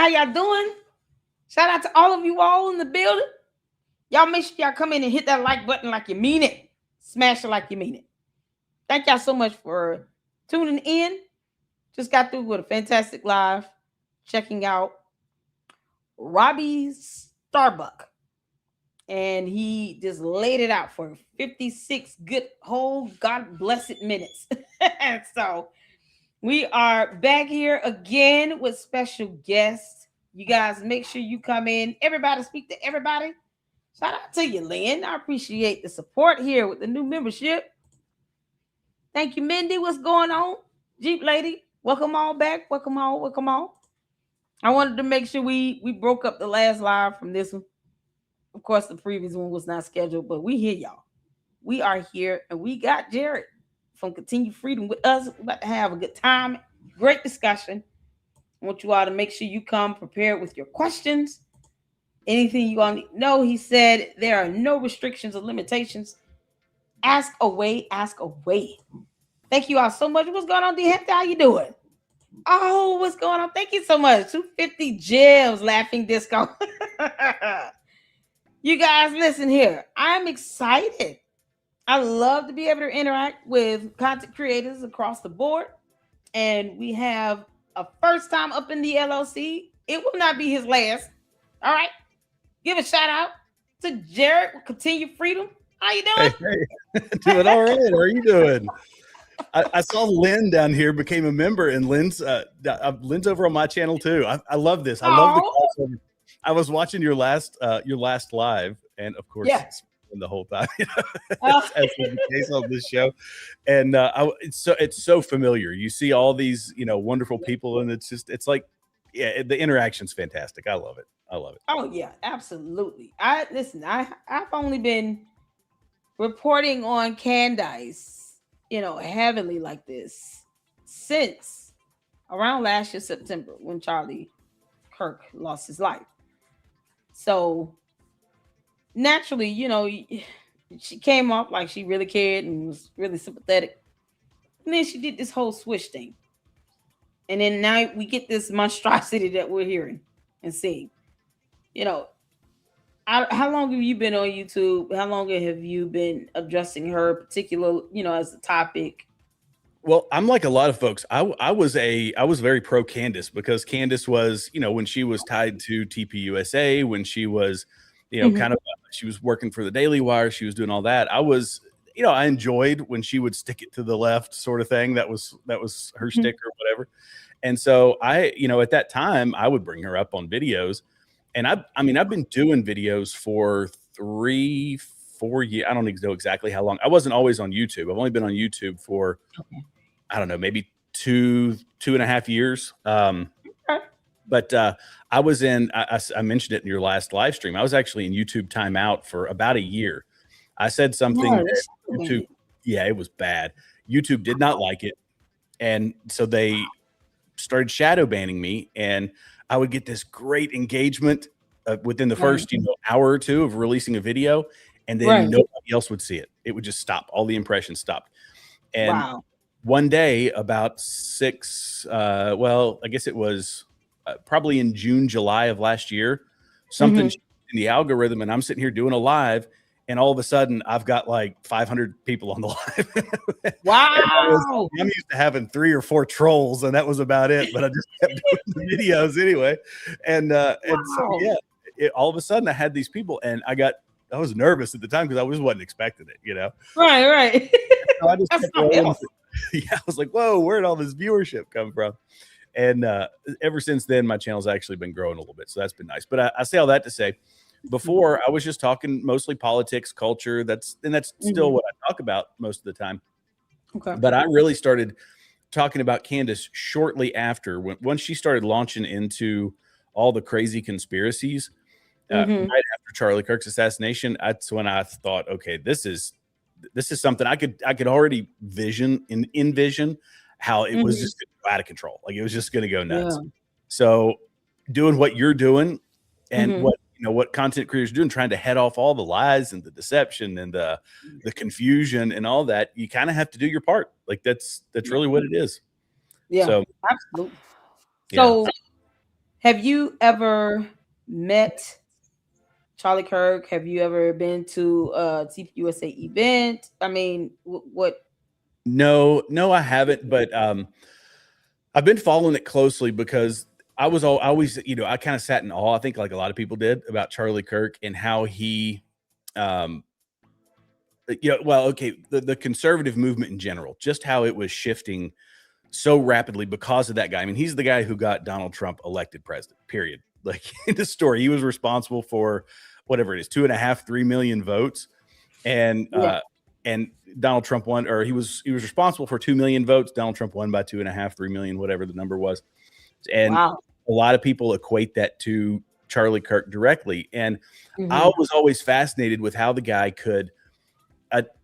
How y'all doing? Shout out to all of you all in the building. Y'all make sure y'all come in and hit that like button like you mean it. Smash it like you mean it. Thank y'all so much for tuning in. Just got through with a fantastic live. Checking out Robbie's Starbuck. And he just laid it out for 56 good whole God blessed minutes. So we are back here again with special guests. You guys make sure you come in. Everybody speak to everybody. Shout out to you, Lynn. I appreciate the support here with the new membership. Thank you, Mindy. What's going on? Jeep Lady, welcome all back. Welcome all. Welcome all. I wanted to make sure we broke up the last live from this one. Of course, the previous one was not scheduled, but we here, y'all. We are here, and we got Jared from Continue Freedom with us. We're about to have a good time, great discussion. I want you all to make sure you come prepared with your questions. Anything you all need to know. He said there are no restrictions or limitations. Ask away, ask away. Thank you all so much. What's going on, D? How you doing? Oh, what's going on? Thank you so much. 250 gems, laughing disco. You guys, listen here. I'm excited. I love to be able to interact with content creators across the board. And we have a first time up in the LLC. It will not be his last. All right. Give a shout out to Jared with Continue Freedom. How you doing? Hey. Doing all right. How are you doing? I saw Lynn down here became a member, and Lynn's over on my channel too. I love this. I love the crossover. I was watching your last live, and of course, the whole time, as is the case on this show. And it's so familiar. You see all these wonderful people, and it's like the interaction's fantastic. I love it. Oh yeah, absolutely. I've only been reporting on Candace, heavily like this since around last year September when Charlie Kirk lost his life. So naturally, she came off like she really cared and was really sympathetic. And then she did this whole switch thing. And then now we get this monstrosity that we're hearing and seeing. How long have you been on YouTube? How long have you been addressing her particular, as a topic? Well, I'm like a lot of folks. I was very pro Candace because Candace was, when she was tied to TPUSA, when she was, she was working for the Daily Wire, she was doing all that. I was, I enjoyed when she would stick it to the left sort of thing. That was her stick or whatever. And so I, at that time, I would bring her up on videos. And I've been doing videos for 3-4 years. I don't know exactly how long. I wasn't always on YouTube. I've only been on YouTube for, I don't know, maybe 2.5 years. But I was I mentioned it in your last live stream. I was actually in YouTube timeout for about a year. I said something that YouTube, it was bad. YouTube did not like it. And so they started shadow banning me, and I would get this great engagement within the first, hour or two of releasing a video, and then nobody else would see it. It would just stop. All the impressions stopped. And one day, about I guess it was probably in June, July of last year, something in the algorithm, and I'm sitting here doing a live, and all of a sudden I've got like 500 people on the live. Wow. I'm used to having 3 or 4 trolls, and that was about it, but I just kept doing the videos anyway. And so, all of a sudden I had these people, and I was nervous at the time because I just wasn't expecting it, Right. So I just kept rolling. I was like, whoa, where did all this viewership come from? And ever since then, my channel's actually been growing a little bit. So that's been nice. But I say all that to say, before I was just talking mostly politics, culture. That's still what I talk about most of the time. Okay. But I really started talking about Candace shortly after, once she started launching into all the crazy conspiracies right after Charlie Kirk's assassination. That's when I thought, okay, this is something I could already envision how it was just going to go out of control. Like it was just going to go nuts. Yeah. So doing what you're doing and what content creators are doing, trying to head off all the lies and the deception and the confusion and all that, you kind of have to do your part. Like that's really what it is. Yeah, so, absolutely. Yeah. So Have you ever met Charlie Kirk? Have you ever been to a TPUSA event? I mean, what? No, no, I haven't, but I've been following it closely because I always, I kind of sat in awe, I think like a lot of people did, about Charlie Kirk and how he, um, well, okay, the conservative movement in general, just how it was shifting so rapidly because of that guy. I mean, he's the guy who got Donald Trump elected president, period. Like in the story, he was responsible for whatever it is, 2.5, 3 million votes. And, Yeah. and Donald Trump won, or he was responsible for 2 million votes. Donald Trump won by 2.5, 3 million, whatever the number was. And Wow. a lot of people equate that to Charlie Kirk directly. And I Hmm. was always fascinated with how the guy could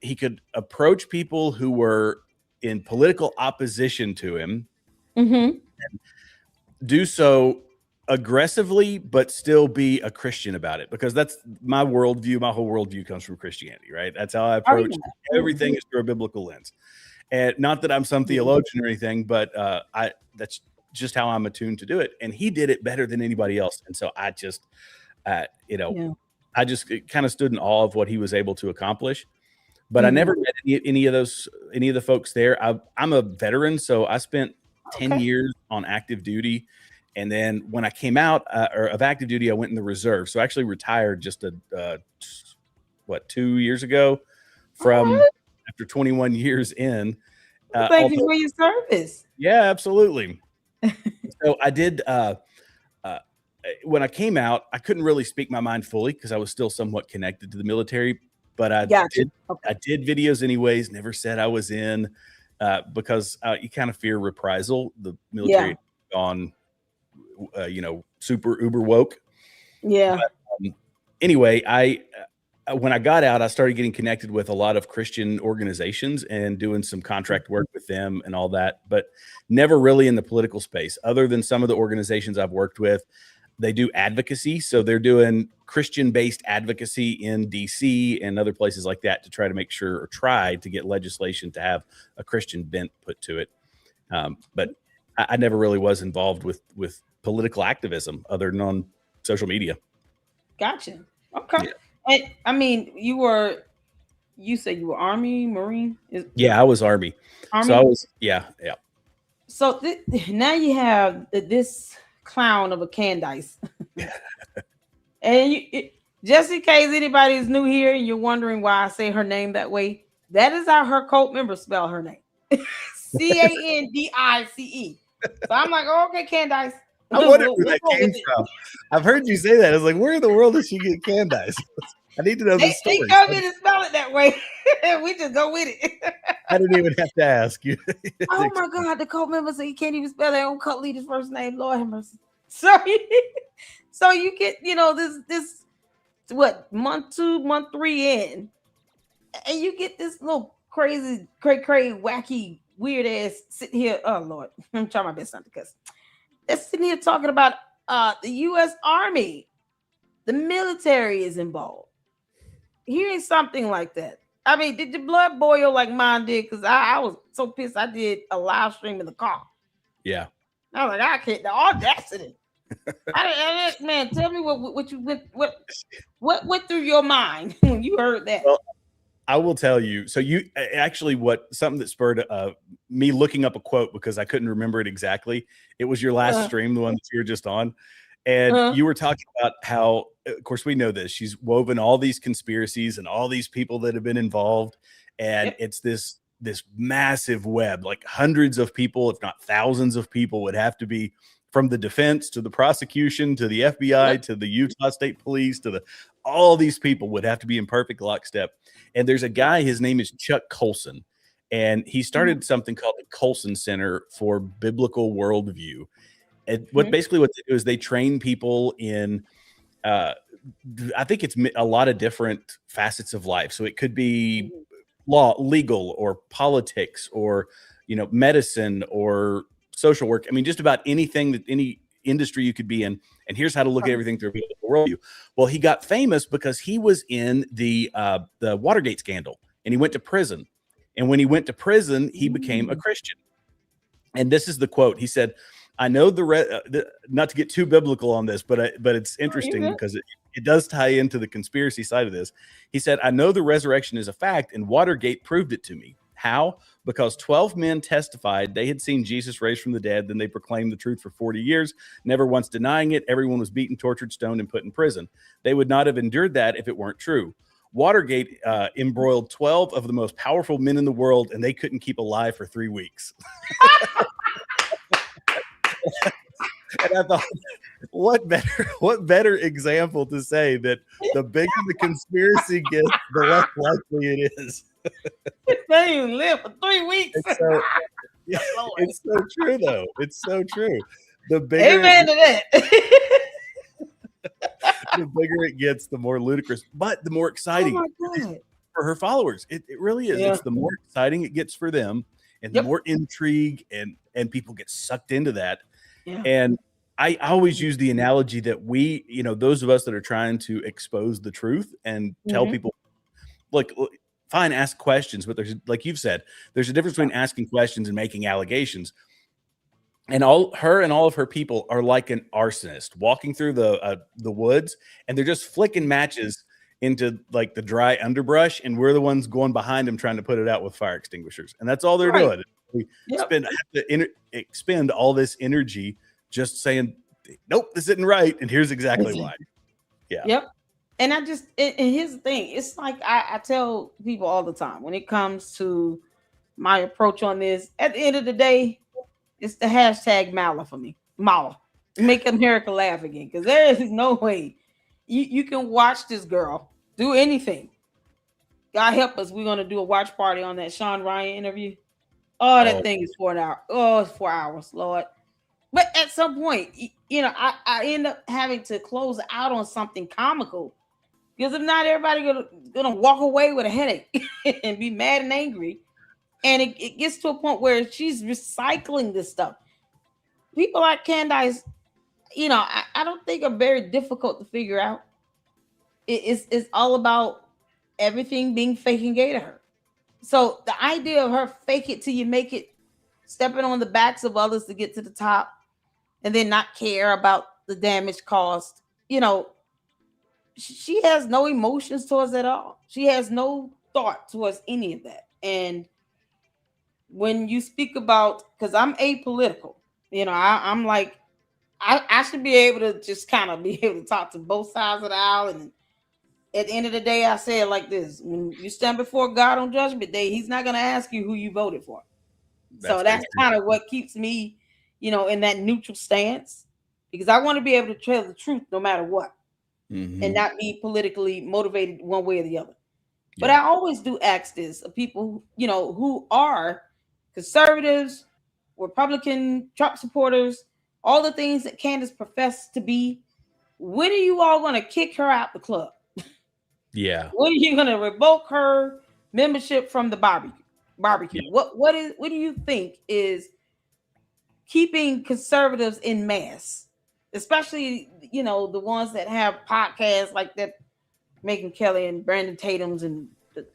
he could approach people who were in political opposition to him, Hmm. do so aggressively, but still be a Christian about it, because that's my worldview. My whole worldview comes from Christianity, right? That's how I Oh approach yeah. everything, is through a biblical lens. And not that I'm some Mhm. theologian or anything, but I that's just how I'm attuned to do it. And he did it better than anybody else. And so I just, uh, you know, Yeah. I just kind of stood in awe of what he was able to accomplish. But I Hmm. never met any of the folks there. I'm a veteran, so I spent 10 Okay. years on active duty, and then when I came out or of active duty, I went in the reserve. So I actually retired just 2 years ago All from right. after 21 years in. Well, thank you Although, for your service. yeah, absolutely. So I did. Uh, when I came out, I couldn't really speak my mind fully because I was still somewhat connected to the military. But Gotcha. Okay. I did videos anyways. Never said I was in, because you kind of fear reprisal. The Yeah. military on, super uber woke. Yeah. But anyway, I when I got out, I started getting connected with a lot of Christian organizations and doing some contract work with them and all that, but never really in the political space. Other than some of the organizations I've worked with, they do advocacy. So they're doing Christian based advocacy in DC and other places like that to try to make sure, or try to get legislation to have a Christian bent put to it. But I never really was involved with political activism other than on social media. Gotcha. Okay. Yeah. And I mean, you said you were Army, Marine, Yeah, I was Army. So I Army. was, yeah, yeah. So now you have this clown of a Candace, and just in case anybody is new here and you're wondering why I say her name that way, that is how her cult members spell her name. Candice. So I'm like, oh, okay, Candace. I wonder We'll where that go came with it. from. I've heard you say that. I was like, where in the world did she get Candace? I need to know the They story. come in and spell it that way. We just go with it. I didn't even have to ask you. Oh my God, the cult members say you can't even spell their own cult leader's first name. Lord have mercy. So, so you get, this what, month 2, month 3 in, and you get this little crazy, wacky, weird ass sitting here. Oh Lord, I'm trying my best not to cuss. They're sitting here talking about the U.S. Army, the military is involved. Hearing something like that. I mean, did the blood boil like mine did? Because I was so pissed. I did a live stream in the car. Yeah. I was like, I can't. The audacity. Man, tell me what you what went through your mind when you heard that. Well, I will tell you. So you actually, something that spurred me looking up a quote, because I couldn't remember it exactly. It was your last Uh, stream, the one that you were just on. And uh, you were talking about how, of course, we know this. She's woven all these conspiracies and all these people that have been involved, and yep. it's this massive web. Like hundreds of people, if not thousands of people, would have to be, from the defense to the prosecution to the FBI Yep. to the Utah State Police to all these people would have to be in perfect lockstep. And there's a guy, his name is Chuck Colson, and he Mhm. started something called the Colson Center for Biblical Worldview. And what Mhm. they do is they train people in, uh, I think it's a lot of different facets of life. So it could be Mhm. law, legal, or politics, or medicine, or social work. I mean, just about anything, that any industry you could be in. And here's how to look at everything through a biblical worldview. Well, he got famous because he was in the Watergate scandal, and he went to prison. And when he went to prison, he became a Mhm. Christian. And this is the quote. He said, I know not to get too biblical on this, but it's Oh, you interesting good? because it does tie into the conspiracy side of this. He said, I know the resurrection is a fact, and Watergate proved it to me. How? Because 12 men testified they had seen Jesus raised from the dead. Then they proclaimed the truth for 40 years, never once denying it. Everyone was beaten, tortured, stoned, and put in prison. They would not have endured that if it weren't true. Watergate embroiled 12 of the most powerful men in the world, and they couldn't keep alive for 3 weeks. And I thought, what better example to say that the bigger the conspiracy gets, the less likely it is. They didn't even live for 3 weeks. It's so true, though. It's so true. The bigger Amen to that. the bigger it gets, the more ludicrous, but the more exciting for her followers. It really is. It's the more exciting it gets for them, and the more intrigue and people get sucked into that. And I always use the analogy that we, those of us that are trying to expose the truth and tell people, like, fine, ask questions, but there's, like you've said, there's a difference between asking questions and making allegations. And all of her people are like an arsonist walking through the woods, and they're just flicking matches into like the dry underbrush, and we're the ones going behind them trying to put it out with fire extinguishers, and that's all they're doing. We have to expend all this energy just saying, nope, this isn't right, and here's exactly why. And and here's the thing, it's like I tell people all the time when it comes to my approach on this, at the end of the day, it's the hashtag Mala for me. Mala. Make America laugh again. Because there is no way you can watch this girl do anything. God help us, we're going to do a watch party on that Sean Ryan interview. Oh, that thing is 4 hours. Oh, it's 4 hours, Lord. But at some point, I end up having to close out on something comical. Because if not, everybody gonna walk away with a headache and be mad and angry. And it gets to a point where she's recycling this stuff. People like Candace, I don't think are very difficult to figure out. It's all about everything being fake and gay to her. So the idea of her fake it till you make it, stepping on the backs of others to get to the top, and then not care about the damage caused, she has no emotions towards that at all. She has no thought towards any of that. And when you speak about, because I'm apolitical, I'm like, I should be able to just kind of be able to talk to both sides of the aisle. And at the end of the day, I say it like this: when you stand before God on Judgment Day, He's not going to ask you who you voted for. That's kind of what keeps me, in that neutral stance, because I want to be able to tell the truth no matter what, and not be politically motivated one way or the other. But I always do ask this of people, who are conservatives, Republican, Trump supporters, all the things that Candace professed to be. When are you all going to kick her out the club? Yeah. When are you going to revoke her membership from the barbecue? Yeah. What do you think is keeping conservatives in mass, especially the ones that have podcasts like that, Megyn Kelly and Brandon Tatum's and the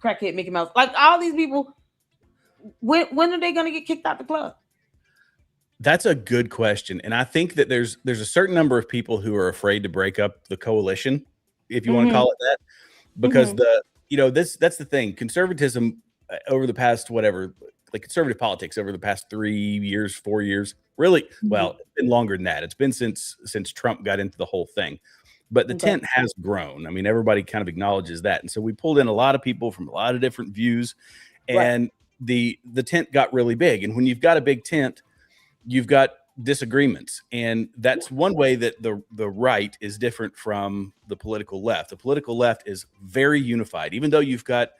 crackhead Mickey Mouse, like all these people? When are they going to get kicked out the club? That's a good question, and I think that there's a certain number of people who are afraid to break up the coalition, if you want to call it that, because that's the thing. Conservatism over the past conservative politics over the past 3 years, 4 years, really, well, it's been longer than that. It's been since Trump got into the whole thing. But the tent has grown. I mean, everybody kind of acknowledges that. And so we pulled in a lot of people from a lot of different views, and the tent got really big. And when you've got a big tent, you've got disagreements. And that's one way that the right is different from the political left. The political left is very unified. Even though you've got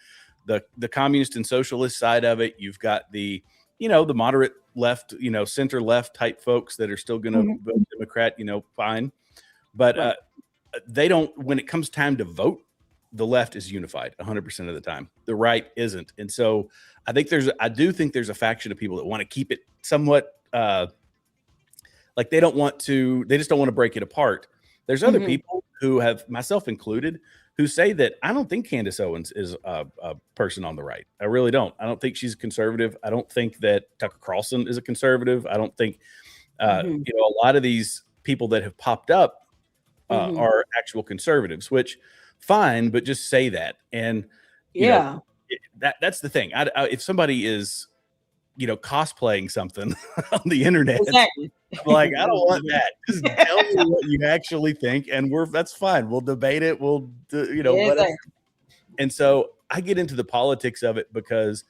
the communist and socialist side of it, you've got the moderate left, center left type folks that are still going to vote Democrat, fine. But they don't, when it comes time to vote, the left is unified 100% of the time. The right isn't. And so I do think there's a faction of people that want to keep it somewhat like they just don't want to break it apart. There's other people who have, myself included, who say that I don't think Candace Owens is a person on the right. I really don't. I don't think she's a conservative. I don't think that Tucker Carlson is a conservative. I don't think Mm-hmm. A lot of these people that have popped up Mm-hmm. are actual conservatives, which fine, but just say that. And, Yeah. that's the thing. If somebody is, cosplaying something on the internet, Exactly. I'm like, I don't want that. Just tell me what you actually think, and that's fine. We'll debate it. We'll do, whatever. Exactly. And so I get into the politics of it because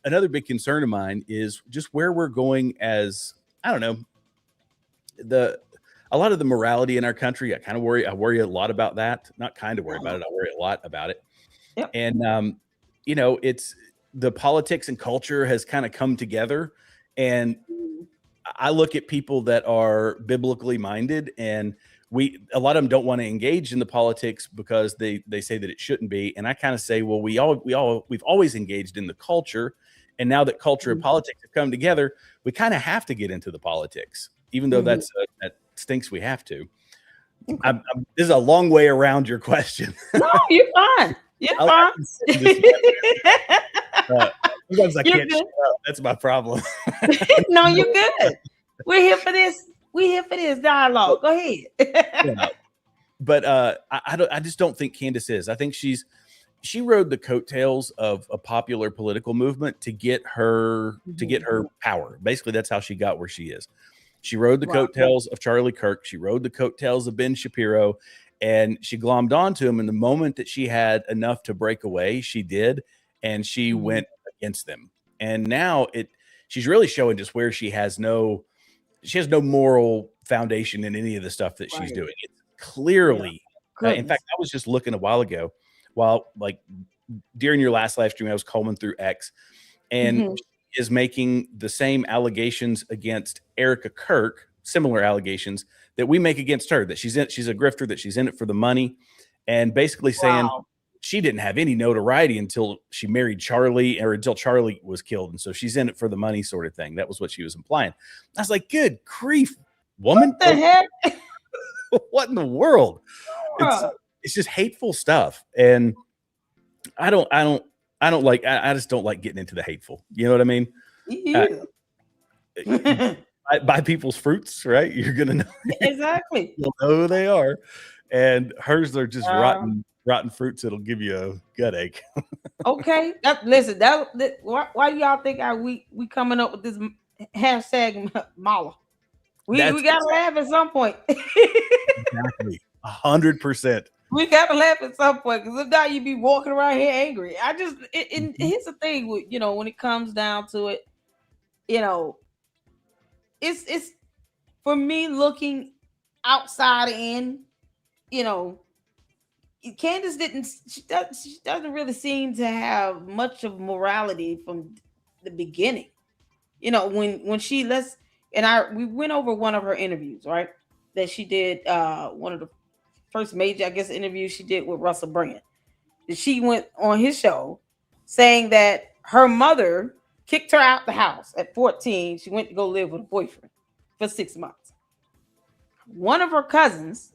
another big concern of mine is just where we're going as, I don't know, a lot of the morality in our country. I worry a lot about that. Not kind of worry about it. I worry a lot about it. Yep. And it's the politics and culture has kind of come together, and I look at people that are biblically minded, and a lot of them don't want to engage in the politics because they say that it shouldn't be. And I kind of say, well, we've always engaged in the culture, and now that culture and politics have come together, we kind of have to get into the politics, even though that stinks. We have to. Okay. This is a long way around your question. No, you're fine. You're fine. Sometimes I You're can't shut up. That's my problem. No, you're good. We're here for this. We're here for this dialogue. Go ahead. Yeah. But I just don't think Candace is. I think she rode the coattails of a popular political movement to get her power. Basically, that's how she got where she is. She rode the coattails of Charlie Kirk. She rode the coattails of Ben Shapiro, and she glommed onto him. And the moment that she had enough to break away, she did, and she went against them. And now she's really showing just where she has no moral foundation in any of the stuff that she's doing. It's clearly, in fact, I was just looking a while ago, during your last live stream, I was combing through X, and she is making the same allegations against Erica Kirk, similar allegations that we make against her, that she's a grifter, that she's in it for the money, and basically saying she didn't have any notoriety until she married Charlie, or until Charlie was killed. And so she's in it for the money, sort of thing. That was what she was implying. I was like, good grief, woman. What the heck? What in the world? It's just hateful stuff. And I just don't like getting into the hateful. You know what I mean? Yeah. Buy people's fruits, right? You're going to know. Exactly. You'll know who they are. And hers are just rotten fruits that'll give you a gut ache. Okay. Listen, why do y'all think we coming up with this hashtag Mala? We gotta laugh at some point. Exactly. 100%. We gotta laugh at some point, because if not, you be walking around here angry. Here's the thing with, when it comes down to it, it's for me, looking outside in, Candace she doesn't really seem to have much of morality from the beginning. When she we went over one of her interviews, right? That she did, one of the first major, I guess, interviews she did with Russell Brand. She went on his show saying that her mother kicked her out the house at 14. She went to go live with a boyfriend for 6 months. One of her cousins,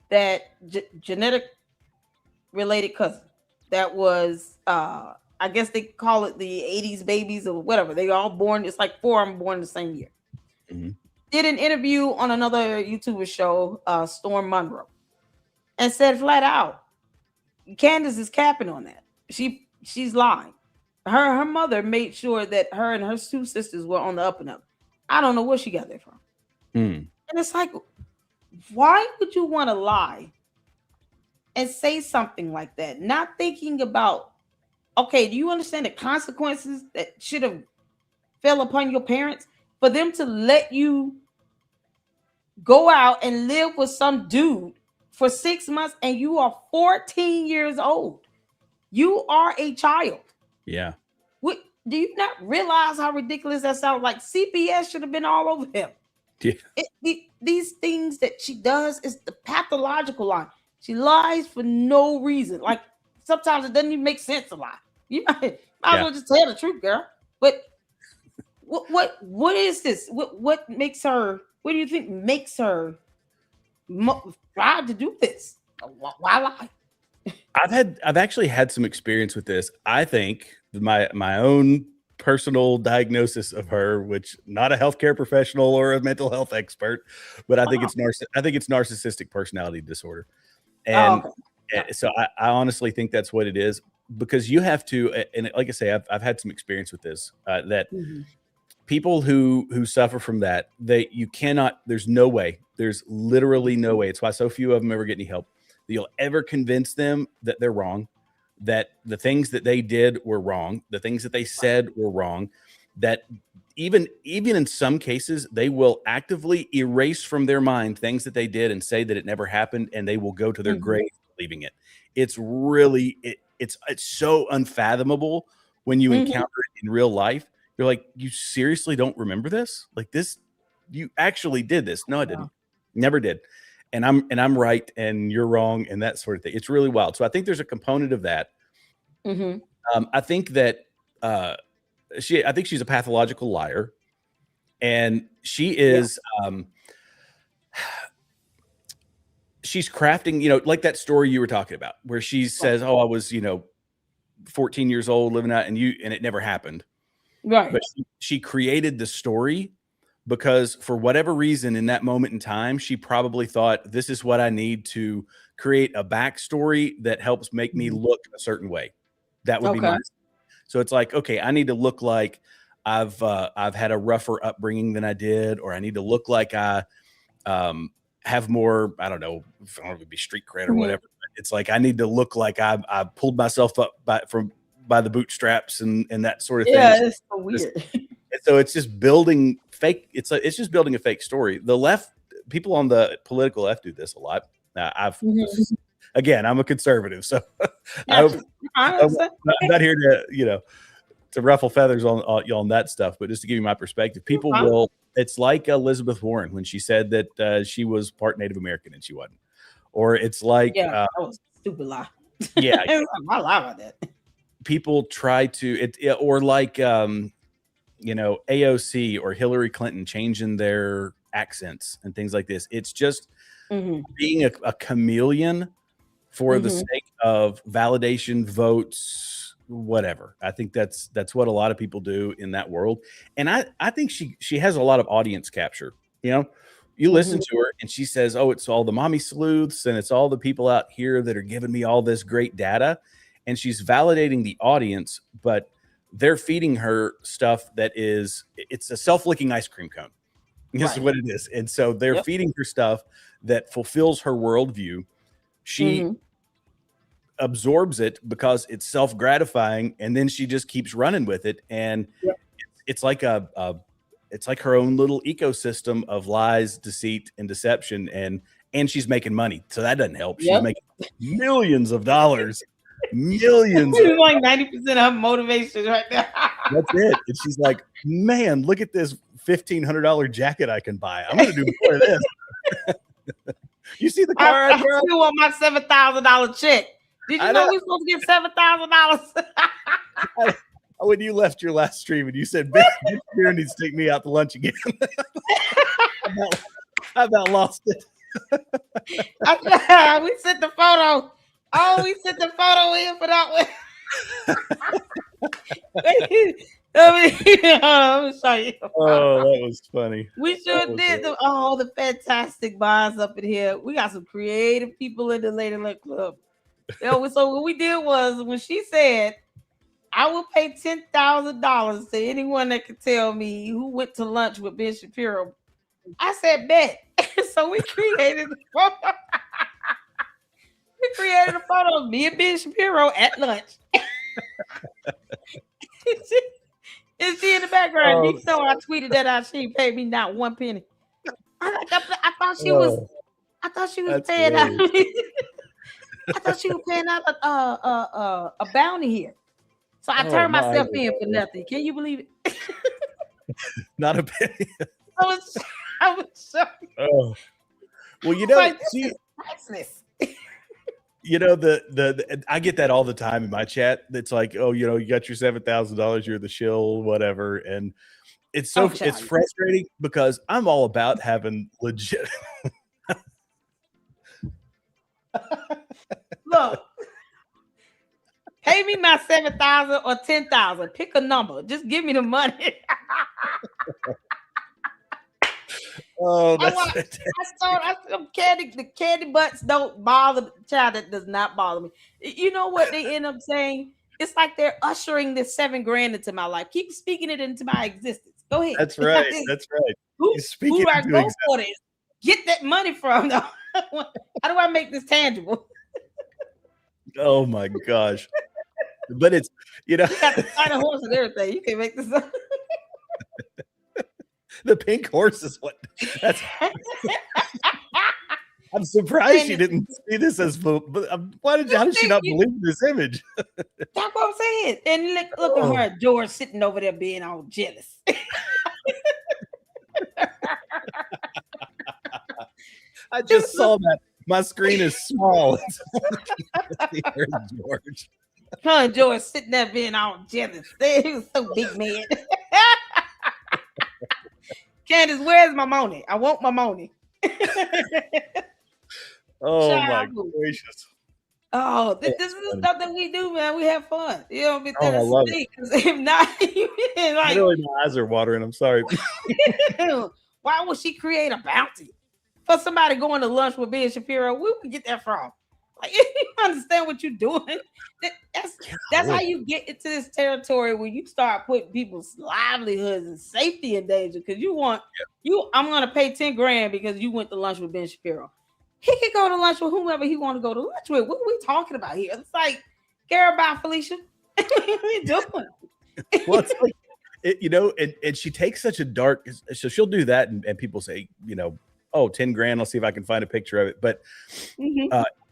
that genetic related cousin, that was, I guess they call it the 80s babies or whatever. They all born, it's like 4 of them born the same year. Did an interview on another YouTuber show, Storm Monroe, and said flat out, Candace is capping on that. She's lying. Her mother made sure that her and her 2 sisters were on the up and up. I don't know where she got that from. And it's like, why would you want to lie and say something like that? Not thinking about, okay, do you understand the consequences that should have fell upon your parents for them to let you go out and live with some dude for 6 months, and you are 14 years old? You are a child. Yeah. Do you not realize how ridiculous that sounds? Like, CPS should have been all over him. Yeah. These things that she does is the pathological lie. She lies for no reason. Like, sometimes it doesn't even make sense to lie. You might as well just tell the truth, girl. But what is this? What makes her? What do you think makes her try to do this? Why lie? I've actually had some experience with this. I think my own personal diagnosis of her, which not a healthcare professional or a mental health expert, but I think Oh, it's narcissistic personality disorder. oh, And okay. Yeah. so I honestly think that's what it is, because you have to, and like I say, I've had some experience with this, that Mhm. people who suffer from that, you cannot, there's no way, there's literally no way. It's why so few of them ever get any help, that you'll ever convince them that they're wrong, that the things that they did were wrong, the things that they said were wrong, that even in some cases they will actively erase from their mind things that they did and say that it never happened, and they will go to their Mhm. grave believing it. It's really it's so unfathomable when you Mhm. encounter it in real life. You're like, you seriously don't remember this? Like this, you actually did this? No, I Wow. didn't. Never did. And I'm right and you're wrong and that sort of thing. It's really wild. So I think there's a component of that. Mhm. I think that uh, I think she's a pathological liar, and she Yeah. is. She's crafting, like that story you were talking about, where she Right. says, "Oh, I was, 14 years old living out," and it never happened. Right. But she created the story because for whatever reason in that moment in time, she probably thought, this is what I need to create a backstory that helps make me Mhm. look a certain way. That would be Okay. my. So it's like, okay, I need to look like I've had a rougher upbringing than I did, or I need to look like I um, have more, I don't know, if I don't know if it'd be street cred or Mhm. whatever. But it's like I need to look like I pulled myself up by the bootstraps and that sort of thing. Yeah, it's so weird. And so it's just building fake. It's just building a fake story. The left, people on the political left do this a lot. Mhm. Again, I'm a conservative, so I hope Gotcha. I understand. I'm not here to ruffle feathers on that stuff, but just to give you my perspective, You're people fine. will. It's like Elizabeth Warren when she said that she was part Native American and she wasn't, or it's like Yeah, that was a stupid lie. yeah, I lie about that. people try to or like AOC or Hillary Clinton changing their accents and things like this. It's just Mhm. being a chameleon for the Mhm. sake of validation, votes, whatever. I think that's what a lot of people do in that world. And I think she has a lot of audience capture. You listen Mhm. to her and she says, "Oh, it's all the mommy sleuths and it's all the people out here that are giving me all this great data." And she's validating the audience, but they're feeding her stuff it's a self-licking ice cream cone. This is Right. what it is. And so they're Yep. feeding her stuff that fulfills her worldview. She Mhm. absorbs it because it's self-gratifying, and then she just keeps running with it. And Yep. it's like it's like her own little ecosystem of lies, deceit, and deception, and she's making money. So that doesn't help. She's Yep. making millions of dollars. Millions of It's like 90% of motivation right there. That's it. And she's like, man, look at this $1,500 jacket I can buy. I'm gonna do more of this. You see the car I I drive? still want my $7,000 check. Did you I know know. we supposed to get $7,000? When you left your last stream and you said, "Bitch, Beer needs to take me out to lunch again." I about lost it. We sent the photo. Oh, we sent the photo in for that one. Let me show you. Oh, that was funny. We That sure was did. The fantastic buys up in here. We got some creative people in the Lady Luck Club. So what we did was when she said, I will pay $10,000 to anyone that can tell me who went to lunch with Ben Shapiro. I said, bet. So we created a photo. We created a photo of me and Ben Shapiro at lunch. Is she in the background? Oh, You know I tweeted that out. She paid me not one penny. I thought she was. oh, I thought she was that's paying out. hilarious. I thought she was paying out a bounty here. So I Oh turned my myself in for God. nothing. Can you believe it? Not a penny. I was, I was shocked. Oh. Well, I was like, this see, is priceless. I get that all the time in my chat. It's like, oh, you got your $7,000, you're the shill, whatever. And it's Oh, it's child. frustrating because I'm all about having legit. Look, Pay me my 7,000 or 10,000. Pick a number. Just give me the money. Oh, I that's want. fantastic. I saw candy. The candy butts don't bother the child. That does not bother me. You know what they end up saying? It's like they're ushering this $7,000 into my life. Keep speaking it into my existence. Go ahead. That's right. That's right. who He's speaking who do I into go existence. for this? Get that money from them. How do I make this tangible? Oh my gosh. But it's, You got the sign of horse and everything. You can make this up. the pink horse is what that's. I'm surprised she didn't see this as. But how did she not believe this image? That's what I'm saying. And look at her, George, sitting over there being all jealous. I just saw that. My screen is small. George. Huh, George sitting there being all jealous. He was so big, man. Candace, where's my money? I want my money. Oh my gracious. Oh, this is the stuff that we do, man. We have fun. You know, but I love it. If not, like, literally my eyes are watering. I'm sorry. Why would she create a bounty for somebody going to lunch with Ben Shapiro? Where would we get that from? Like, you understand what you're doing? That's how you get into this territory where you start putting people's livelihoods and safety in danger because I'm gonna pay $10,000 because you went to lunch with Ben Shapiro. He could go to lunch with whomever he want to go to lunch with. What are we talking about here? It's like, care about Felicia. What are you doing? Well, it's like, and she takes such a dark, so she'll do that, and people say, oh, $10,000. I'll see if I can find a picture of it. But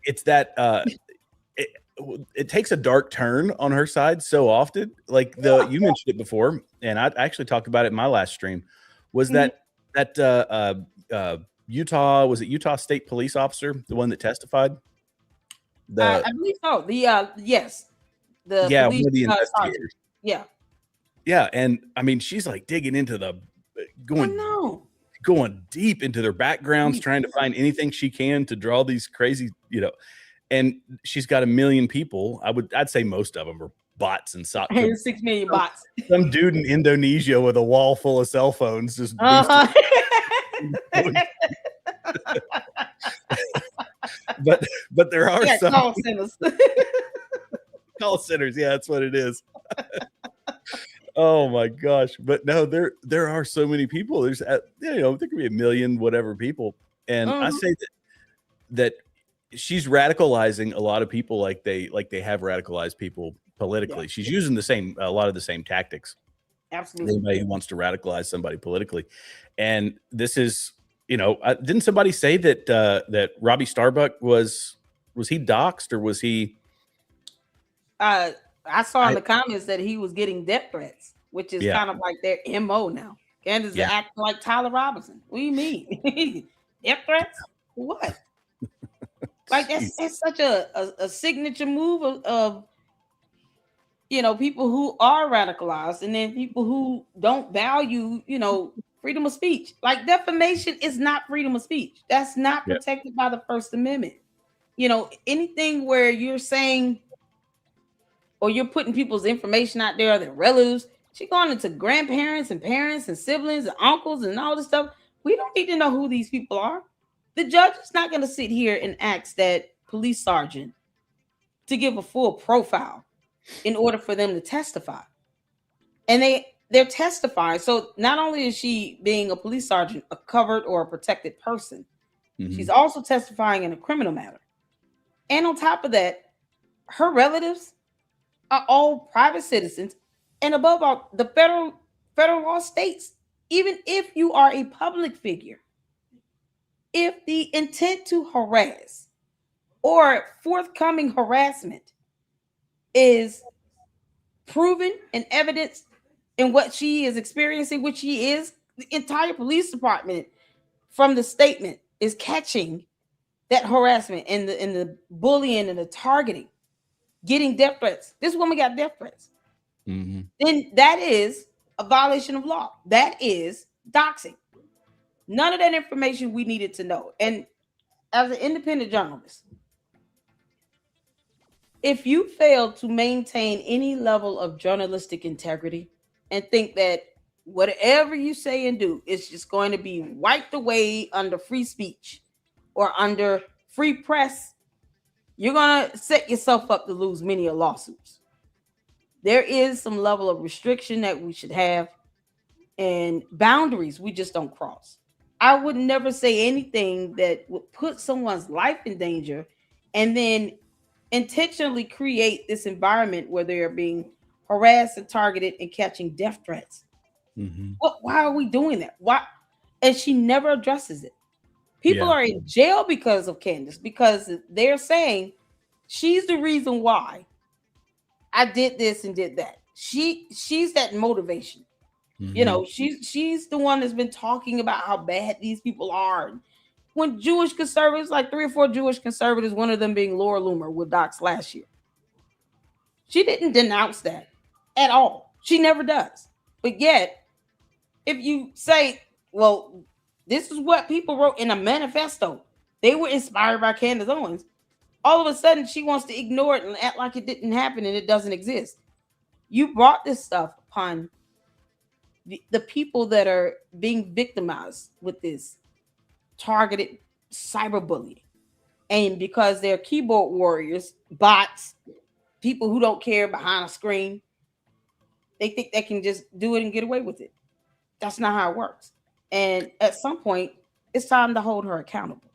it's that it takes a dark turn on her side so often. Like you mentioned it before, and I actually talked about it in my last stream. Was that Utah? Was it Utah State Police officer, the one that testified? I believe so. Yes, one of the investigators. Yeah, and I mean, she's like digging into going deep into their backgrounds, trying to find anything she can to draw these crazy, and she's got 1 million people. I'd say most of them are bots and 6 million bots. Some dude in Indonesia with a wall full of cell phones just but there are some call centers. Call centers, yeah, that's what it is. Oh my gosh. But no, there are so many people. There's there could be 1 million whatever people. And I say that she's radicalizing a lot of people like they have radicalized people politically. Yeah. She's using a lot of the same tactics. Absolutely. Anybody who wants to radicalize somebody politically. And this is, didn't somebody say that Robbie Starbuck was he doxxed or was he I saw in the comments that he was getting death threats, which is kind of like their MO now. Candace is acting like Tyler Robinson. What do you mean? Death threats? What? Like that's such a signature move of people who are radicalized and then people who don't value, freedom of speech. Like defamation is not freedom of speech. That's not protected by the First Amendment. Anything where you're saying or you're putting people's information out there, their relatives, she's going into grandparents and parents and siblings and uncles and all this stuff. We don't need to know who these people are. The judge is not going to sit here and ask that police sergeant to give a full profile in order for them to testify. And they're testifying. So not only is she being a police sergeant, a covered or a protected person, she's also testifying in a criminal matter. And on top of that, her relatives are all private citizens. And above all, the federal law states, even if you are a public figure, if the intent to harass or forthcoming harassment is proven and evidenced in what she is experiencing, which she is, the entire police department from the statement is catching that harassment and the bullying and the targeting, getting death threats. This woman got death threats. Then that is a violation of law. That is doxing. None of that information we needed to know. And as an independent journalist, If you fail to maintain any level of journalistic integrity and think that whatever you say and do is just going to be wiped away under free speech or under free press, you're going to set yourself up to lose many lawsuits. There is some level of restriction that we should have and boundaries we just don't cross. I would never say anything that would put someone's life in danger and then intentionally create this environment where they are being harassed and targeted and catching death threats. Mm-hmm. Why are we doing that? Why? And she never addresses it. People Yeah. are in jail because of Candace because they're saying she's the reason why I did this and did that. She's that motivation. You Mm-hmm. know, she's the one that's been talking about how bad these people are. When Jewish conservatives, like 3 or 4 Jewish conservatives, one of them being Laura Loomer with Docs last year, she didn't denounce that at all. She never does. But yet, if you say, well, this is what people wrote in a manifesto, they were inspired by Candace Owens, all of a sudden she wants to ignore it and act like it didn't happen and it doesn't exist. You brought this stuff upon the people that are being victimized with this targeted cyberbullying. And because they're keyboard warriors, bots, people who don't care behind a screen, they think they can just do it and get away with it. That's not how it works. And at some point, it's time to hold her accountable.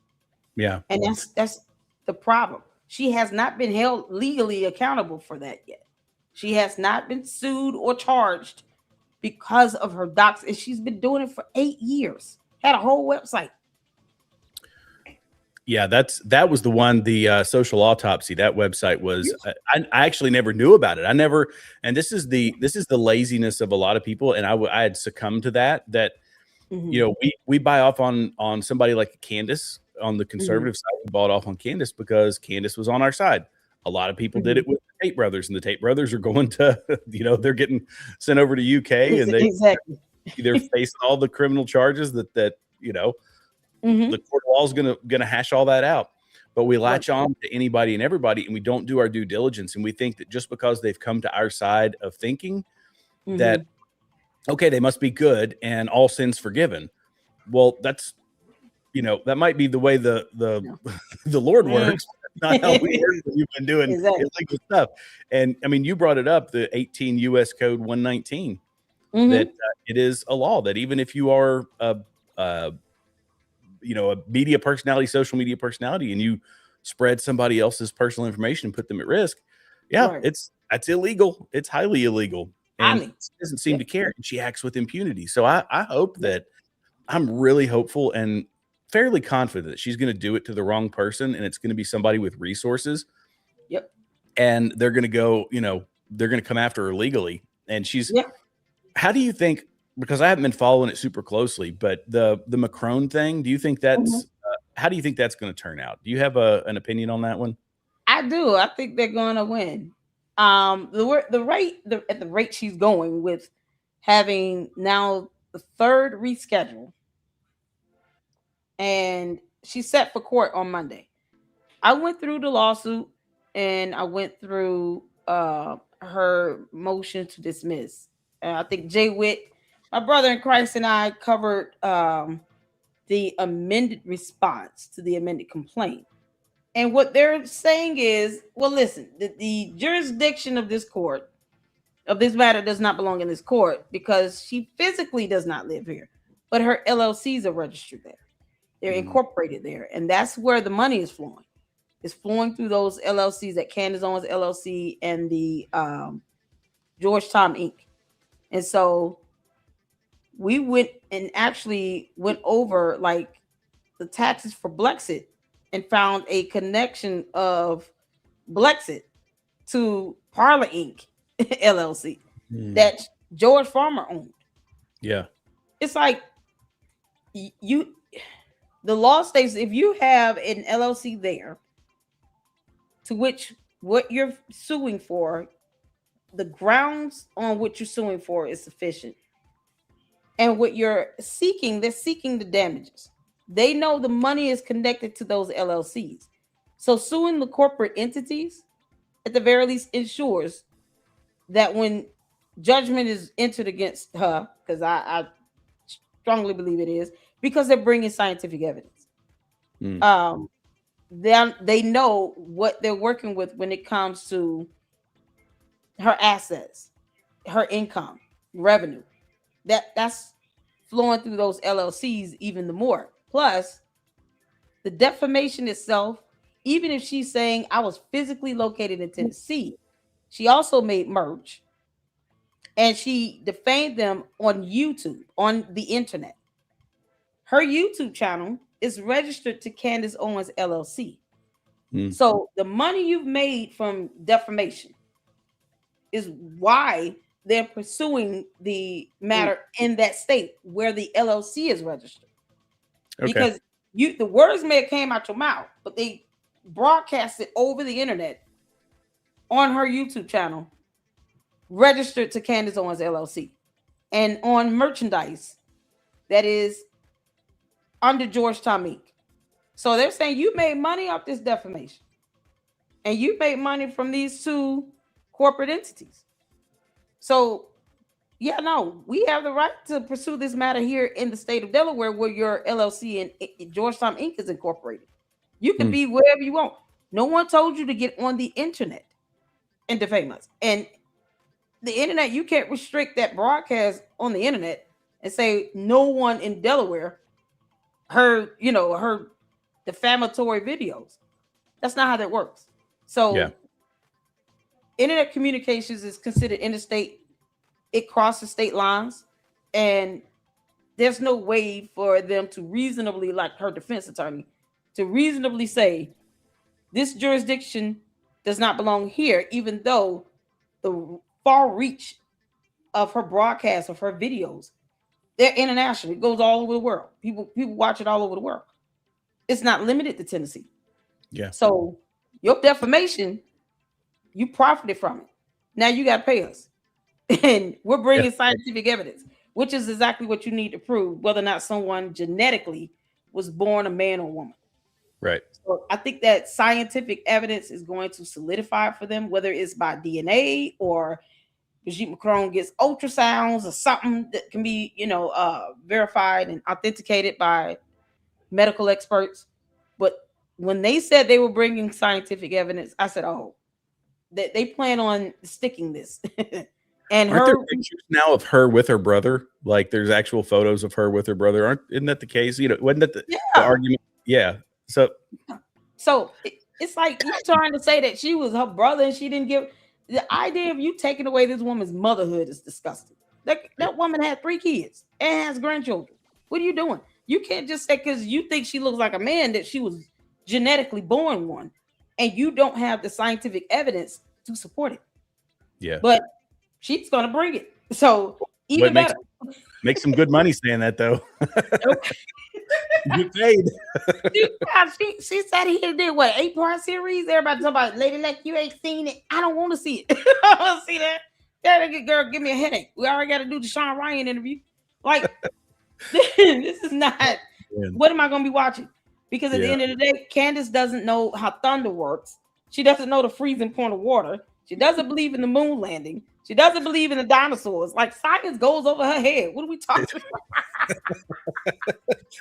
Yeah. And that's the problem. She has not been held legally accountable for that yet. She has not been sued or charged because of her docs, and she's been doing it for 8 years. Had a whole website. Yeah, that was the one, the social autopsy. That website was. I actually never knew about it. I never, and this is the laziness of a lot of people, and I had succumbed to that. That we buy off on somebody like Candace on the conservative side. We bought off on Candace because Candace was on our side. A lot of people did it with the Tate brothers, and the Tate brothers are going to, they're getting sent over to UK, and they're facing all the criminal charges that the court of law is gonna hash all that out. But we latch on to anybody and everybody, and we don't do our due diligence, and we think that just because they've come to our side of thinking that okay, they must be good and all sins forgiven. Well, that's that might be the way the the Lord works. Not how we work when you've been doing illegal stuff. And I mean, you brought it up, the 18 U.S. Code 119, that it is a law that even if you are a media personality, social media personality, and you spread somebody else's personal information and put them at risk, that's illegal. It's highly illegal. And she doesn't seem to care, and she acts with impunity. So I hope that I'm really hopeful and fairly confident that she's going to do it to the wrong person, and it's going to be somebody with resources. Yep. And they're going to go, they're going to come after her legally. And she's, how do you think, because I haven't been following it super closely, but the Macron thing, do you think that's, how do you think that's going to turn out? Do you have an opinion on that one? I do. I think they're going to win. At the rate she's going with having now the third reschedule, and she's set for court on Monday. I went through the lawsuit and I went through her motion to dismiss. I think Jay Witt, my brother in Christ, and I covered the amended response to the amended complaint. And what they're saying is, well, listen, the jurisdiction of this court, of this matter, does not belong in this court because she physically does not live here, but her LLCs are registered there. They're incorporated there. And that's where the money is flowing. It's flowing through those LLCs, that Candace Owens LLC and the Georgetown Inc. And so we went and actually went over like the taxes for Blexit and found a connection of Blexit to Parlor Inc. LLC that George Farmer owned. Yeah. It's like the law states if you have an LLC there to which what you're suing for, the grounds on which you're suing for is sufficient. And what you're seeking, they're seeking the damages. They know the money is connected to those LLCs. So suing the corporate entities at the very least ensures that when judgment is entered against her, because I strongly believe it is, because they're bringing scientific evidence. Um, they know what they're working with when it comes to her assets, her income, revenue. That's flowing through those LLCs even the more. Plus, the defamation itself, even if she's saying I was physically located in Tennessee, she also made merch and she defamed them on YouTube, on the internet. Her YouTube channel is registered to Candace Owens LLC. So the money you've made from defamation is why they're pursuing the matter in that state where the LLC is registered. Okay. Because the words may have came out your mouth, but they broadcast it over the internet on her YouTube channel, registered to Candace Owens LLC, and on merchandise that is under Georgetown Inc. So they're saying you made money off this defamation, and you made money from these two corporate entities. So, yeah, no, we have the right to pursue this matter here in the state of Delaware, where your LLC and Georgetown Inc. is incorporated. You can be wherever you want. No one told you to get on the internet and defame us. And the internet, you can't restrict that broadcast on the internet and say no one in Delaware heard defamatory videos. That's not how that works. So internet communications is considered interstate. It crosses state lines, and there's no way for them to reasonably, like her defense attorney, to reasonably say this jurisdiction does not belong here, even though the far reach of her broadcasts, of her videos, they're international. It goes all over the world. People watch it all over the world. It's not limited to Tennessee. Yeah. So your defamation, you profited from it. Now you got to pay us. And we're bringing scientific evidence, which is exactly what you need to prove whether or not someone genetically was born a man or woman. Right. So I think that scientific evidence is going to solidify it for them, whether it's by DNA or Brigitte Macron gets ultrasounds or something that can be, verified and authenticated by medical experts. But when they said they were bringing scientific evidence, I said, oh, they plan on sticking this. And aren't there pictures now of her with her brother? Like there's actual photos of her with her brother. Isn't that the case? Wasn't that the argument? Yeah. So it's like you're trying to say that she was her brother and she didn't give. The idea of you taking away this woman's motherhood is disgusting. That woman had 3 kids and has grandchildren. What are you doing? You can't just say because you think she looks like a man that she was genetically born one, and you don't have the scientific evidence to support it. Yeah. But she's gonna bring it. So even better. Make some good money saying that though. You paid. She said he did what, 8-part series? Everybody talking about Lady Luck, you ain't seen it. I don't want to see it. I want to see that. That girl give me a headache. We already got to do the Sean Ryan interview. Like this is not. What am I gonna be watching? Because at the end of the day, Candace doesn't know how thunder works. She doesn't know the freezing point of water. She doesn't believe in the moon landing. She doesn't believe in the dinosaurs. Like science goes over her head. What are we talking about?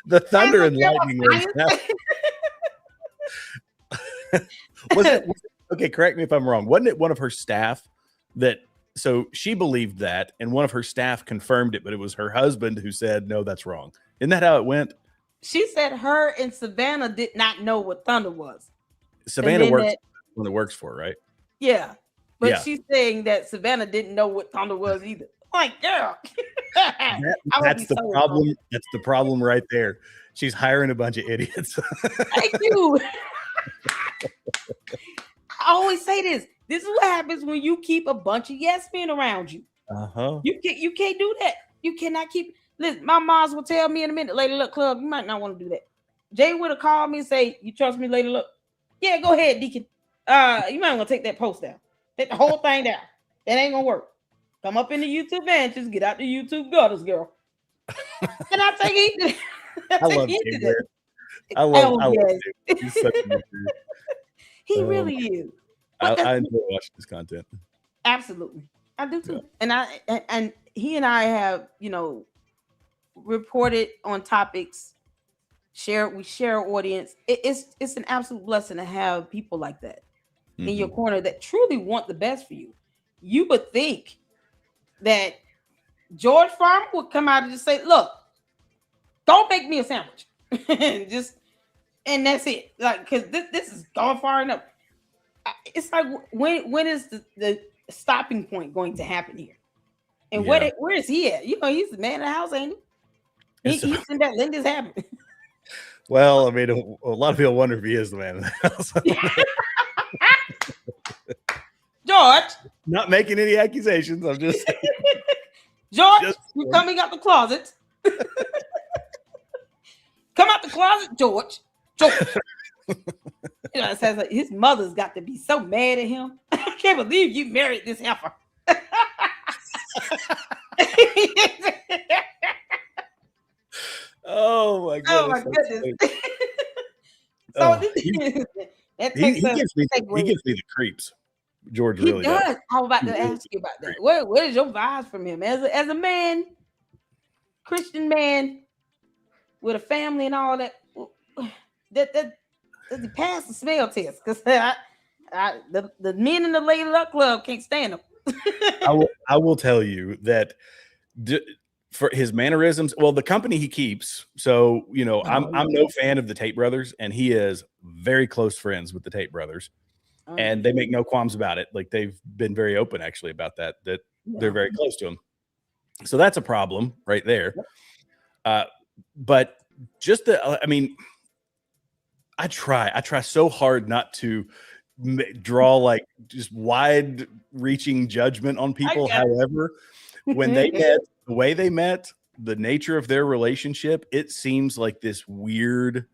The thunder and lightning. Was it, okay, correct me if I'm wrong. Wasn't it one of her staff that, so she believed that, and one of her staff confirmed it, but it was her husband who said, no, that's wrong. Isn't that how it went? She said her and Savannah did not know what thunder was. Savannah works when it works for, right? Yeah. But she's saying that Savannah didn't know what thunder was either. Like, girl. That's the problem. Wrong. That's the problem right there. She's hiring a bunch of idiots. Thank you. I always say this. This is what happens when you keep a bunch of yes men around you. You can't do that. You cannot keep. Listen, my moms will tell me in a minute, Lady Luck Club, you might not want to do that. Jay would have called me and say, you trust me, Lady Luck? Yeah, go ahead, Deacon. You might want to take that post down. Take the whole thing down. That ain't gonna work. Come up in the YouTube benches, get out the YouTube gutters, girl. And I take it. I love Jay. I love Jay. He's such a good dude. He really is. But I enjoy watching his content. absolutely, I do Yeah. too. And he and I have reported on topics. We share our audience. It's an absolute blessing to have people like that in your Mm-hmm. corner that truly want the best for you. You would think that George Farmer would come out and just say, "Look, don't make me a sandwich," and just and that's it. Like, because this is gone far enough. It's like when is the stopping point going to happen here? And Yeah. where is he at? He's the man of the house, ain't he? It's He's in that letting this happen. well, I mean, a lot of people wonder if he is the man of the house. George, Not making any accusations. I'm just saying. George, Just you coming out the closet? Come out the closet, George. George. It says like, his mother's got to be so mad at him. I can't believe you married this heifer. oh my Oh my goodness. goodness. So Oh, that takes us. he gives me the creeps. George He really does. does. I was about He to really ask you about that. What is your vibes from him as a man, Christian man with a family and all that? That does he pass the smell test? Because the men in the Lady Luck Club can't stand him. I will tell you that for his mannerisms, well, the company he keeps. So I'm no fan of the Tate brothers, and he is very close friends with the Tate brothers. And they make no qualms about it. Like, they've been very open actually about that they're very close to him. So that's a problem right there. But just I mean, I try so hard not to draw like just wide reaching judgment on people. However, when they met, the way they met, the nature of their relationship, it seems like this weird,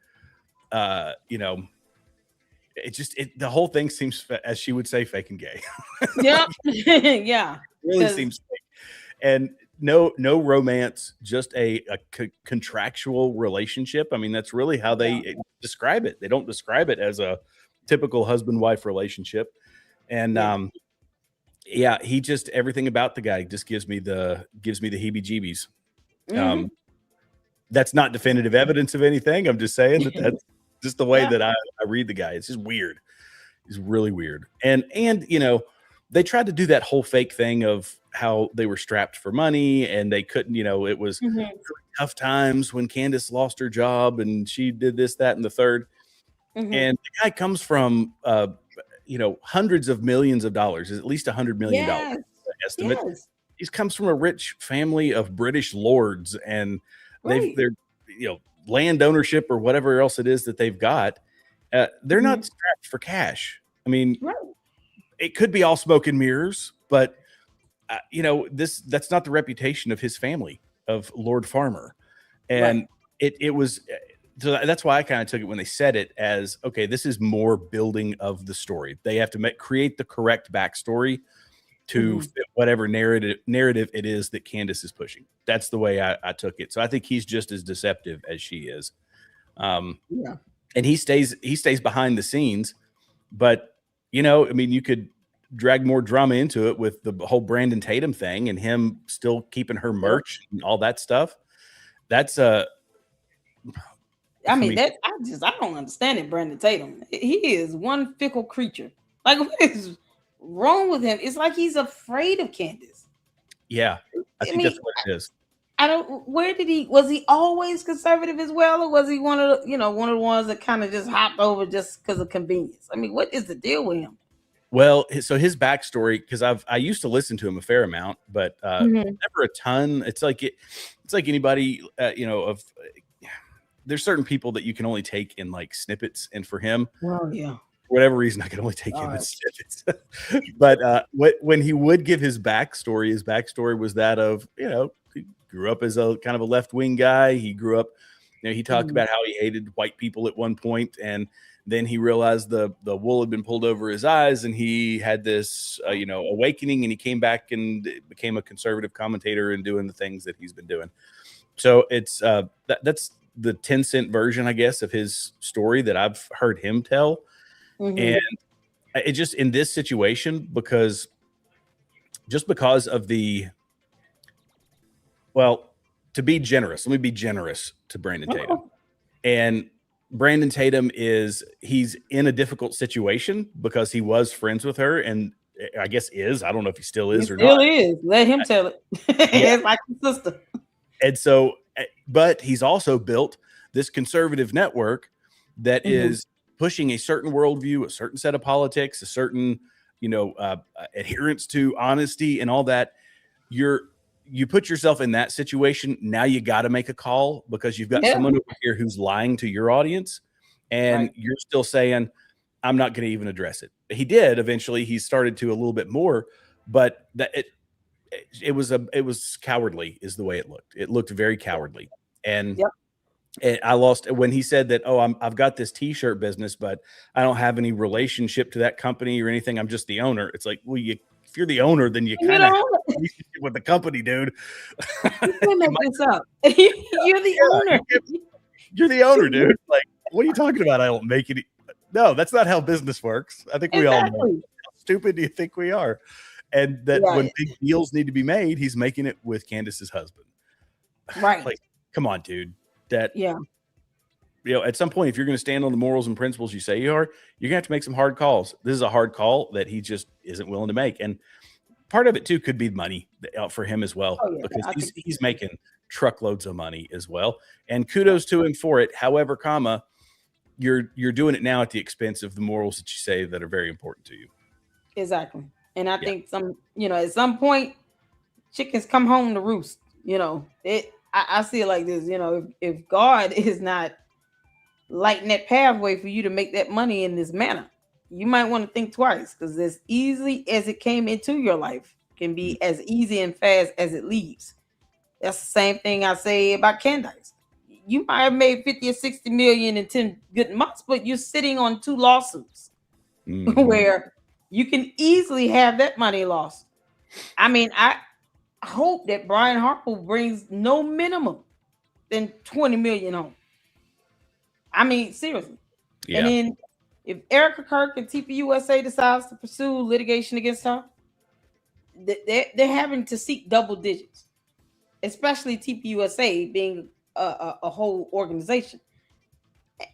the whole thing seems, as she would say, fake and gay. Yep. Yeah. Really seems fake. And no romance, just a contractual relationship. I mean, that's really how they describe it. They don't describe it as a typical husband-wife relationship. And he just, everything about the guy just gives me the heebie-jeebies. That's not definitive evidence of anything. I'm just saying that's just the way that I read the guy. It's just weird. He's really weird. And they tried to do that whole fake thing of how they were strapped for money and they couldn't, it was really tough times when Candace lost her job and she did this, that, and the third. And the guy comes from, hundreds of millions of dollars, at least $100 million estimate. He comes from a rich family of British lords, and they're land ownership or whatever else it is that they've got. They're not strapped for cash. I mean, it could be all smoke and mirrors, but that's not the reputation of his family, of Lord Farmer. And it was, so that's why I kind of took it when they said it as, okay, this is more building of the story. They have to create the correct backstory to fit whatever narrative it is that Candace is pushing. That's the way I took it. So I think he's just as deceptive as she is. And he stays behind the scenes, but I mean, you could drag more drama into it with the whole Brandon Tatum thing and him still keeping her merch and all that stuff. That's I don't understand it, Brandon Tatum. He is one fickle creature. Like, what is wrong with him? It's like he's afraid of Candace. Yeah, I think that's what it is. Was he always conservative as well, or was he one of the ones that kind of just hopped over just because of convenience? I mean, what is the deal with him? Well, so his backstory, because I used to listen to him a fair amount, but never a ton. It's like anybody, there's certain people that you can only take in like snippets, and for him, for whatever reason, I could only take him in snippets. But when he would give his backstory was that of, he grew up as a kind of a left-wing guy. He grew up, he talked about how he hated white people at one point, and then he realized the wool had been pulled over his eyes, and he had this, awakening, and he came back and became a conservative commentator and doing the things that he's been doing. So it's that's the 10-cent version, I guess, of his story that I've heard him tell. And it just in this situation, because of to be generous, let me be generous to Brandon Tatum. And Brandon Tatum he's in a difficult situation because he was friends with her, and I guess I don't know if he still is or not. Still is. Let him tell it. It's like his sister. And so, but he's also built this conservative network that is pushing a certain worldview, a certain set of politics, a certain, adherence to honesty and all that. You put yourself in that situation. Now you got to make a call because you've got someone over here who's lying to your audience, and you're still saying, I'm not going to even address it. He did eventually. He started to a little bit more, but it was cowardly is the way it looked. It looked very cowardly. And I lost when he said that, I've got this t-shirt business, but I don't have any relationship to that company or anything. I'm just the owner. It's like, well, if you're the owner, then you kind of have a relationship with the company, dude. You can't make this up. You're the owner. You're the owner, dude. Like, what are you talking about? I don't make it. No, that's not how business works. I think we all know. How stupid do you think we are? And that when big deals need to be made, he's making it with Candace's husband. Right. Like, come on, dude. At some point, if you're going to stand on the morals and principles you say you are, you're going to have to make some hard calls. This is a hard call that he just isn't willing to make. And part of it too could be money for him as well, because he's making truckloads of money as well. And kudos to him for it. However, you're doing it now at the expense of the morals that you say that are very important to you. Exactly. And I think at some point, chickens come home to roost. I see it like this. If God is not lighting that pathway for you to make that money in this manner, you might want to think twice, because as easily as it came into your life can be as easy and fast as it leaves. That's the same thing I say about Candace. You might have made 50 or 60 million in 10 good months, but you're sitting on 2 lawsuits where you can easily have that money lost. I mean, I hope that Brian Harper brings no minimum than 20 million home. I mean, seriously. Yeah. And then if Erica Kirk and TPUSA decides to pursue litigation against her, they're having to seek double digits, especially TPUSA being a whole organization.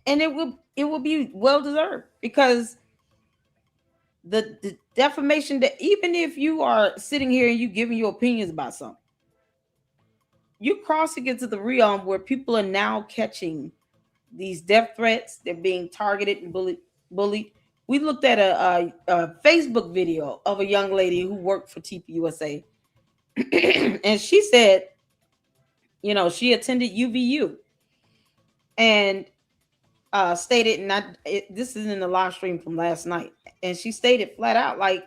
And it will be well deserved, because the defamation, that even if you are sitting here and you giving your opinions about something, you crossing into the realm where people are now catching these death threats. They're being targeted and bullied. We looked at a Facebook video of a young lady who worked for TPUSA, and she said, she attended UVU, and stated, and this is in the live stream from last night, and she stated flat out, like,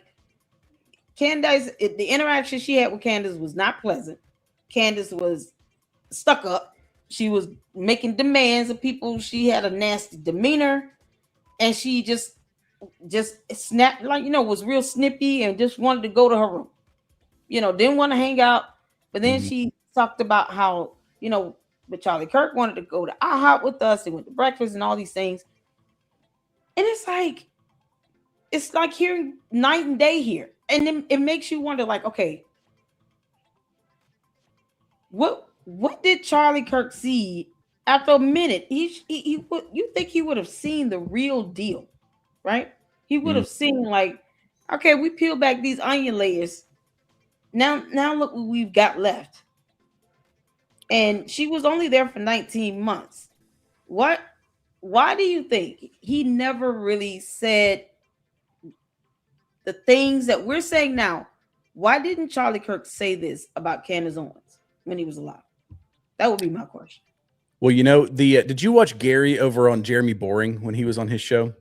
Candace, the interaction she had with Candace was not pleasant. Candace was stuck up. She was making demands of people. She had a nasty demeanor, and she just snapped, like, was real snippy and just wanted to go to her room. Didn't want to hang out. But then she talked about how, but Charlie Kirk wanted to go to IHOP with us. They went to breakfast and all these things. And it's like hearing night and day here. And then it makes you wonder, like, okay, what did Charlie Kirk see after a minute? You think he would have seen the real deal, right? He would have seen, like, okay, we peel back these onion layers. Now look what we've got left. And she was only there for 19 months. Why do you think he never really said the things that we're saying now? Why didn't Charlie Kirk say this about Candace Owens when he was alive? That would be my question. Well, did you watch Gary over on Jeremy Boring when he was on his show?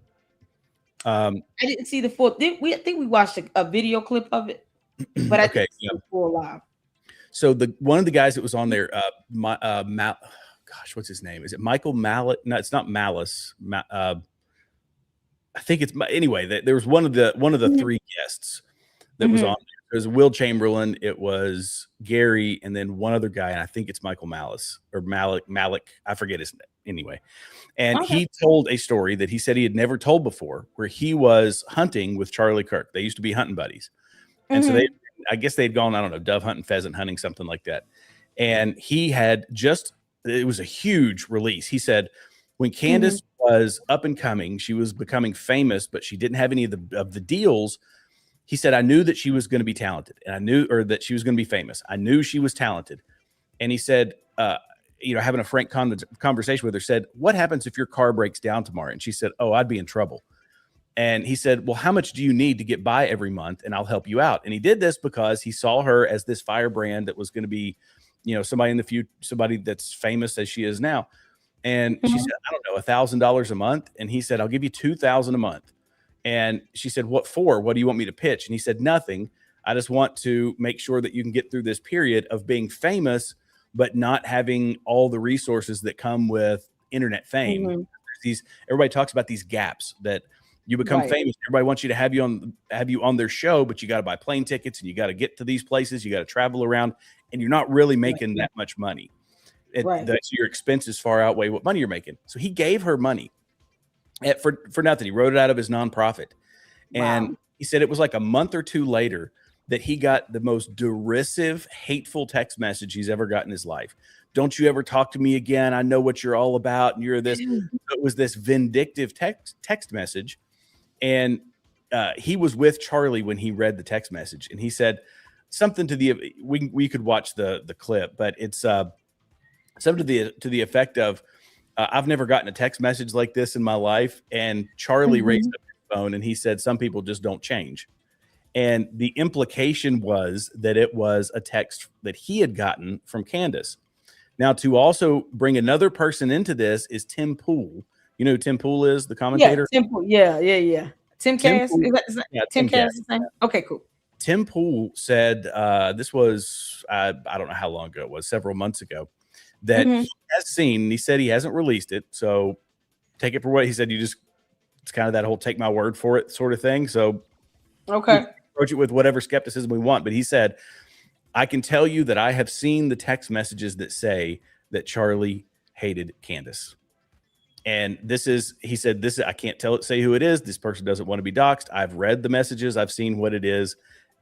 I didn't see the full. I think we watched a video clip of it, but I didn't see the full live. So one of the guys that was on there, gosh, what's his name? Is it Michael Mallet? No, it's not Malice. I think it's anyway. There was one of the 3 guests that was on there. It was Will Chamberlain, it was Gary, and then one other guy, and I think it's Michael Malice or Malik. I forget his name. Anyway, and Okay. he told a story that he said he had never told before, where he was hunting with Charlie Kirk. They used to be hunting buddies, and so Mm-hmm. I guess they'd gone, I don't know, dove hunting, pheasant hunting, something like that. And he had just, it was a huge release. He said when Mm-hmm. Candace was up and coming, she was becoming famous, but she didn't have any of the deals. He said, I knew that she was going to be talented, and I knew, or that she was going to be famous. I knew she was talented. And he said, having a frank conversation with her, said, what happens if your car breaks down tomorrow? And she said, oh, I'd be in trouble. And he said, well, how much do you need to get by every month? And I'll help you out. And he did this because he saw her as this firebrand that was going to be, somebody in the future, somebody that's famous as she is now. And she Mm-hmm. said, I don't know, $1,000 a month. And he said, I'll give you $2,000 a month. And she said, what for? What do you want me to pitch? And he said, nothing. I just want to make sure that you can get through this period of being famous, but not having all the resources that come with internet fame. Mm-hmm. Everybody talks about these gaps that you become Right. famous. Everybody wants you to have you on their show, but you got to buy plane tickets and you got to get to these places. You got to travel around, and you're not really making that much money. Right. Your expenses far outweigh what money you're making. So he gave her money for nothing. He wrote it out of his nonprofit. And Wow. he said it was like a month or two later that he got the most derisive, hateful text message he's ever got in his life. Don't you ever talk to me again. I know what you're all about. And you're this. So it was this vindictive text message. And he was with Charlie when he read the text message. And he said something to we could watch the clip, but it's something to the effect of, I've never gotten a text message like this in my life. And Charlie raised Mm-hmm. up his phone and he said, some people just don't change. And the implication was that it was a text that he had gotten from Candace. Now, to also bring another person into this is Tim Pool. You know who Tim Pool is, the Yeah. commentator? Simple. Yeah. Yeah. Yeah. Tim Tim Cass. Pool, Is that yeah, Tim Tim Cass. Cass? His name? Okay. Cool. Tim Pool said, this was, I don't know how long ago it was, several months ago, that Mm-hmm. he has seen, he said he hasn't released it. So take it for what he said. It's kind of that whole take my word for it sort of thing. So we Okay. can approach it with whatever skepticism we want. But he said, I can tell you that I have seen the text messages that say that Charlie hated Candace. And he said, I can't say who it is. This person doesn't want to be doxxed. I've read the messages. I've seen what it is.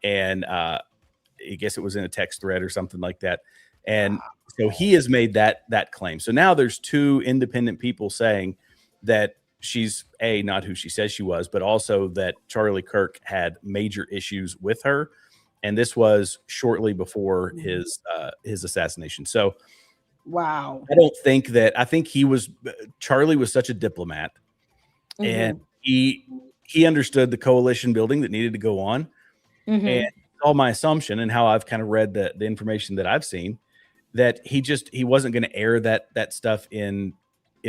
And I guess it was in a text thread or something like that. And so he has made that claim. So now there's two independent people saying that she's not who she says she was, but also that Charlie Kirk had major issues with her. And this was shortly before his assassination. So Wow. I think Charlie was such a diplomat, and Mm-hmm. he understood the coalition building that needed to go on. And Mm-hmm. all my assumption and how I've kind of read the information that I've seen, that he wasn't going to air that stuff in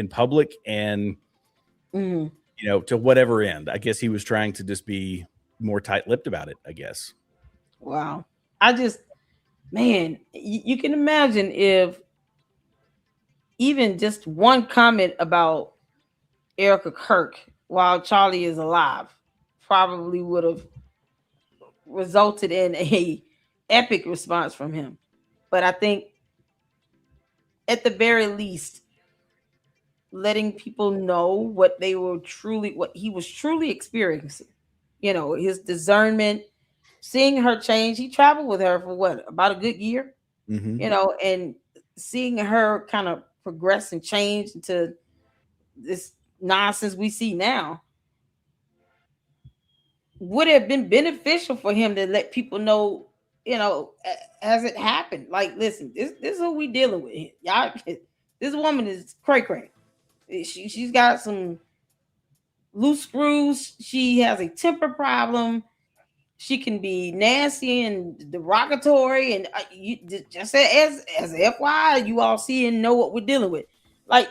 public, and Mm-hmm. to whatever end. I guess he was trying to just be more tight-lipped about it, I guess. Wow. Man, you can imagine if even just one comment about Erica Kirk while Charlie is alive probably would have resulted in a epic response from him. But I think at the very least, letting people know what he was truly experiencing, his discernment, seeing her change. He traveled with her for what, about a good year, Mm-hmm. and seeing her kind of progress and change into this nonsense we see now would have been beneficial for him to let people know, as it happened. Like, listen, this is who we dealing with here. Y'all, this woman is cray cray. She's got some loose screws. She has a temper problem. She can be nasty and derogatory, and you just as FYI, you all see and know what we're dealing with. Like,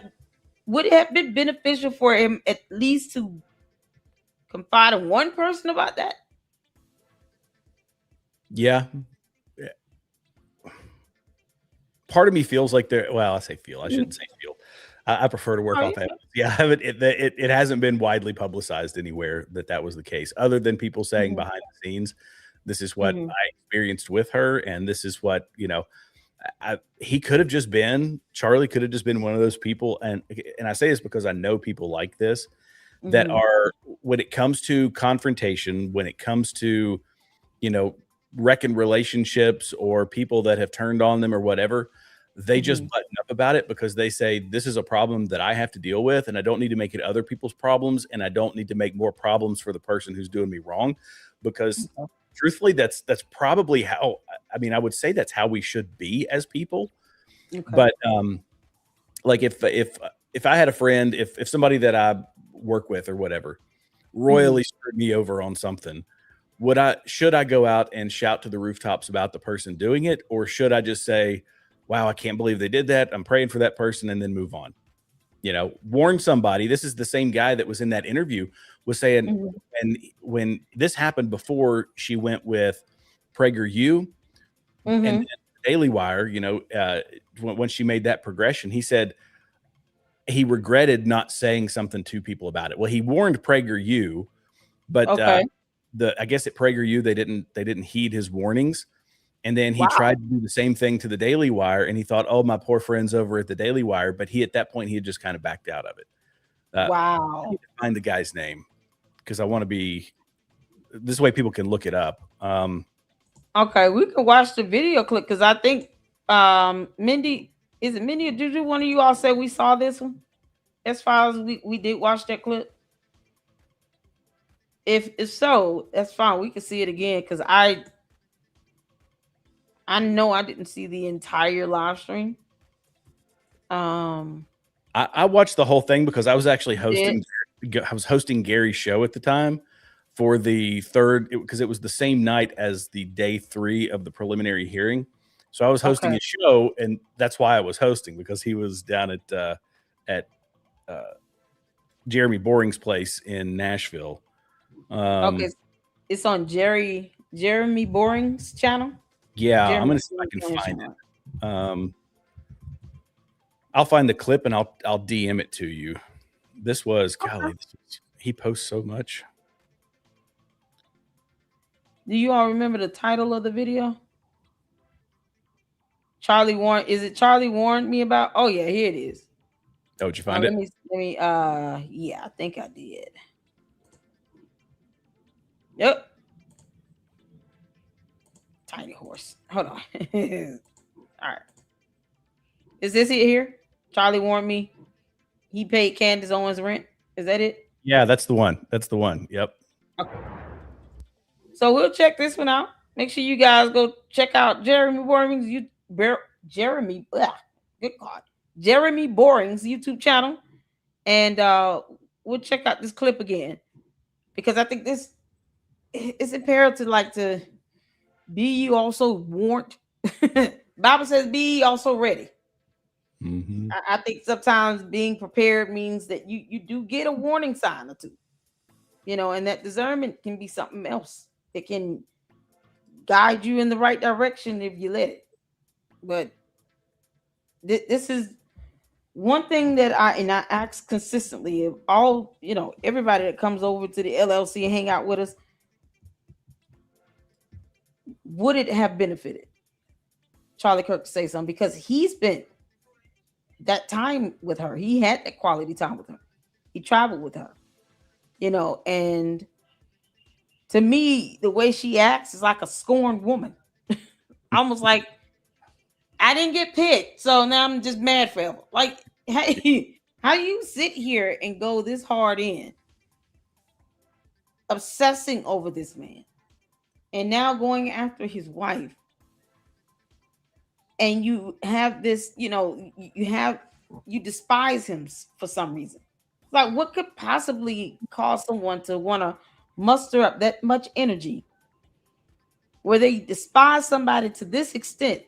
would it have been beneficial for him at least to confide in one person about that? Yeah. Part of me feels like I say feel. I shouldn't say feel. I prefer to work off evidence. Yeah, it hasn't been widely publicized anywhere that was the case, other than people saying behind the scenes. This is what Mhm. I experienced with her, and this is what, he could have just been Charlie could have just been one of those people, and I say this because I know people like this that Mhm. are when it comes to confrontation, when it comes to, you know, wrecking relationships or people that have turned on them or whatever, they just Mhm. button up about it because they say, "This is a problem that I have to deal with, and I don't need to make it other people's problems, and I don't need to make more problems for the person who's doing me wrong." Because Okay. truthfully, that's probably how I mean, I would say that's how we should be as people. Okay. But like if I had a friend, if somebody that I work with or whatever Mhm. royally screwed me over on something, should I go out and shout to the rooftops about the person doing it, or should I just say, "Wow, I can't believe they did that. I'm praying for that person," and then move on? Warn somebody. This is the same guy that was in that interview was saying, Mhm. and when this happened before she went with PragerU and Mhm. then Daily Wire, when she made that progression, he said he regretted not saying something to people about it. Well, he warned PragerU, but Okay. I guess at PragerU they didn't heed his warnings, and then he Wow. tried to do the same thing to the Daily Wire, and he thought, "Oh, my poor friends over at the Daily Wire," but at that point he had just kind of backed out of it. I need Wow. to find the guy's name because I want to be this way people can look it up. Okay, we can watch the video clip because I think Mindy, is it Mindy or Juju? One of you all said we saw this one. As far as we did watch that clip. If so, that's fine. We can see it again because I know I didn't see the entire live stream. Um, I watched the whole thing because I was actually you did? hosting Gary's show at the time for the third because it was the same night as the day 3 of the preliminary hearing. So I was hosting Okay. his show, and that's why I was hosting because he was down at uh, Jeremy Boring's place in Nashville. Okay. Um, It's on Jeremy Boring's channel. yeah, I'm Jeremy gonna see if I Boring's can on his find channel. it. I'll find the clip and I'll DM it to you. This was Okay. golly, he posts so much. Do you all remember the title of the video? Charlie warned. Is it Charlie warned me about? Oh yeah, here it is. Oh, did you find Let it? me yeah, I think I did. Yep. Tiny horse. Hold on. All right. Is this it here? Charlie warned me. He paid Candace Owens rent. Is that it? Yeah, that's the one. That's the one. Yep. Okay. So we'll check this one out. Make sure you guys go check out Jeremy Boring's Jeremy. Good God. Jeremy Boring's YouTube channel. And we'll check out this clip again. Because I think this it's imperative to be you also warned. Bible says be ye also ready. Mm-hmm. I think sometimes being prepared means that you do get a warning sign or two, and that discernment can be something else. It can guide you in the right direction if you let it. But this is one thing that I ask consistently of all, everybody that comes over to the LLC and hang out with us, would it have benefited Charlie Kirk to say something? Because he spent that time with her. He had that quality time with her. He traveled with her, and to me, the way she acts is like a scorned woman. Almost like I didn't get picked, so now I'm just mad forever. Like, hey, how you sit here and go this hard in, obsessing over this man, and now going after his wife, and you have this, you despise him for some reason. Like, what could possibly cause someone to want to muster up that much energy where they despise somebody to this extent,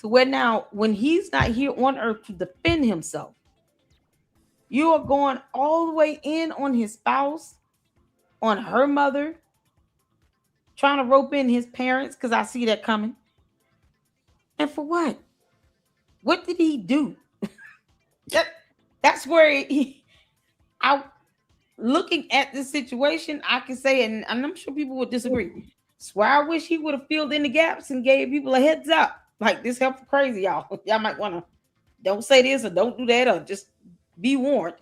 to where now, when he's not here on earth to defend himself, you are going all the way in on his spouse, on her mother, trying to rope in his parents because I see that coming. And for what? What did he do? That that's where I looking at this situation, I can say, and I'm sure people would disagree. Swear I wish he would have filled in the gaps and gave people a heads up. Like, this helpful crazy, y'all. Y'all might want to don't say this or don't do that or just be warned.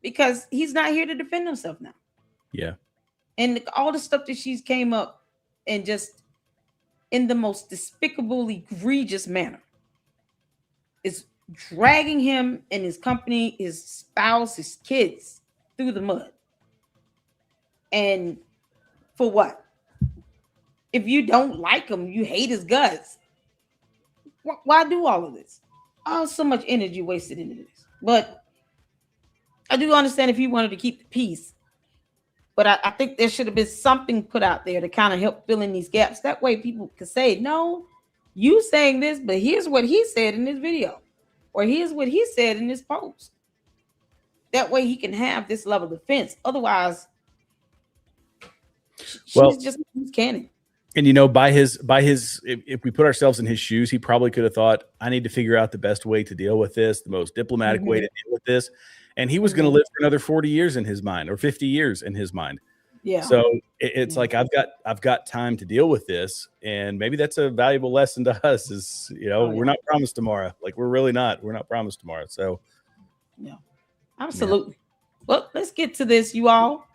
Because he's not here to defend himself now. Yeah. And all the stuff that she's came up and just in the most despicable, egregious manner is dragging him and his company, his spouse, his kids through the mud. And for what? If you don't like him, you hate his guts. Why do all of this? Oh, so much energy wasted into this. But I do understand if he wanted to keep the peace. But I think there should have been something put out there to kind of help fill in these gaps. That way people could say, no, you saying this, but here's what he said in this video. Or here's what he said in this post. That way he can have this level of defense. Otherwise, she's just cannon. And you know, by his, if we put ourselves in his shoes, he probably could have thought, I need to figure out the best way to deal with this, the most diplomatic way to deal with this. And he was going to live for another 40 years in his mind, or 50 years in his mind. Yeah. So it's like, I've got time to deal with this. And maybe that's a valuable lesson to us is, you know, we're not promised tomorrow. Like, we're really not. We're not promised tomorrow. So yeah, absolutely. Yeah. Well, let's get to this, you all.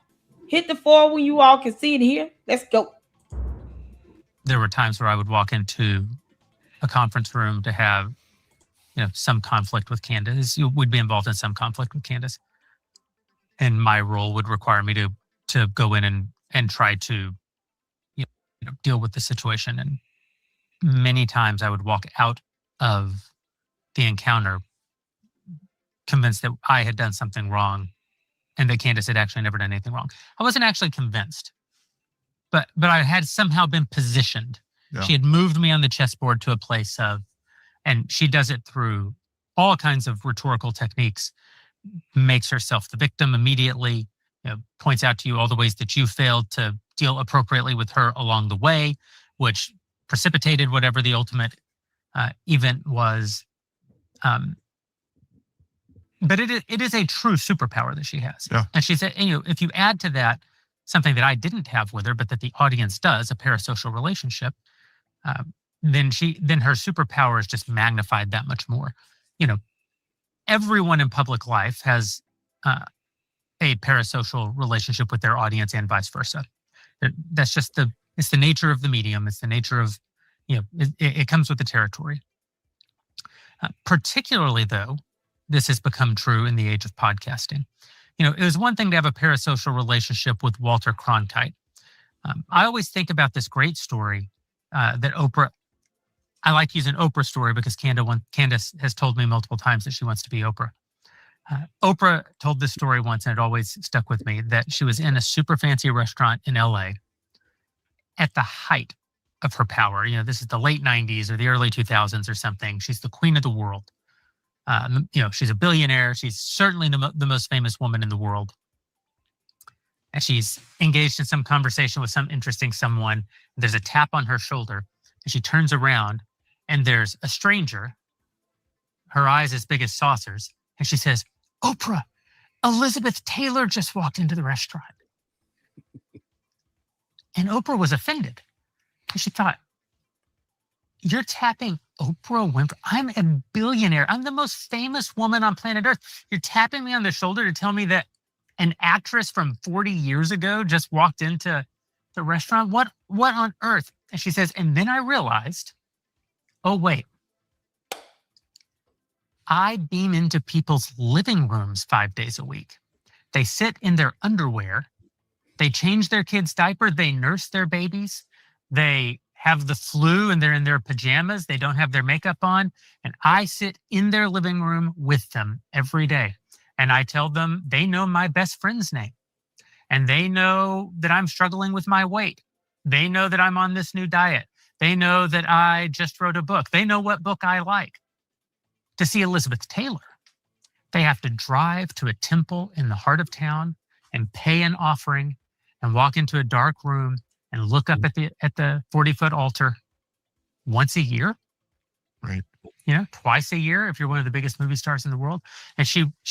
Hit the 4 when you all can see and hear. Let's go. There were times where I would walk into a conference room to have, you know, some conflict with Candace. We'd be involved in some conflict with Candace. And my role would require me to go in and try to, you know, deal with the situation. And many times I would walk out of the encounter convinced that I had done something wrong and that Candace had actually never done anything wrong. I wasn't actually convinced, but I had somehow been positioned. Yeah. She had moved me on the chessboard to a place of, and she does it through all kinds of rhetorical techniques, makes herself the victim immediately, you know, points out to you all the ways that you failed to deal appropriately with her along the way, which precipitated whatever the ultimate event was. But it is a true superpower that she has. Yeah. And she said, you know, if you add to that something that I didn't have with her, but that the audience does, a parasocial relationship, then her superpower is just magnified that much more. You know, everyone in public life has a parasocial relationship with their audience and vice versa. That's just it's the nature of the medium. It's the nature of, you know, it comes with the territory. Particularly though, this has become true in the age of podcasting. You know, it was one thing to have a parasocial relationship with Walter Cronkite. I always think about this great story that Oprah, I like using Oprah story because Candace has told me multiple times that she wants to be Oprah. Oprah told this story once and it always stuck with me, that she was in a super fancy restaurant in LA at the height of her power. You know, this is the late 90s or the early 2000s or something. She's the queen of the world. You know, she's a billionaire. She's certainly the most famous woman in the world. And she's engaged in some conversation with some interesting someone. There's a tap on her shoulder and she turns around and there's a stranger, her eyes as big as saucers. And she says, Oprah, Elizabeth Taylor just walked into the restaurant. And Oprah was offended. And she thought, you're tapping Oprah Winfrey. I'm a billionaire. I'm the most famous woman on planet Earth. You're tapping me on the shoulder to tell me that an actress from 40 years ago just walked into the restaurant? What on earth? And she says, and then I realized, oh, wait. I beam into people's living rooms 5 days a week. They sit in their underwear. They change their kids' diaper. They nurse their babies. They have the flu and they're in their pajamas. They don't have their makeup on. And I sit in their living room with them every day. And I tell them they know my best friend's name. And they know that I'm struggling with my weight. They know that I'm on this new diet. They know that I just wrote a book. They know what book I like. To see Elizabeth Taylor, they have to drive to a temple in the heart of town and pay an offering and walk into a dark room and look up at the 40-foot altar once a year. Right. twice a year if you're one of the biggest movie stars in the world. And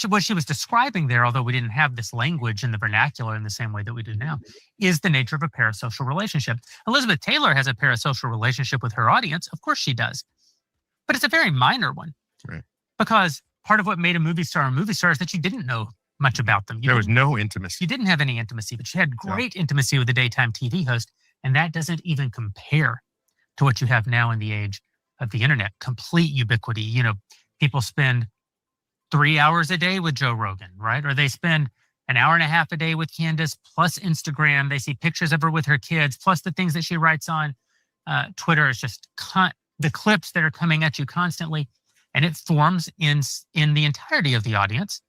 what she was describing there, although we didn't have this language in the vernacular in the same way that we do now, is the nature of a parasocial relationship. Elizabeth Taylor has a parasocial relationship with her audience. Of course she does. But it's a very minor one. Right. Because part of what made a movie star is that you didn't know much about them. There was no intimacy. You didn't have any intimacy, but you had great intimacy with a daytime TV host. And that doesn't even compare to what you have now in the age of the internet. Complete ubiquity. People spend 3 hours a day with Joe Rogan, right? Or they spend an hour and a half a day with Candace, plus Instagram. They see pictures of her with her kids, plus the things that she writes on Twitter. Is just the clips that are coming at you constantly. And it forms in the entirety of the audience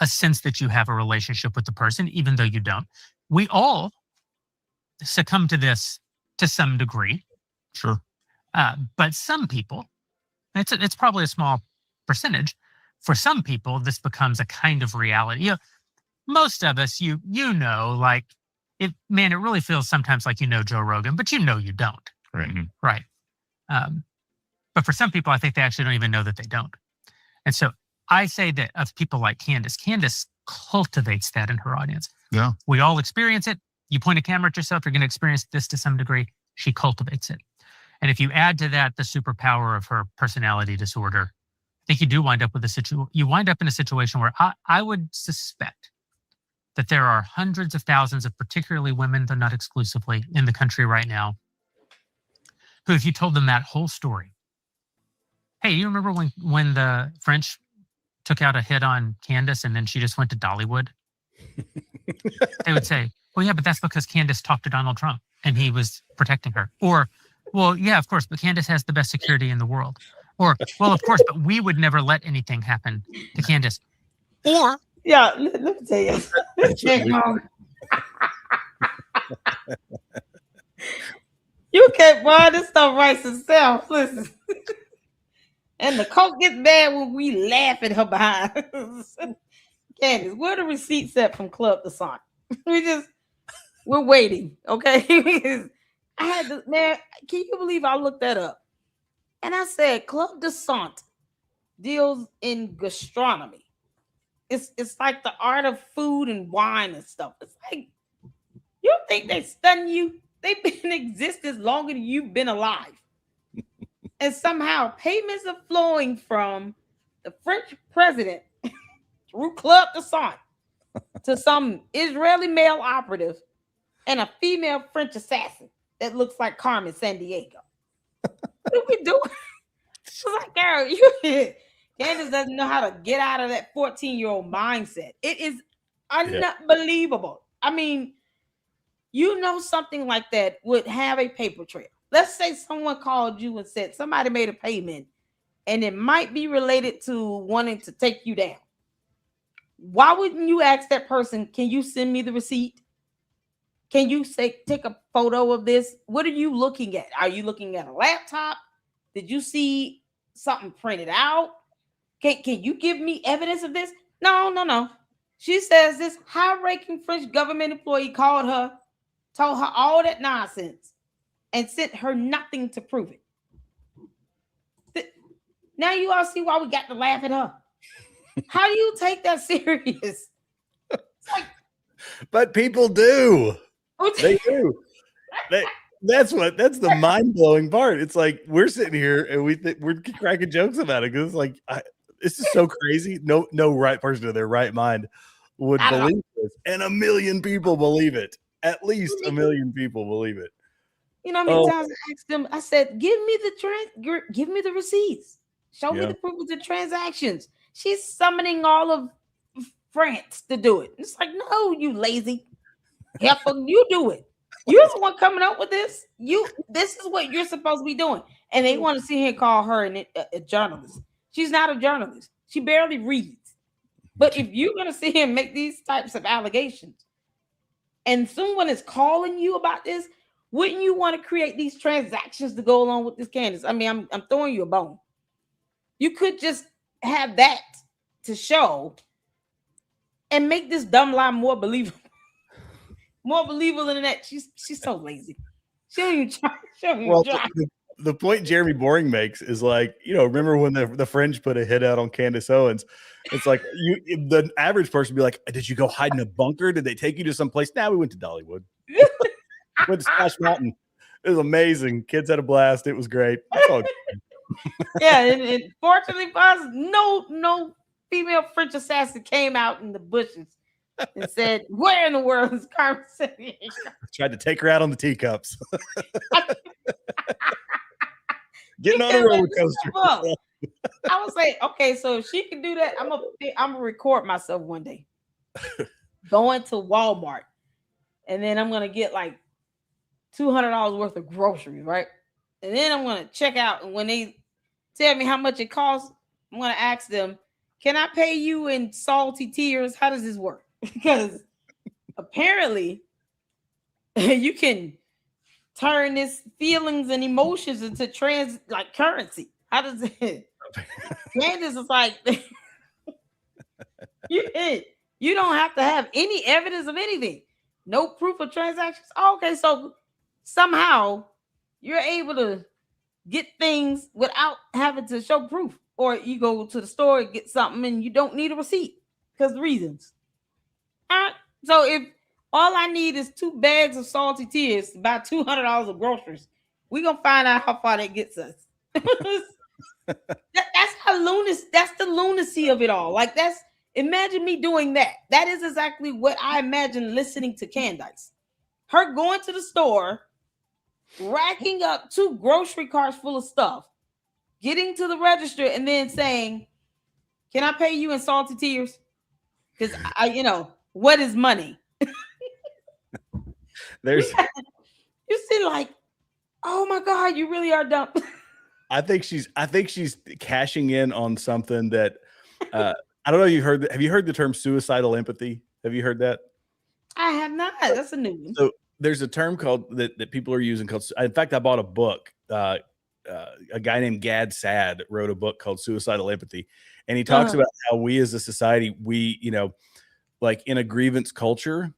a sense that you have a relationship with the person, even though you don't. We all succumb to this to some degree. Sure. But some people, it's probably a small percentage. For some people, this becomes a kind of reality. Most of us, like it really feels sometimes like Joe Rogan, but you don't. Right. Right. But for some people, I think they actually don't even know that they don't. And so I say that of people like Candace cultivates that in her audience. Yeah. We all experience it. You point a camera at yourself, you're going to experience this to some degree. She cultivates it. And if you add to that the superpower of her personality disorder, I think you do wind up with you wind up in a situation where I would suspect that there are hundreds of thousands of particularly women, though not exclusively, in the country right now, who, if you told them that whole story, hey, you remember when the French took out a hit on Candace and then she just went to Dollywood? They would say, well, yeah, but that's because Candace talked to Donald Trump and he was protecting her. Or, well, yeah, of course, but Candace has the best security in the world. Or, well, of course, but we would never let anything happen to Candace. Or, yeah, let me tell you. You can't buy this stuff writes itself. Listen. And the coke gets bad when we laugh at her behind. Candace, where the receipts at from Club Descent? We're waiting, okay? I had to, man, can you believe I looked that up? And I said, Club Descent deals in gastronomy. It's like the art of food and wine and stuff. It's like, you think they stun you? They've been in existence longer than you've been alive. And somehow payments are flowing from the French president through Club Descent to some Israeli male operative and a female French assassin that looks like Carmen Sandiego. What are we doing? It's like, girl, Candace doesn't know how to get out of that 14-year-old mindset. It is unbelievable. I mean, something like that would have a paper trail. Let's say someone called you and said somebody made a payment and it might be related to wanting to take you down. Why wouldn't you ask that person, can you send me the receipt? Can you take a photo of this? What are you looking at? Are you looking at a laptop? Did you see something printed out? Can you give me evidence of this? No. She says this high-ranking French government employee called her, told her all that nonsense, and sent her nothing to prove it. Now you all see why we got to laugh at her. How do you take that serious? But people do. They do. That's the mind-blowing part. It's like we're sitting here and we're cracking jokes about it because it's like this is so crazy. No right person in their right mind would believe this, and 1 million people believe it. At least 1 million people believe it. You know how many times I asked them? I said, "Give me the receipts. Show me the proof of the transactions." She's summoning all of France to do it. It's like, no, you lazy heifer, you do it. You're the one coming up with this. This is what you're supposed to be doing. And they want to sit here and call her a journalist. She's not a journalist. She barely reads. But if you're going to sit here and make these types of allegations, and someone is calling you about this, wouldn't you want to create these transactions to go along with this, Candace? I mean, I'm throwing you a bone. You could just have that to show and make this dumb lie more believable. More believable than that. She's so lazy. She don't even try. the point Jeremy Boring makes is like, remember when the Fringe put a hit out on Candace Owens? It's like the average person would be like, did you go hide in a bunker? Did they take you to some place? Nah, we went to Dollywood. Went to Splash Mountain. It was amazing. Kids had a blast. It was great. It's all good. Yeah, and fortunately for us, no female French assassin came out in the bushes and said, "Where in the world is Carmen Sandiego?" Tried to take her out on the teacups. Getting on a roller coaster. I was like, okay, so if she can do that, I'm gonna record myself one day going to Walmart, and then I'm gonna get like $200 worth of groceries, right? And then I'm gonna check out, and when they tell me how much it costs, I'm gonna ask them, "Can I pay you in salty tears? How does this work?" Because apparently, you can turn this feelings and emotions into currency. How does it? Candace is like, you don't have to have any evidence of anything, no proof of transactions. Oh, okay, so somehow you're able to get things without having to show proof, or you go to the store and get something and you don't need a receipt because reasons. So if all I need is 2 bags of salty tears to buy $200 of groceries, we're gonna find out how far that gets us. That's the lunacy of it all. Like, imagine me doing that. That is exactly what I imagine listening to Candace. Her going to the store, racking up 2 grocery carts full of stuff, getting to the register, and then saying, "Can I pay you in salty tears?" Because what is money? You see, like, oh my God, you really are dumb. I think she's cashing in on something that I don't know. Have you heard the term suicidal empathy? Have you heard that? I have not. That's a new one. So there's a term called that people are using called. In fact, I bought a book. A guy named Gad Sad wrote a book called Suicidal Empathy, and he talks about how we as a society, like in a grievance culture,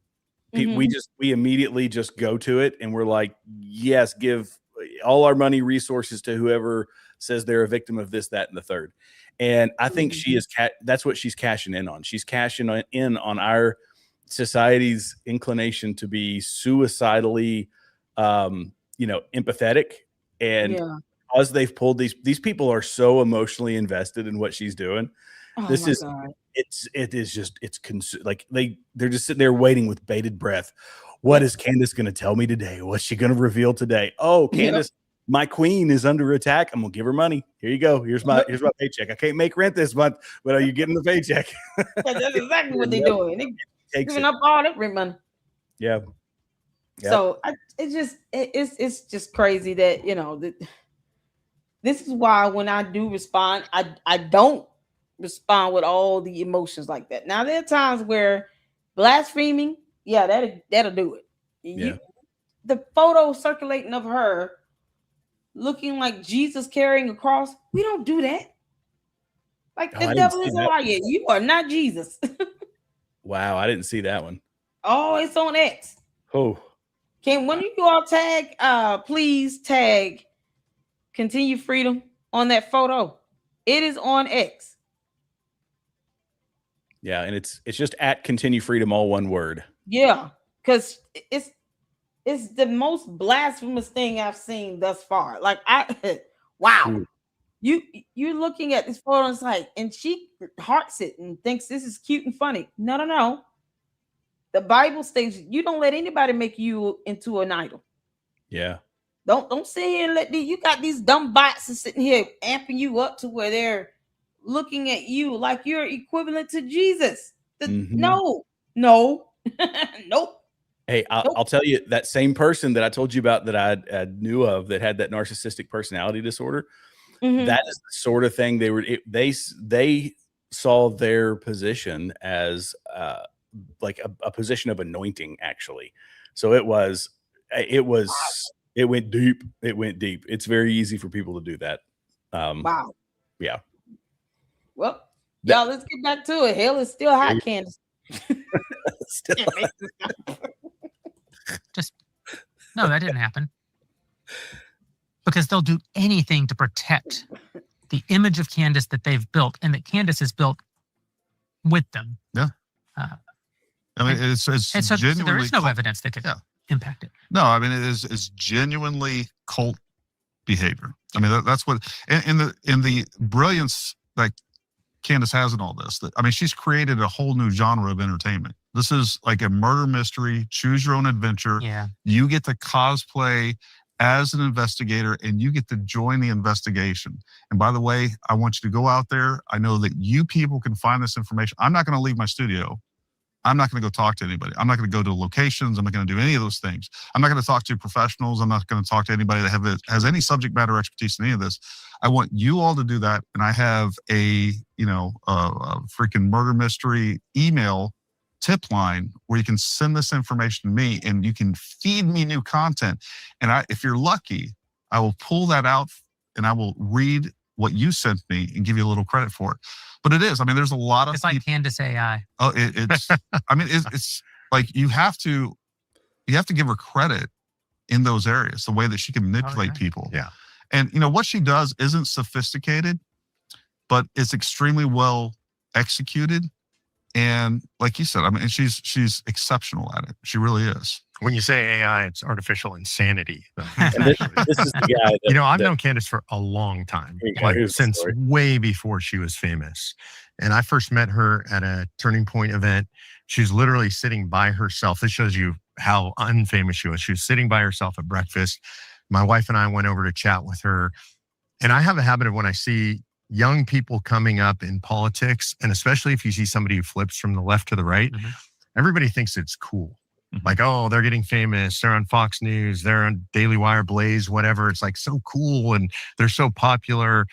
we immediately just go to it, and we're like, yes, give all our money, resources to whoever says they're a victim of this, that, and the third. And I think she is that's what she's cashing in on. She's cashing in on our society's inclination to be suicidally, empathetic. And as they've pulled these people are so emotionally invested in what she's doing. Oh, this is God. They're just sitting there waiting with bated breath. What is Candace going to tell me today? What's she going to reveal today? Oh, Candace, my queen is under attack. I'm going to give her money. Here you go. Here's my paycheck. I can't make rent this month, but are you getting the paycheck? That's exactly what they're doing. They're giving up all that rent money. Yeah. Yep. So it's just crazy that this is why when I do respond, I don't respond with all the emotions like that. Now there are times where blaspheming, that'll do it. Yeah. The photo circulating of her looking like Jesus carrying a cross, we don't do that. Like, the devil is a liar. You are not Jesus. Wow, I didn't see that one. Oh, it's on X. Oh. Can one of you all please tag Continue Freedom on that photo? It is on X. Yeah, and it's just at Continue Freedom, all one word. Yeah, because it's the most blasphemous thing I've seen thus far. Like, wow. Ooh. You're looking at this photo and it's like, and she hearts it and thinks this is cute and funny. No. The Bible states you don't let anybody make you into an idol. Yeah. Don't sit here and you got these dumb bots sitting here amping you up to where they're looking at you like you're equivalent to Jesus. No. Nope. Hey, I'll tell you, that same person that I told you about that I knew of that had that narcissistic personality disorder, that is the sort of thing they saw their position as like a position of anointing, actually. So it went deep. It went deep. It's very easy for people to do that. Wow. Yeah. Well, y'all, let's get back to it. Hell is still hot, Candace. No, that didn't happen. because they'll do anything to protect the image of Candace that they've built and that Candace has built with them. Yeah. I mean, it's And so genuinely there is no evidence that could impact it. No, I mean, it's genuinely cult behavior. I mean, that's what in the brilliance that Candace has in all this. I mean, she's created a whole new genre of entertainment. This is like a murder mystery, choose your own adventure. Yeah. You get to cosplay as an investigator and you get to join the investigation. And by the way, I want you to go out there. I know that you people can find this information. I'm not going to leave my studio. I'm not going to go talk to anybody. I'm not going to go to locations. I'm not going to do any of those things. I'm not going to talk to professionals. I'm not going to talk to anybody that has any subject matter expertise in any of this. I want you all to do that. And I have a freaking murder mystery email tip line where you can send this information to me and you can feed me new content. And if you're lucky, I will pull that out and I will read what you sent me and give you a little credit for it. But it is. I mean, there's a lot of. It's like Candace AI. Oh, it's. I mean, it's like you have to give her credit in those areas. The way that she can manipulate people. Yeah. And what she does isn't sophisticated, but it's extremely well executed. And like you said, I mean, she's exceptional at it. She really is. When you say AI, it's artificial insanity. And this is the guy that, I've known Candace for a long time, since way before she was famous. And I first met her at a Turning Point event. She's literally sitting by herself. This shows you how unfamous she was. She was sitting by herself at breakfast. My wife and I went over to chat with her. And I have a habit of when I see young people coming up in politics, and especially if you see somebody who flips from the left to the right, everybody thinks it's cool. Like, oh, they're getting famous. They're on Fox News. They're on Daily Wire, Blaze, whatever. It's like so cool and they're so popular.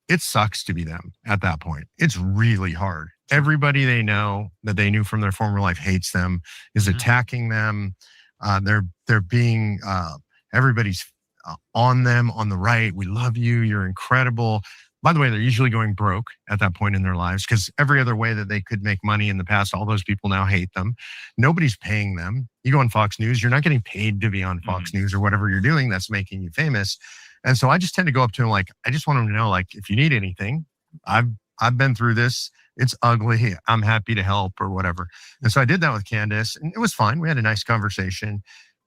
It sucks to be them at that point. It's really hard. Everybody they know that they knew from their former life hates them, is attacking them. They're being, everybody's on them on the right. We love you. You're incredible. By the way, they're usually going broke at that point in their lives because every other way that they could make money in the past, all those people now hate them. Nobody's paying them. You go on Fox News, you're not getting paid to be on Fox News or whatever you're doing that's making you famous. And so I just tend to go up to them like, I just want them to know, like, if you need anything, I've been through this. It's ugly. I'm happy to help or whatever. And so I did that with Candace and it was fine. We had a nice conversation.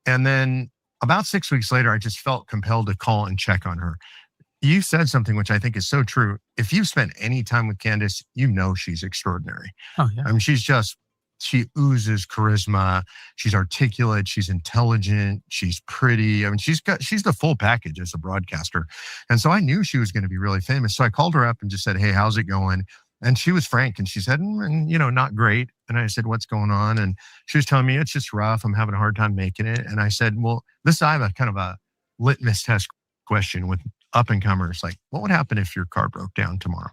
And then about 6 weeks later, I just felt compelled to call and check on her. You said something which I think is so true. If you've spent any time with Candace, she's extraordinary. Oh, yeah. I mean, she oozes charisma. She's articulate. She's intelligent. She's pretty. I mean, she's the full package as a broadcaster. And so I knew she was going to be really famous. So I called her up and just said, hey, how's it going? And she was frank and she said, not great. And I said, what's going on? And she was telling me, it's just rough. I'm having a hard time making it. And I said, well, I have a kind of a litmus test question with up and comers, like, what would happen if your car broke down tomorrow?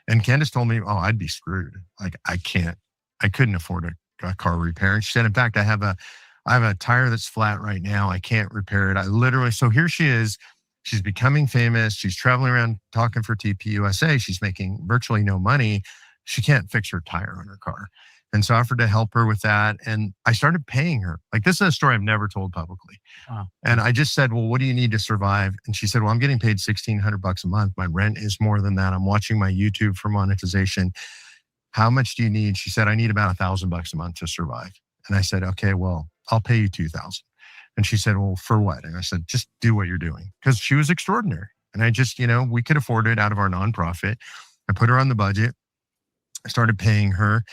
And Candace told me, oh, I'd be screwed. Like, I couldn't afford a car repair. And she said, in fact, I have a tire that's flat right now. I can't repair it. So here she is. She's becoming famous. She's traveling around talking for TPUSA. She's making virtually no money. She can't fix her tire on her car. And so I offered to help her with that. And I started paying her. Like, this is a story I've never told publicly. Wow. And I just said, well, what do you need to survive? And she said, well, I'm getting paid $1,600 a month. My rent is more than that. I'm watching my YouTube for monetization. How much do you need? She said, I need about $1,000 a month to survive. And I said, okay, well, I'll pay you $2,000. And she said, well, for what? And I said, just do what you're doing. Because she was extraordinary. And I just, we could afford it out of our nonprofit. I put her on the budget. I started paying her.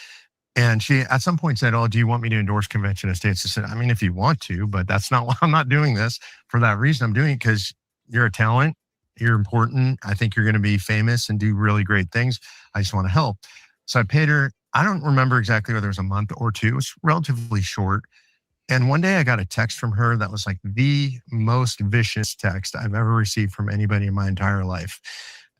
And she at some point said, oh, do you want me to endorse convention estates? I said, I mean, if you want to, but that's not why I'm not doing this for that reason. I'm doing it because you're a talent. You're important. I think you're going to be famous and do really great things. I just want to help. So I paid her. I don't remember exactly whether it was a month or two. It was relatively short. And one day I got a text from her that was like the most vicious text I've ever received from anybody in my entire life.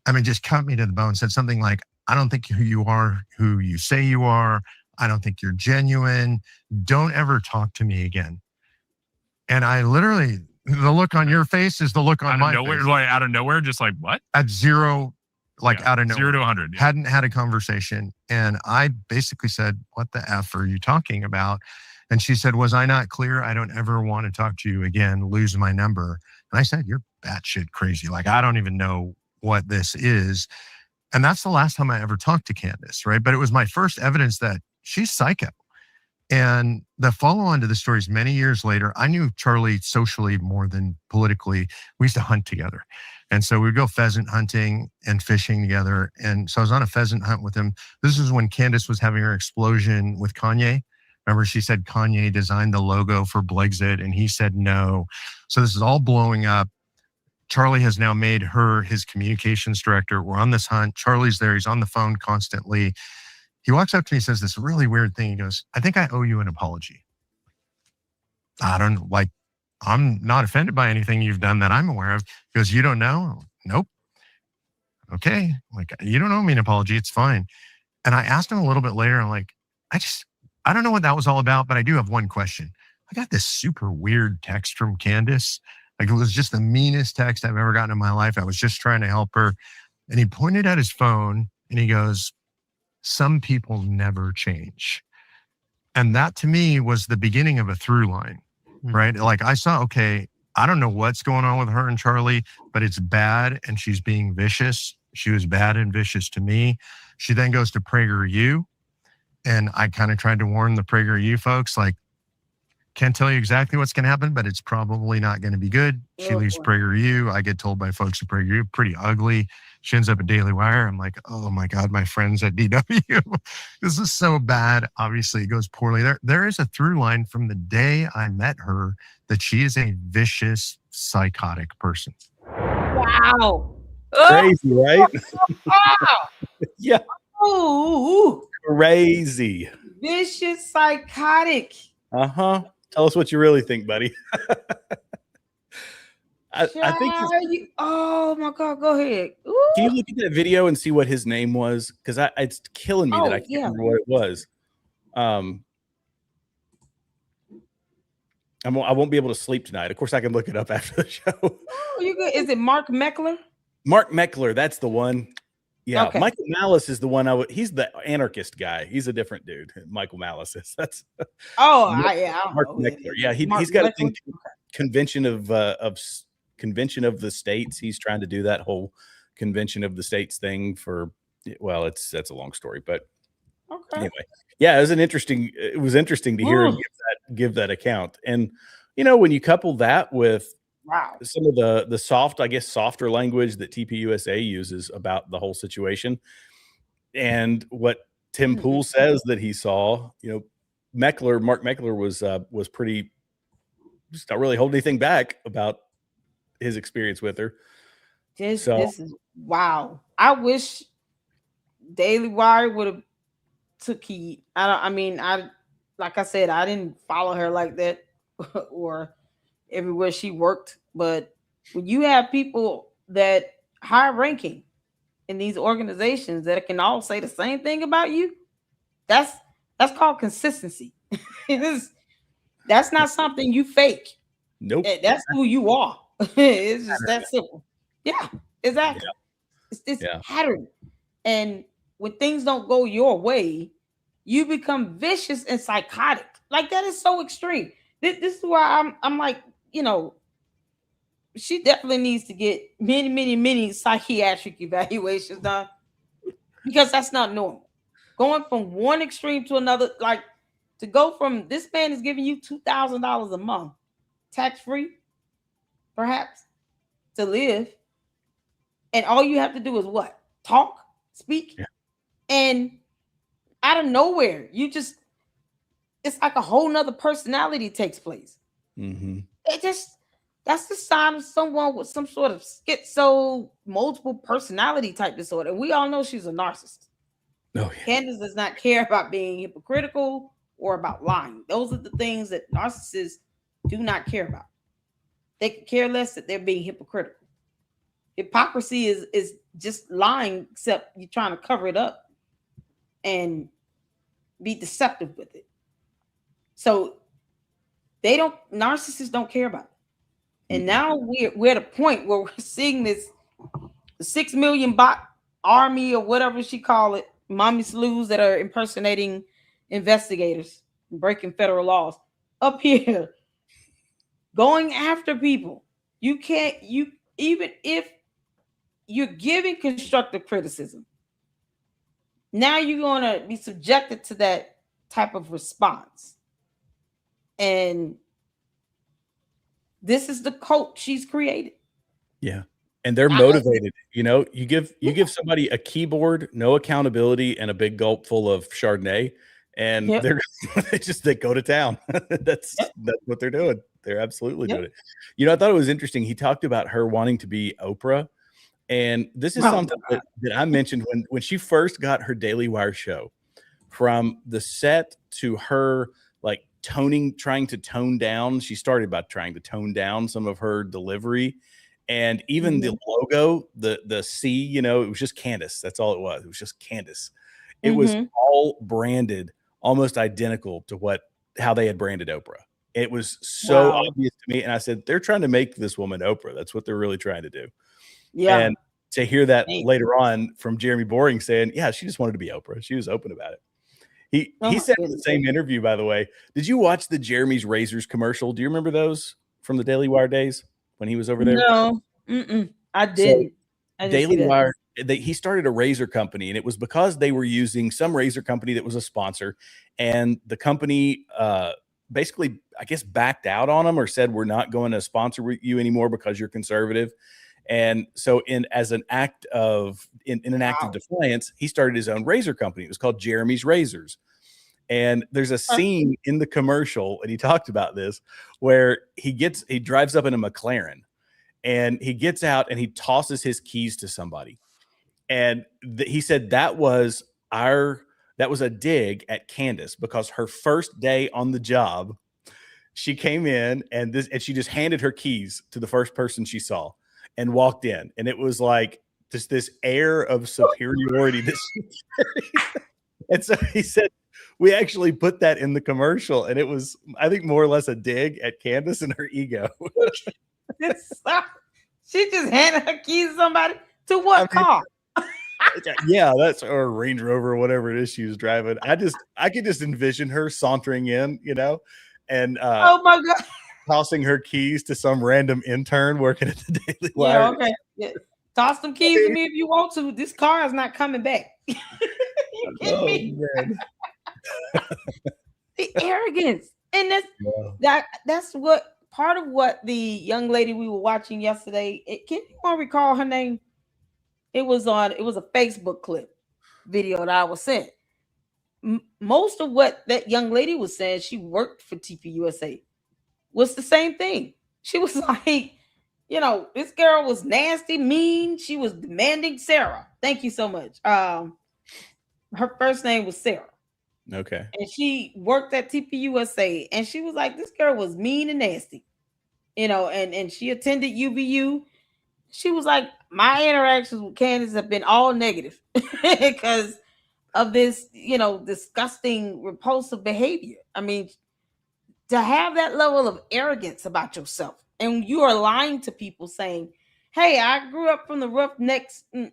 I mean, just cut me to the bone. Said something like, I don't think you are who you say you are. I don't think you're genuine. Don't ever talk to me again. And I literally, the look on your face is the look on my face. Like out of nowhere, just like, what? At zero, out of nowhere. 0 to 100. Yeah. Hadn't had a conversation. And I basically said, what the F are you talking about? And she said, was I not clear? I don't ever want to talk to you again, lose my number. And I said, you're batshit crazy. Like, I don't even know what this is. And that's the last time I ever talked to Candace, right? But it was my first evidence that she's psycho. And the follow on to the stories many years later, I knew Charlie socially more than politically. We used to hunt together. And so we'd go pheasant hunting and fishing together. And so I was on a pheasant hunt with him. This is when Candace was having her explosion with Kanye. Remember, she said Kanye designed the logo for Blexit and he said no. So this is all blowing up. Charlie has now made her his communications director. We're on this hunt. Charlie's there. He's on the phone constantly. He walks up to me and says this really weird thing. He goes, I think I owe you an apology. I don't like, I'm not offended by anything you've done that I'm aware of. He goes, you don't know? Nope. Okay. Like, you don't owe me an apology. It's fine. And I asked him a little bit later. I'm like, I don't know what that was all about, but I do have one question. I got this super weird text from Candace. Like, it was just the meanest text I've ever gotten in my life. I was just trying to help her. And he pointed at his phone and he goes, some people never change. And that to me was the beginning of a through line, right? Like, I saw, okay, I don't know what's going on with her and Charlie, but it's bad and she's being vicious. She was bad and vicious to me. She then goes to PragerU. And I kind of tried to warn the PragerU folks, like, can't tell you exactly what's going to happen, but it's probably not going to be good. She leaves PragerU. I get told by folks at PragerU, pretty ugly. She ends up at Daily Wire. I'm like, oh my God, my friends at DW. This is so bad. Obviously, it goes poorly. There is a through line from the day I met her that she is a vicious, psychotic person. Wow. Crazy, right? Wow. Yeah. Ooh. Crazy. Vicious, psychotic. Uh-huh. Tell us what you really think, buddy. I think oh my God, go ahead. Ooh. Can you look at that video and see what his name was? Because it's killing me that I can't remember what it was. I won't be able to sleep tonight. Of course, I can look it up after the show. Oh, you good? Is it Mark Meckler? Mark Meckler, that's the one. Yeah, okay. Michael Malice is the one. He's the anarchist guy. He's a different dude. Michael Malice is. That's. Mark Meckler. Yeah, he's got a thing. Convention of the states. He's trying to do that whole convention of the states thing for. Well, that's a long story, but anyway, yeah, it was interesting to hear him give that account, and when you couple that with. Wow. Some of the softer language that TPUSA uses about the whole situation, and what Tim Pool says that he saw, Mark Meckler was pretty, just not really holding anything back about his experience with her. This is wow. I wish Daily Wire would have took heed. Like I said, I didn't follow her like that or everywhere she worked. But when you have people that high ranking in these organizations that can all say the same thing about you, that's called consistency. That's not something you fake. Nope. That's who you are. It's just that simple. Yeah, exactly. Yeah. It's this pattern. And when things don't go your way, you become vicious and psychotic. Like, that is so extreme. This is why I'm like, she definitely needs to get many, many, many psychiatric evaluations done, because that's not normal. Going from one extreme to another, like, to go from this man is giving you $2,000 a month, tax-free, perhaps, to live, and all you have to do is what? Talk, speak, and out of nowhere, it's like a whole nother personality takes place. Mm-hmm. That's the sign of someone with some sort of schizo, multiple personality type disorder. And we all know she's a narcissist. Oh, yeah. Candace does not care about being hypocritical or about lying. Those are the things that narcissists do not care about. They could care less that they're being hypocritical. Hypocrisy is just lying, except you're trying to cover it up and be deceptive with it. So narcissists don't care about it. And now we're at a point where we're seeing this 6 million bot army or whatever she call it, mommy slews that are impersonating investigators, breaking federal laws up here, going after people. If even if you're giving constructive criticism, now you're going to be subjected to that type of response. And this is the coach she's created. Yeah. And they're motivated. You know, you give somebody a keyboard, no accountability, and a big gulp full of Chardonnay, and they go to town. That's what they're doing. They're absolutely doing it. You know, I thought it was interesting. He talked about her wanting to be Oprah. And this is something that I mentioned when she first got her Daily Wire show, from the set to her like trying to tone down. She started by trying to tone down some of her delivery. And even the logo, the C, you know, it was just Candace. That's all it was. It was just Candace. It was all branded almost identical to how they had branded Oprah. It was so obvious to me. And I said, they're trying to make this woman Oprah. That's what they're really trying to do. Yeah. And to hear that later on from Jeremy Boring saying, yeah, she just wanted to be Oprah. She was open about it. He said in the same interview, by the way, did you watch the Jeremy's Razors commercial? Do you remember those from the Daily Wire days when he was over there? No, I didn't. So, Daily Wire, he started a razor company, and it was because they were using some razor company that was a sponsor, and the company basically, I guess, backed out on them or said, we're not going to sponsor you anymore because you're conservative. And so in an act of defiance, he started his own razor company. It was called Jeremy's Razors. And there's a scene in the commercial, and he talked about this, where he drives up in a McLaren, and he gets out and he tosses his keys to somebody. And he said that was a dig at Candace, because her first day on the job, she came in and she just handed her keys to the first person she saw and walked in. And it was like just this air of superiority that she carried. And so he said, we actually put that in the commercial, and it was, I think, more or less a dig at Candace and her ego. She just handed her keys to somebody. To what car? Yeah, that's or a Range Rover or whatever it is she was driving. I could just envision her sauntering in, you know, and oh my God, tossing her keys to some random intern working at the Daily Wire. Yeah, okay. Yeah. Toss some keys to me if you want to. This car is not coming back. Man. The arrogance. And that's what part of what the young lady we were watching yesterday. Can you recall her name? It was a Facebook clip video that I was sent. Most of what that young lady was saying, she worked for TPUSA, was the same thing. She was like, you know, this girl was nasty, mean. She was demanding. Sarah, thank you so much. Her first name was Sarah. Okay. And she worked at TPUSA, and she was like, this girl was mean and nasty, you know, and she attended UVU. She was like, my interactions with Candace have been all negative because of this, you know, disgusting, repulsive behavior. I mean, to have that level of arrogance about yourself, and you are lying to people saying, hey, I grew up from the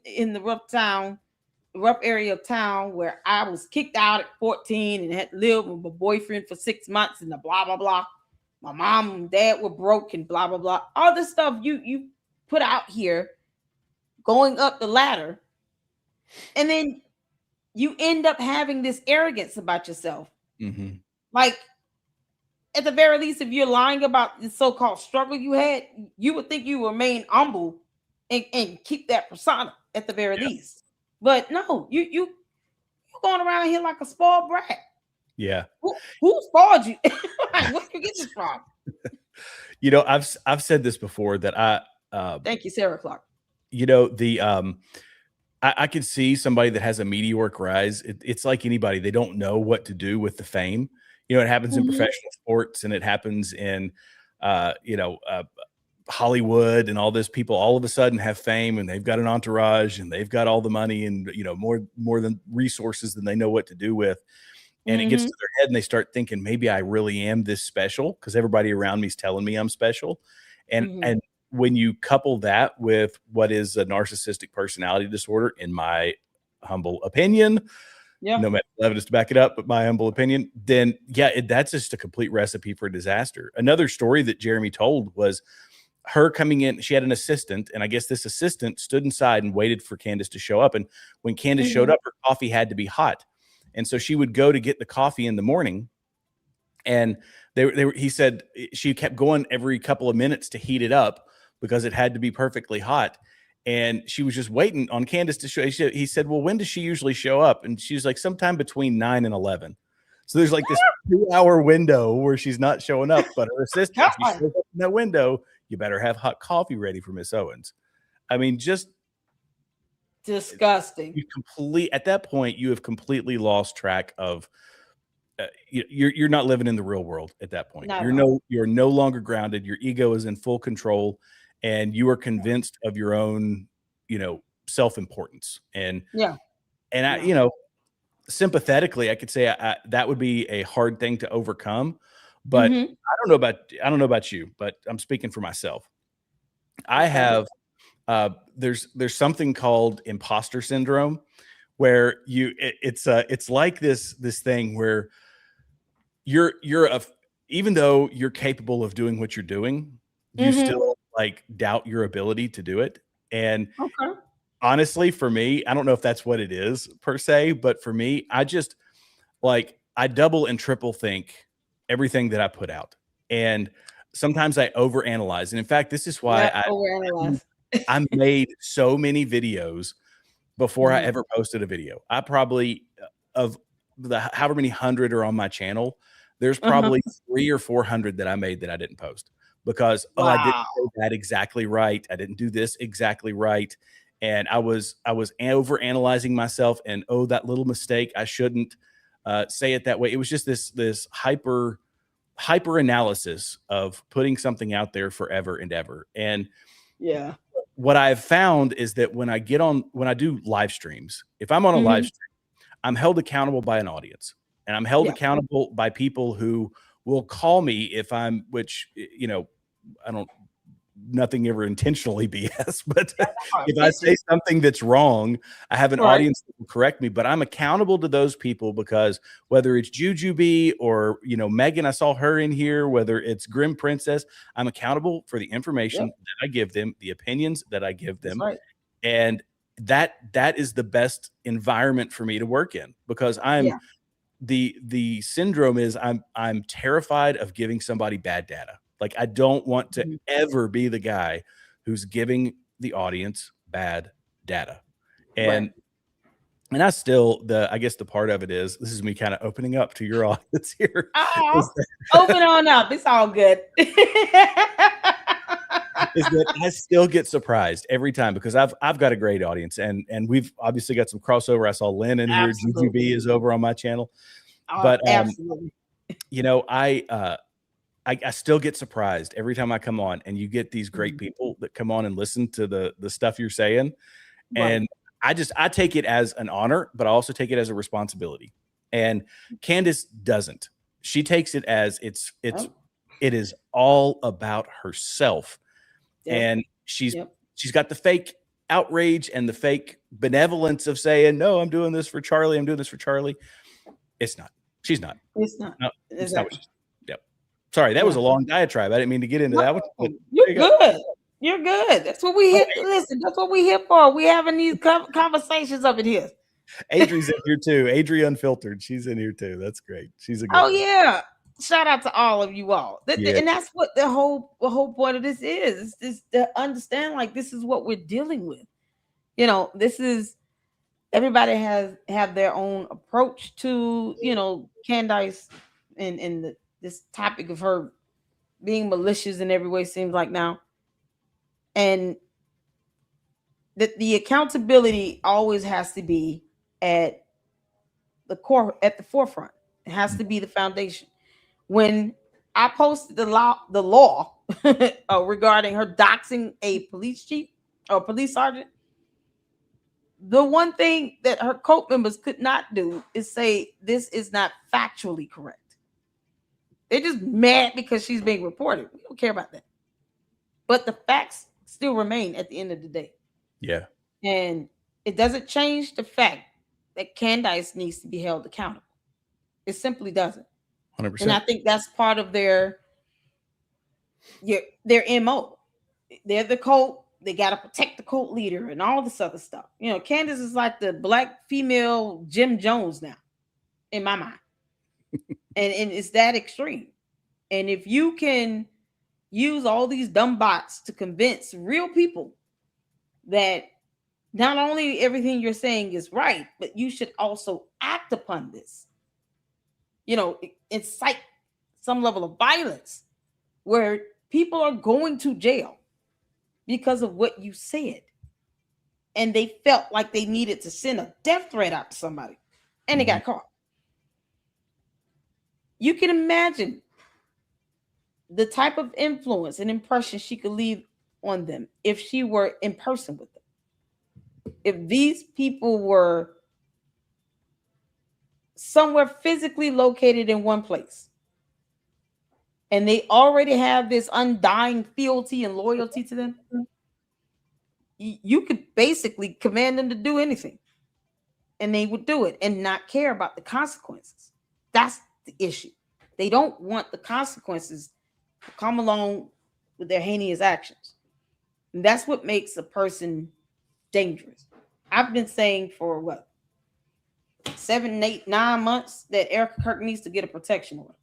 in the rough area of town where I was kicked out at 14 and had lived with my boyfriend for 6 months and the blah, blah, blah. My mom and dad were broke and blah, blah, blah. All this stuff you put out here going up the ladder. And then you end up having this arrogance about yourself. Mm-hmm. Like, at the very least, if you're lying about the so-called struggle you had, you would think you remain humble and keep that persona at the very least. But no, you're going around here like a spoiled brat. Yeah. Who spoiled you? Where did you get this from? You know, I've said this before that thank you, Sarah Clark. You know, I could see somebody that has a meteoric rise. It's like anybody, they don't know what to do with the fame. You know, it happens in professional sports, and it happens in Hollywood, and all this. People all of a sudden have fame, and they've got an entourage, and they've got all the money, and, you know, more than resources than they know what to do with. And it gets to their head, and they start thinking, maybe I really am this special because everybody around me is telling me I'm special. And when you couple that with what is a narcissistic personality disorder, in my humble opinion, no matter evidence to back it up, but my humble opinion, then that's just a complete recipe for disaster. Another story that Jeremy told was her coming in, she had an assistant, and I guess this assistant stood inside and waited for Candace to show up. And when Candace showed up, her coffee had to be hot. And so she would go to get the coffee in the morning. And he said she kept going every couple of minutes to heat it up because it had to be perfectly hot. And she was just waiting on Candace to show. He said, well, when does she usually show up? And she was like, sometime between 9 and 11. So there's like this 2-hour window where she's not showing up, but her assistant, she shows up in that window, you better have hot coffee ready for Miss Owens. I mean, just disgusting. At that point, you have completely lost track of. You're not living in the real world at that point. You're no longer grounded. Your ego is in full control, and you are convinced of your own, self-importance. And I, sympathetically, I could say that would be a hard thing to overcome. But I don't know about you, but I'm speaking for myself. I have there's something called imposter syndrome, where it's like this thing where even though you're capable of doing what you're doing, you still like doubt your ability to do it. And honestly, for me, I don't know if that's what it is per se, but for me, I just I double and triple think everything that I put out. And sometimes I overanalyze. And in fact, this is why I made so many videos before I ever posted a video. I probably, of the however many hundred are on my channel, there's probably 300 or 400 that I made that I didn't post because I didn't say that exactly right. I didn't do this exactly right. And I was over analyzing myself, and that little mistake, I shouldn't say it that way. It was just this hyper analysis of putting something out there forever and ever. And what I've found is that when I do live streams, if I'm on a live stream, I'm held accountable by an audience, and I'm held accountable by people who will call me if nothing ever intentionally BS, but if I say something that's wrong, I have an audience that will correct me. But I'm accountable to those people because whether it's Jujubee or Megan, I saw her in here, whether it's Grim Princess, I'm accountable for the information that I give them, the opinions that I give them, and that is the best environment for me to work in, because I'm the syndrome is I'm terrified of giving somebody bad data. Like, I don't want to ever be the guy who's giving the audience bad data. And I still, I guess the part of it is, this is me kind of opening up to your audience here. Open on up. It's all good. Is that I still get surprised every time, because I've got a great audience, and we've obviously got some crossover. I saw Lynn in here. Jujubee is over on my channel. But absolutely. I still get surprised every time I come on, and you get these great people that come on and listen to the stuff you're saying. And I take it as an honor, but I also take it as a responsibility. And Candace doesn't. She takes it as it is all about herself. And she's got the fake outrage and the fake benevolence of saying, no, I'm doing this for Charlie. I'm doing this for Charlie. It's not. She's not. It's not. No, it's not what she's. Sorry, that was a long diatribe. I didn't mean to get into that one. But you're good. You're good. That's what we here. Listen, that's what we here for. We having these conversations up in here. Adri's in here too. Adri Unfiltered. She's in here too. That's great. She's a good one. Yeah. Shout out to all of you all. And that's what the whole point of this is. It's to understand, like, this is what we're dealing with. This is, everybody have their own approach to, Candace and this topic of her being malicious in every way, seems like now. And that the accountability always has to be at the core, at the forefront. It has to be the foundation. When I posted the law regarding her doxing a police chief or police sergeant, the one thing that her cult members could not do is say this is not factually correct. They're just mad because she's being reported. We don't care about that. But the facts still remain at the end of the day. Yeah. And it doesn't change the fact that Candace needs to be held accountable. It simply doesn't. 100%. And I think that's part of their MO. they're the cult. They got to protect the cult leader and all this other stuff. Candace is like the black female Jim Jones now, in my mind. and it's that extreme. And if you can use all these dumb bots to convince real people that not only everything you're saying is right, but you should also act upon this, incite some level of violence where people are going to jail because of what you said. And they felt like they needed to send a death threat out to somebody, and they got caught. You can imagine the type of influence and impression she could leave on them if she were in person with them. If these people were somewhere physically located in one place, and they already have this undying fealty and loyalty to them, you could basically command them to do anything, and they would do it and not care about the consequences. That's the issue. They don't want the consequences to come along with their heinous actions. And that's what makes a person dangerous. I've been saying for 7, 8, 9 months that Erica Kirk needs to get a protection order.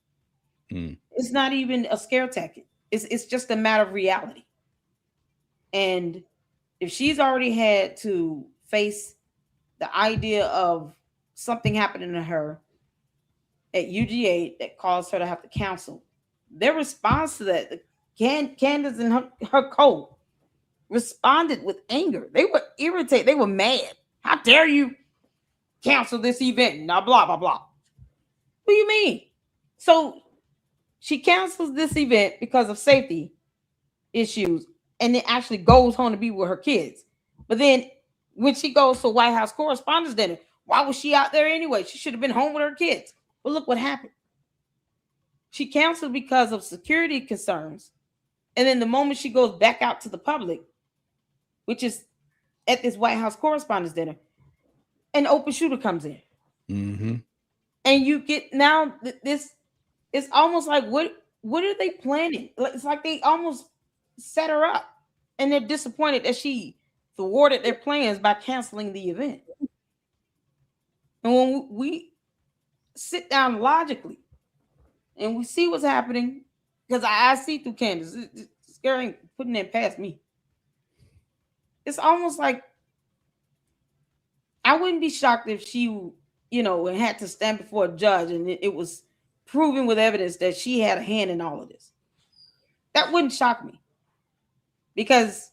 It's not even a scare tactic. It's just a matter of reality. And if she's already had to face the idea of something happening to her at UGA that caused her to have to cancel, their response to that, Candace and her co responded with anger. They were irritated. They were mad. How dare you cancel this event? Now, blah, blah, blah. What do you mean? So she cancels this event because of safety issues, and then actually goes home to be with her kids. But then when she goes to White House Correspondents' Dinner, why was she out there anyway? She should have been home with her kids. But look what happened. She canceled because of security concerns. And then the moment she goes back out to the public, which is at this White House Correspondents' Dinner, an open shooter comes in. Mm-hmm. And you get now this, it's almost like, what are they planning? It's like they almost set her up, and they're disappointed that she thwarted their plans by canceling the event. And when we sit down logically and we see what's happening, because I see through Candace, scaring, putting it past me. It's almost like I wouldn't be shocked if she, had to stand before a judge and it was proven with evidence that she had a hand in all of this. That wouldn't shock me. Because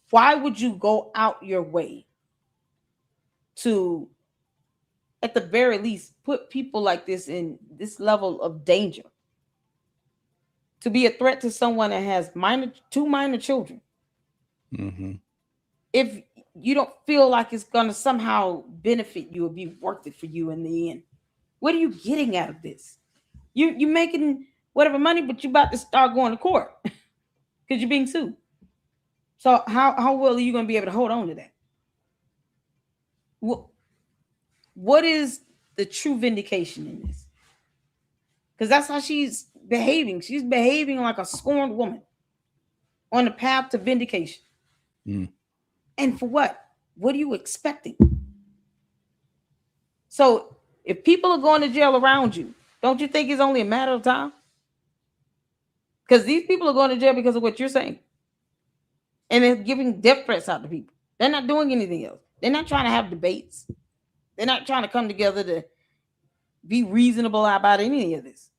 why would you go out your way to, at the very least, put people like this in this level of danger? To be a threat to someone that has two minor children. Mm-hmm. If you don't feel like it's going to somehow benefit you or be worth it for you in the end, what are you getting out of this? You making whatever money, but you're about to start going to court because you're being sued. So how well are you going to be able to hold on to that? What is the true vindication in this? Because that's how she's behaving. She's behaving like a scorned woman on the path to vindication. And for what? What are you expecting? So if people are going to jail around you, don't you think it's only a matter of time? Because these people are going to jail because of what you're saying. And they're giving death threats out to people. They're not doing anything else. They're not trying to have debates. They're not trying to come together to be reasonable about any of this.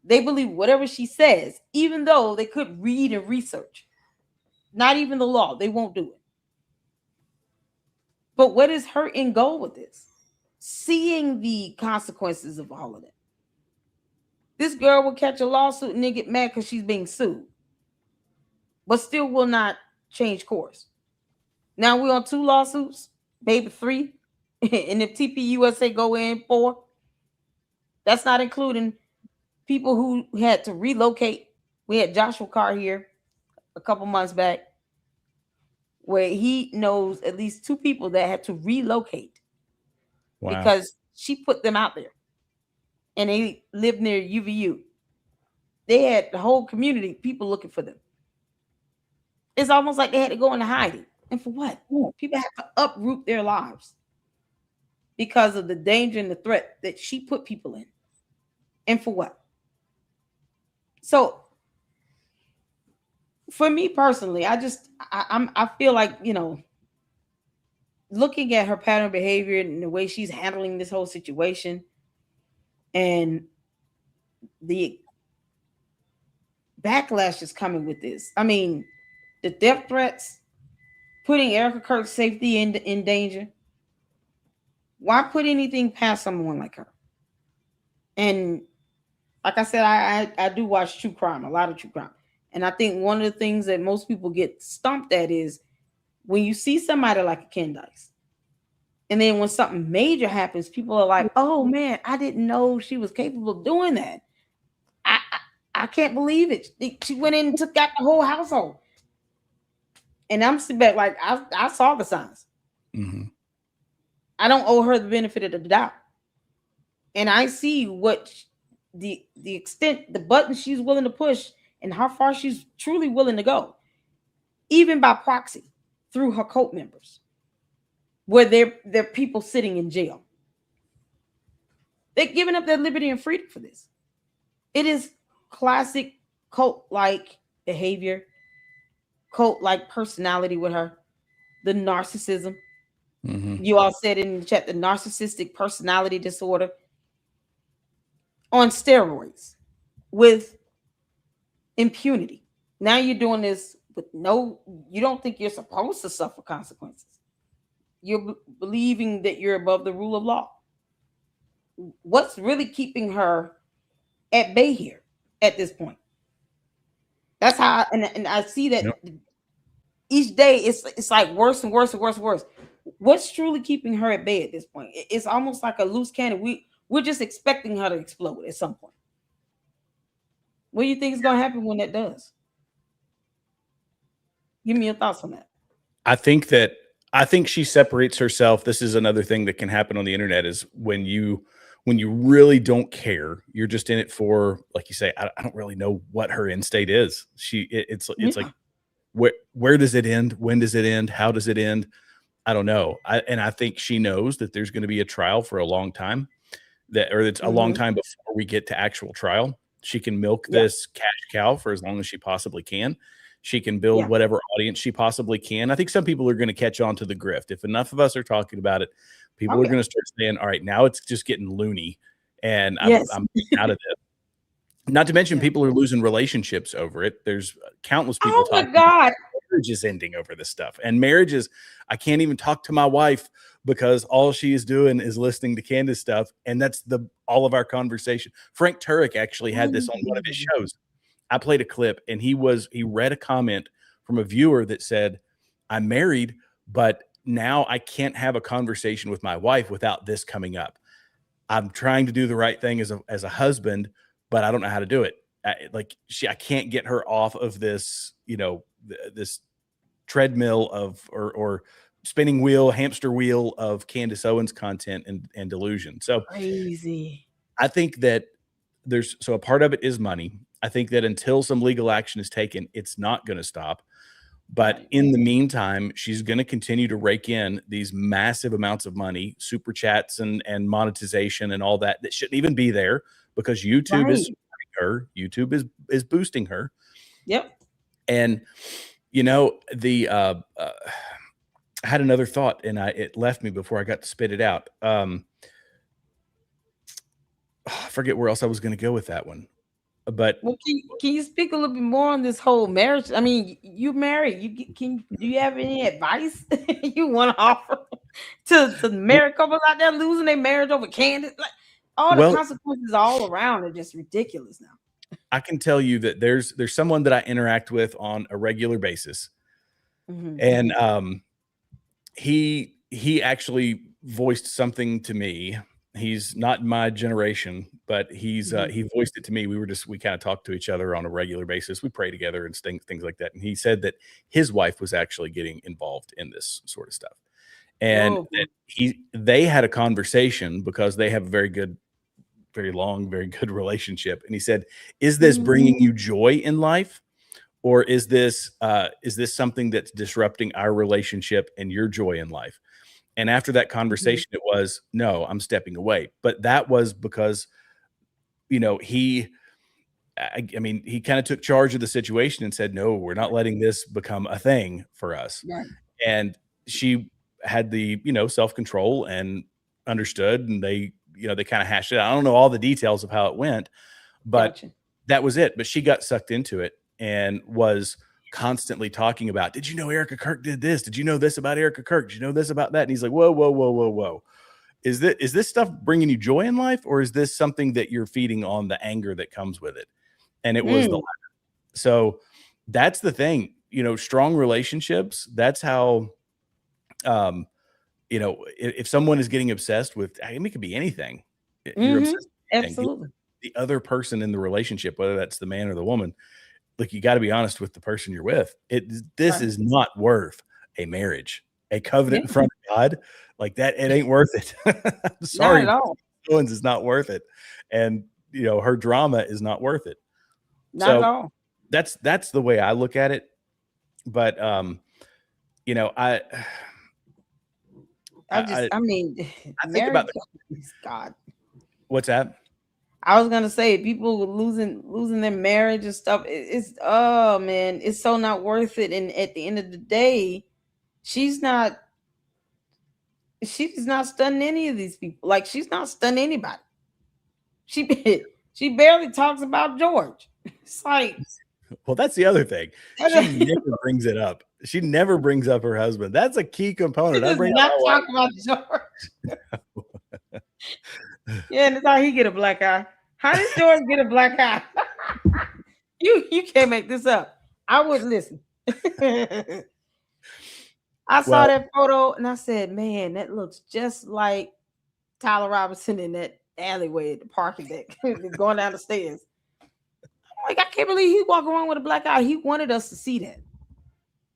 They believe whatever she says, even though they could read and research. Not even the law. They won't do it. But what is her end goal with this? Seeing the consequences of all of that. This girl will catch a lawsuit and then get mad because she's being sued. But still will not change course. Now we're on 2 lawsuits, maybe 3. And if TPUSA go in 4, that's not including people who had to relocate. We had Joshua Carr here a couple months back, where he knows at least 2 people that had to relocate. Wow. Because she put them out there. And they lived near UVU. They had the whole community, people looking for them. It's almost like they had to go into hiding. And for what? People have to uproot their lives because of the danger and the threat that she put people in. And for what? So for me personally, I feel like, looking at her pattern of behavior and the way she's handling this whole situation and the backlash is coming with this. I mean, the death threats, putting Erica Kirk's safety in danger. Why put anything past someone like her? And like I said, I do watch true crime, a lot of true crime. And I think one of the things that most people get stumped at is when you see somebody like a Candace, and then when something major happens, people are like, oh man, I didn't know she was capable of doing that. I can't believe it. She went in and took out the whole household. And I'm sitting back like, I saw the signs. Mm-hmm. I don't owe her the benefit of the doubt. And I see what the extent, the button she's willing to push and how far she's truly willing to go, even by proxy through her cult members, where they're people sitting in jail. They're giving up their liberty and freedom for this. It is classic cult-like behavior, cult-like personality with her, the narcissism. Mm-hmm. You all said in the chat, the narcissistic personality disorder on steroids with impunity. Now you're doing this with you don't think you're supposed to suffer consequences. You're believing that you're above the rule of law. What's really keeping her at bay here at this point? That's how, and I see that each day it's like worse and worse and worse and worse. What's truly keeping her at bay at this point? It's almost like a loose cannon. We're just expecting her to explode at some point. What do you think is going to happen when that does? Give me your thoughts on that. I think she separates herself. This is another thing that can happen on the internet is when you really don't care, you're just in it for, like you say, I don't really know what her end state is. It's like, where does it end? When does it end? How does it end? I don't know. I think she knows that there's going to be a trial for a long time, it's a long time before we get to actual trial. She can milk this cash cow for as long as she possibly can. She can build whatever audience she possibly can. I think some people are going to catch on to the grift. If enough of us are talking about it, people are going to start saying, all right, now it's just getting loony and I'm out of this. Not to mention people are losing relationships over it. There's countless people talking about marriage is ending over this stuff. And marriages, I can't even talk to my wife because all she is doing is listening to Candace stuff. And that's all of our conversation. Frank Turek actually had this on one of his shows. I played a clip and he read a comment from a viewer that said, I'm married, but now I can't have a conversation with my wife without this coming up. I'm trying to do the right thing as a husband, but I don't know how to do it. I can't get her off of this, this treadmill or spinning wheel, hamster wheel of Candace Owens content and delusion. So crazy. I think that a part of it is money. I think that until some legal action is taken, it's not going to stop. But in the meantime, she's going to continue to rake in these massive amounts of money, super chats and monetization and all that shouldn't even be there because YouTube is supporting her. YouTube is boosting her. Yep. And I had another thought and it left me before I got to spit it out. I forget where else I was going to go with that one. But can you speak a little bit more on this whole marriage? I mean, you married. Do you have any advice you want to offer to married couples out there losing their marriage over Candace? Like all the consequences all around are just ridiculous now. I can tell you that there's someone that I interact with on a regular basis, and he actually voiced something to me. He's not my generation, but he voiced it to me. We kind of talked to each other on a regular basis. We pray together and things like that. And he said that his wife was actually getting involved in this sort of stuff. And that they had a conversation because they have a very good, very long, very good relationship. And he said, is this bringing you joy in life? or is this something that's disrupting our relationship and your joy in life? And after that conversation, it was, no, I'm stepping away. But that was because, he kind of took charge of the situation and said, no, we're not letting this become a thing for us. Right. And she had the, self-control and understood, and they kind of hashed it out. I don't know all the details of how it went, but that was it. But she got sucked into it and was constantly talking about, did you know Erica Kirk did this? Did you know this about Erica Kirk? Did you know this about that? And he's like, whoa, whoa, whoa, whoa, whoa. Is this stuff bringing you joy in life, or is this something that you're feeding on the anger that comes with it? And it was the latter. So that's the thing, strong relationships. That's how, if someone is getting obsessed with, it could be anything. You're obsessed with anything. Absolutely. The other person in the relationship, whether that's the man or the woman, like, you got to be honest with the person you're with. This is not worth a marriage, a covenant in front of God like that. It ain't worth it. I'm sorry, not at all. Owens is not worth it, and her drama is not worth it. Not at all. That's the way I look at it. But I think about God. What's that? I was gonna say, people losing their marriage and stuff. It's oh man, it's so not worth it. And at the end of the day, she's not stunning any of these people. Like, she's not stunning anybody. She barely talks about George. It's like, well, that's the other thing. She never brings it up. She never brings up her husband. That's a key component. She does not talk about George. Yeah, and that's how he get a black eye. How did George get a black eye? You can't make this up. I wouldn't listen. I saw that photo and I said, man, that looks just like Tyler Robinson in that alleyway at the parking deck going down the stairs. I'm like, I can't believe he walked around with a black eye. He wanted us to see that.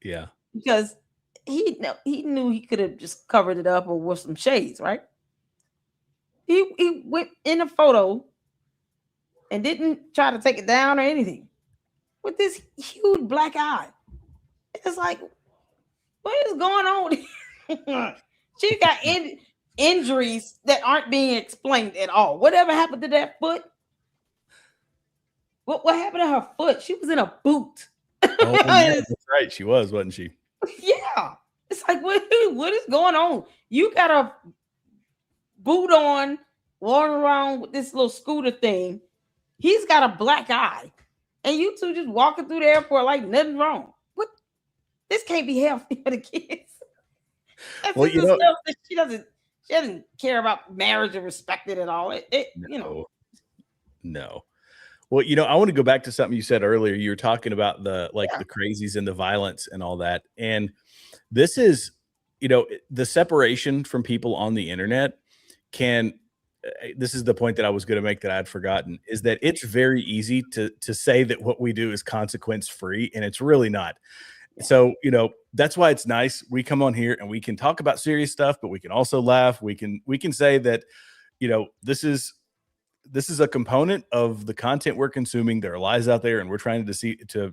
Yeah. Because he knew he could have just covered it up or wore some shades, right? He went in a photo and didn't try to take it down or anything with this huge black eye. It's like, what is going on? She got injuries that aren't being explained at all. Whatever happened to that foot? What happened to her foot? She was in a boot. Oh, yeah, that's right. She was, wasn't she? Yeah. It's like, what is going on? You got a boot on, walking around with this little scooter thing. He's got a black eye. And you two just walking through the airport like nothing wrong. What? This can't be healthy for the kids. Well, she doesn't care about marriage or respect it at all. No. Well, I want to go back to something you said earlier. You were talking about the crazies and the violence and all that. And this is, the separation from people on the internet this is the point that I was going to make that I'd forgotten, is that it's very easy to say that what we do is consequence free, and it's really not. Yeah. So, that's why it's nice. We come on here and we can talk about serious stuff, but we can also laugh. We can say that, this is a component of the content we're consuming. There are lies out there, and we're trying to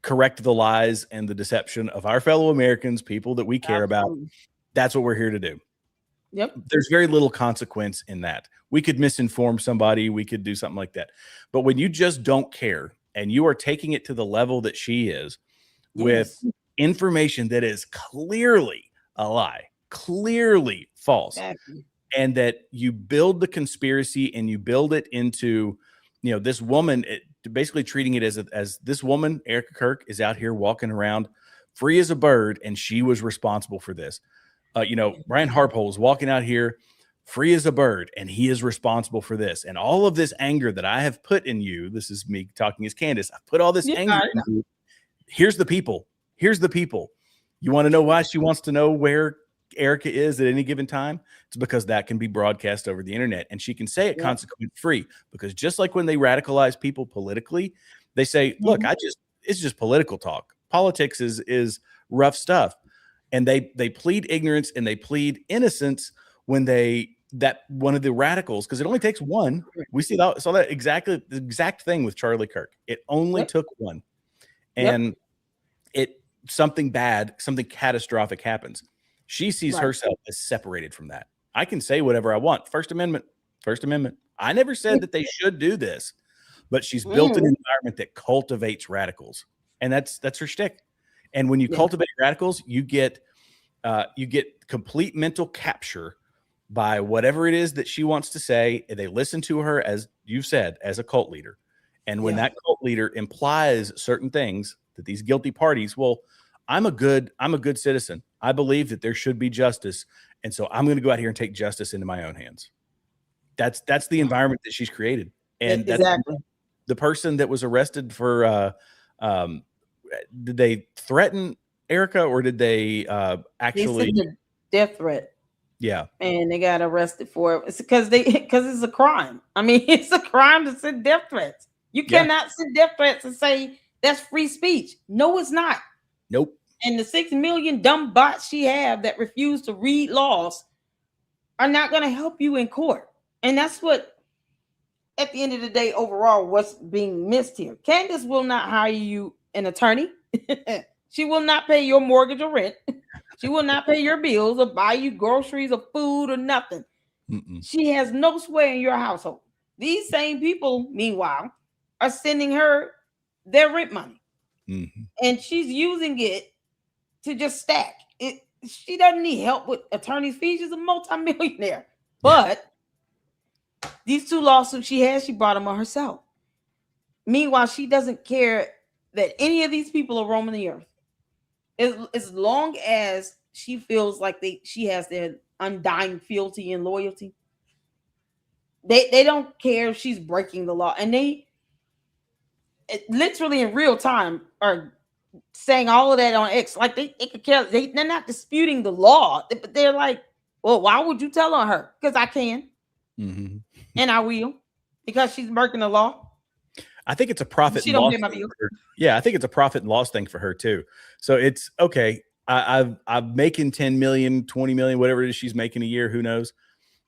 correct the lies and the deception of our fellow Americans, people that we care about. That's what we're here to do. Yep. There's very little consequence in that. We could misinform somebody. We could do something like that. But when you just don't care and you are taking it to the level that she is, with information that is clearly a lie, clearly false, exactly. And that you build the conspiracy and you build it into, this woman, basically treating it as this woman, Erica Kirk, is out here walking around free as a bird, and she was responsible for this. Brian Harpole is walking out here free as a bird, and he is responsible for this. And all of this anger that I have put in you, this is me talking as Candace, I've put all this anger in you. Here's the people. You want to know why she wants to know where Erica is at any given time? It's because that can be broadcast over the internet, and she can say it consequence free, because just like when they radicalize people politically, they say, look, it's just political talk. Politics is rough stuff. And they plead ignorance and they plead innocence when they that one of the radicals, because it only takes one. We saw that the exact thing with Charlie Kirk. It only took one, and something catastrophic happens. She sees herself as separated from that. I can say whatever I want. First Amendment. I never said that they should do this, but she's built an environment that cultivates radicals, and that's her shtick. And when you cultivate radicals, you get complete mental capture by whatever it is that she wants to say. And they listen to her, as you've said, as a cult leader. And when that cult leader implies certain things, that these guilty parties, well, I'm a good citizen. I believe that there should be justice. And so I'm going to go out here and take justice into my own hands. That's the environment that she's created. And exactly. The person that was arrested for, did they threaten Erica, or did they actually sent a death threat? Yeah. And they got arrested for it. It's because it's a crime. I mean, it's a crime to send death threats. You cannot send death threats and say that's free speech. No, it's not. Nope. And the 6 million dumb bots she have that refuse to read laws are not going to help you in court. And that's what, at the end of the day, overall, what's being missed here. Candace will not hire you an attorney. She will not pay your mortgage or rent. She will not pay your bills or buy you groceries or food or nothing. She has no sway in your household. These same people, meanwhile, are sending her their rent money. And she's using it to just stack it. She doesn't need help with attorney's fees. She's a multimillionaire. But these 2 lawsuits she brought them on herself. Meanwhile, she doesn't care that any of these people are roaming the earth. As long as she feels like she has their undying fealty and loyalty, they don't care if she's breaking the law. And they literally in real time are saying all of that on X. Like they could care. They're not disputing the law, but they're like, well, why would you tell on her? Because I can. And I will, because she's breaking the law. I think it's a profit and loss. Yeah, I think it's a profit and loss thing for her too. So it's okay. I'm making 10 million, 20 million, whatever it is she's making a year. Who knows?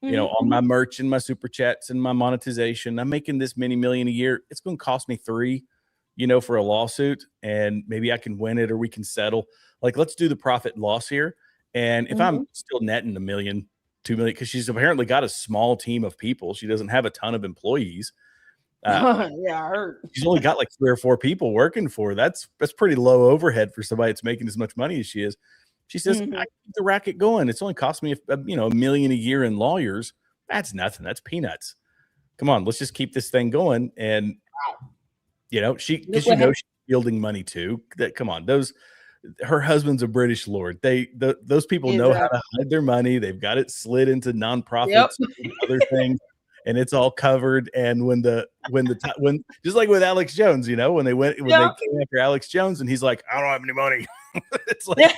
You know, on my merch and my super chats and my monetization, I'm making this many million a year. It's going to cost me 3, for a lawsuit, and maybe I can win it or we can settle. Like, let's do the profit and loss here. And if I'm still netting $1 million, $2 million, because she's apparently got a small team of people, she doesn't have a ton of employees. I heard. She's only got like 3 or 4 people working for her. That's pretty low overhead for somebody that's making as much money as she is. She says, I keep the racket going. It's only cost me, $1 million a year in lawyers. That's nothing. That's peanuts. Come on, let's just keep this thing going. And she's yielding money too. That come on, her husband's a British lord. Those people know how to hide their money. They've got it slid into nonprofits and other things. And it's all covered. And when just like with Alex Jones, when they came after Alex Jones, and he's like, I don't have any money. It's like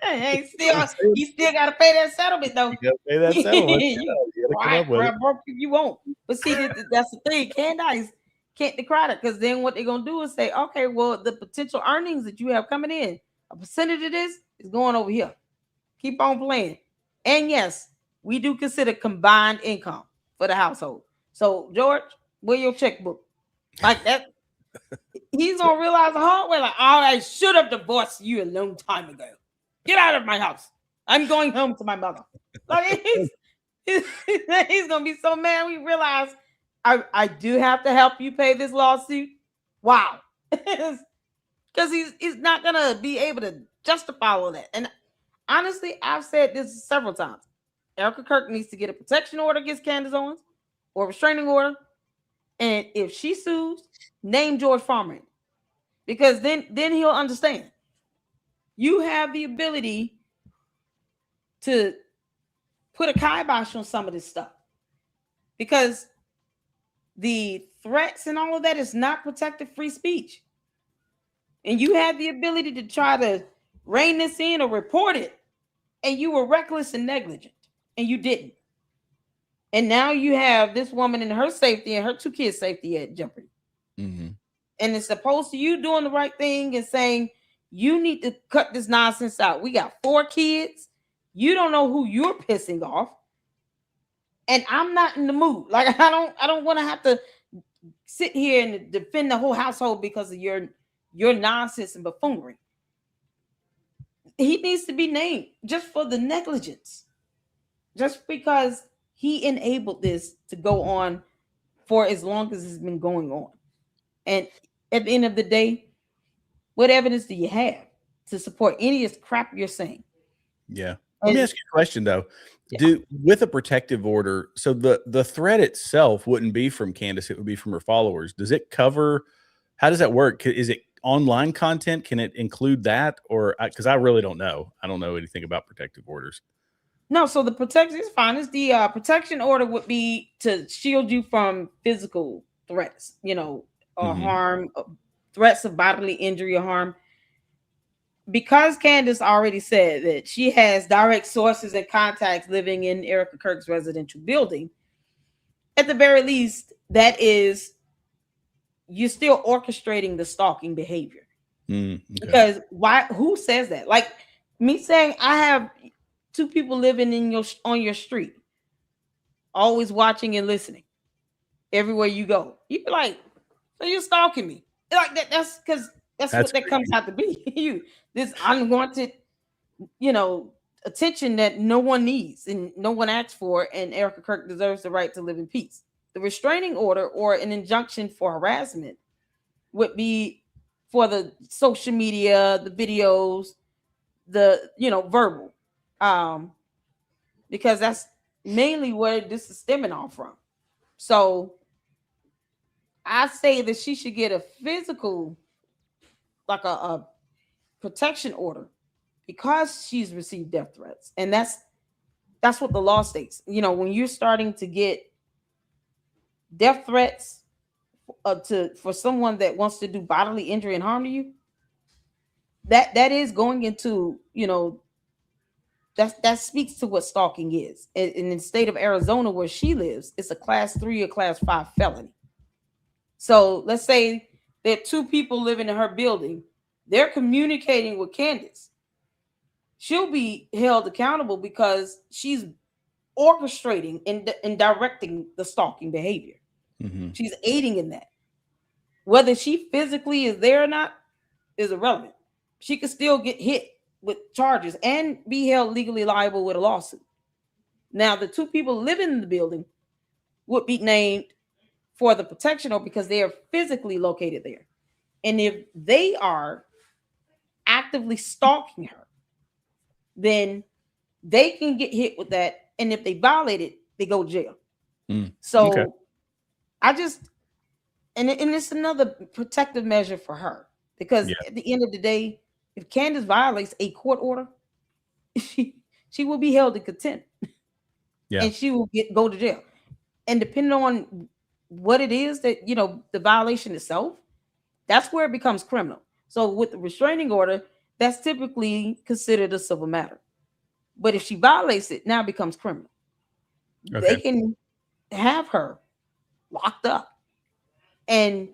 he still got to pay that settlement though. You got to pay that settlement. You won't. But see, that's the thing. Candace can't decry it, because then what they're gonna do is say, okay, well, the potential earnings that you have coming in, a percentage of this is going over here. Keep on playing. And yes, we do consider combined income for the household. So George, where your checkbook? Like that, he's gonna realize the hard way. Like, oh, I should have divorced you a long time ago. Get out of my house. I'm going home to my mother. Like he's gonna be so mad. We realize I do have to help you pay this lawsuit. Wow, because he's not gonna be able to justify all that. And honestly, I've said this several times. Erica Kirk needs to get a protection order against Candace Owens, or a restraining order. And if she sues, name George Farmer, because then he'll understand. You have the ability to put a kibosh on some of this stuff, because the threats and all of that is not protected free speech. And you had the ability to try to rein this in or report it, and you were reckless and negligent, and you didn't. And now you have this woman and her safety and her 2 kids' safety at jeopardy. And it's opposed to you doing the right thing and saying, you need to cut this nonsense out. We got 4 kids. You don't know who you're pissing off. And I'm not in the mood. Like I don't want to have to sit here and defend the whole household because of your nonsense and buffoonery. He needs to be named just for the negligence. Just because he enabled this to go on for as long as it's been going on. And at the end of the day, what evidence do you have to support any of this crap you're saying? Yeah. Let me ask you a question though. With a protective order, so the threat itself wouldn't be from Candace, it would be from her followers. Does it cover, how does that work? Is it online content? Can it include that? Or because I really don't know. I don't know anything about protective orders. No, so the protection is fine. It's the protection order would be to shield you from physical threats, or harm, threats of bodily injury or harm. Because Candace already said that she has direct sources and contacts living in Erica Kirk's residential building, at the very least, that is, you're still orchestrating the stalking behavior. Okay. Because who says that? Like me saying I have 2 people living on your street, always watching and listening everywhere you go. You'd be like, so you're stalking me. Like that's because that's what that comes out to be. This unwanted, attention that no one needs and no one asks for, and Erica Kirk deserves the right to live in peace. The restraining order or an injunction for harassment would be for the social media, the videos, the verbal. Because that's mainly where this is stemming off from. So I say that she should get a physical, like a protection order, because she's received death threats. And that's what the law states. When you're starting to get death threats for someone that wants to do bodily injury and harm to you, that is going into, that speaks to what stalking is. And in the state of Arizona where she lives, it's a class 3 or class 5 felony. So let's say there are 2 people living in her building. They're communicating with Candace. She'll be held accountable because she's orchestrating and directing the stalking behavior. She's aiding in that. Whether she physically is there or not is irrelevant. She could still get hit with charges and be held legally liable with a lawsuit. Now, the 2 people living in the building would be named for the protection order because they are physically located there. And if they are actively stalking her, then they can get hit with that. And if they violate it, they go to jail. So I just, and it's another protective measure for her, because at the end of the day, if Candace violates a court order, she will be held in contempt. And she will go to jail. And depending on what it is that, the violation itself, that's where it becomes criminal. So with the restraining order, that's typically considered a civil matter. But if she violates it, now it becomes criminal. They can have her locked up. And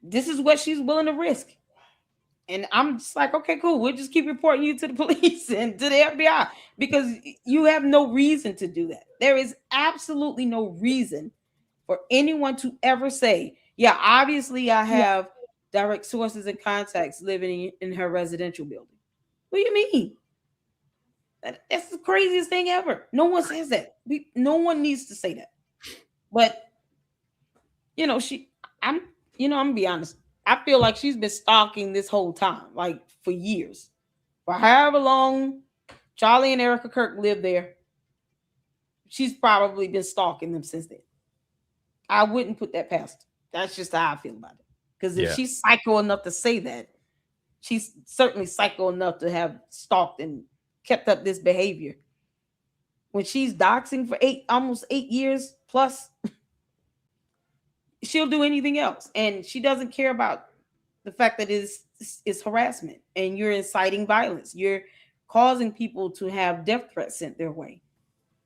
this is what she's willing to risk. And I'm just like, okay, cool. We'll just keep reporting you to the police and to the FBI, because you have no reason to do that. There is absolutely no reason for anyone to ever say, yeah, obviously I have direct sources and contacts living in her residential building. What do you mean? That's the craziest thing ever. No one says that. No one needs to say that. But, I'm gonna be honest. I feel like she's been stalking this whole time, like for years. For however long Charlie and Erica Kirk lived there, she's probably been stalking them since then. I wouldn't put that past her. That's just how I feel about it. Because if she's psycho enough to say that, she's certainly psycho enough to have stalked and kept up this behavior. When she's doxing for almost 8 years plus, she'll do anything else. And she doesn't care about the fact that it's harassment and you're inciting violence. You're causing people to have death threats sent their way.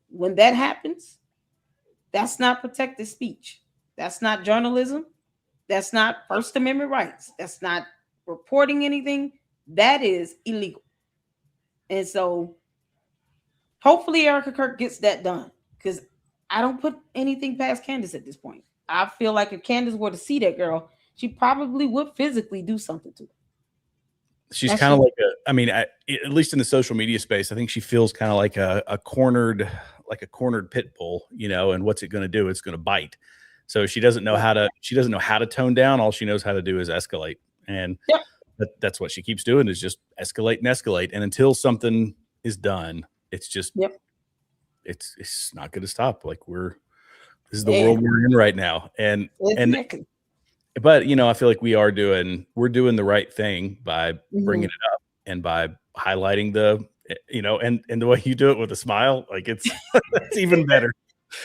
When that happens, that's not protected speech. That's not journalism. That's not First Amendment rights. That's not reporting anything. That is illegal. And so hopefully Erica Kirk gets that done, because I don't put anything past Candace at this point. I feel like if Candace were to see that girl, she probably would physically do something to her. She's kind of like at least in the social media space, I think she feels kind of like a cornered pit bull, and what's it going to do? It's going to bite. So she doesn't know how to tone down. All she knows how to do is escalate. And that's what she keeps doing, is just escalate and escalate. And until something is done, it's just, it's not going to stop. Like this is the world we're in right now. But I feel like we're doing the right thing by bringing it up and by highlighting and the way you do it with a smile, like it's even better.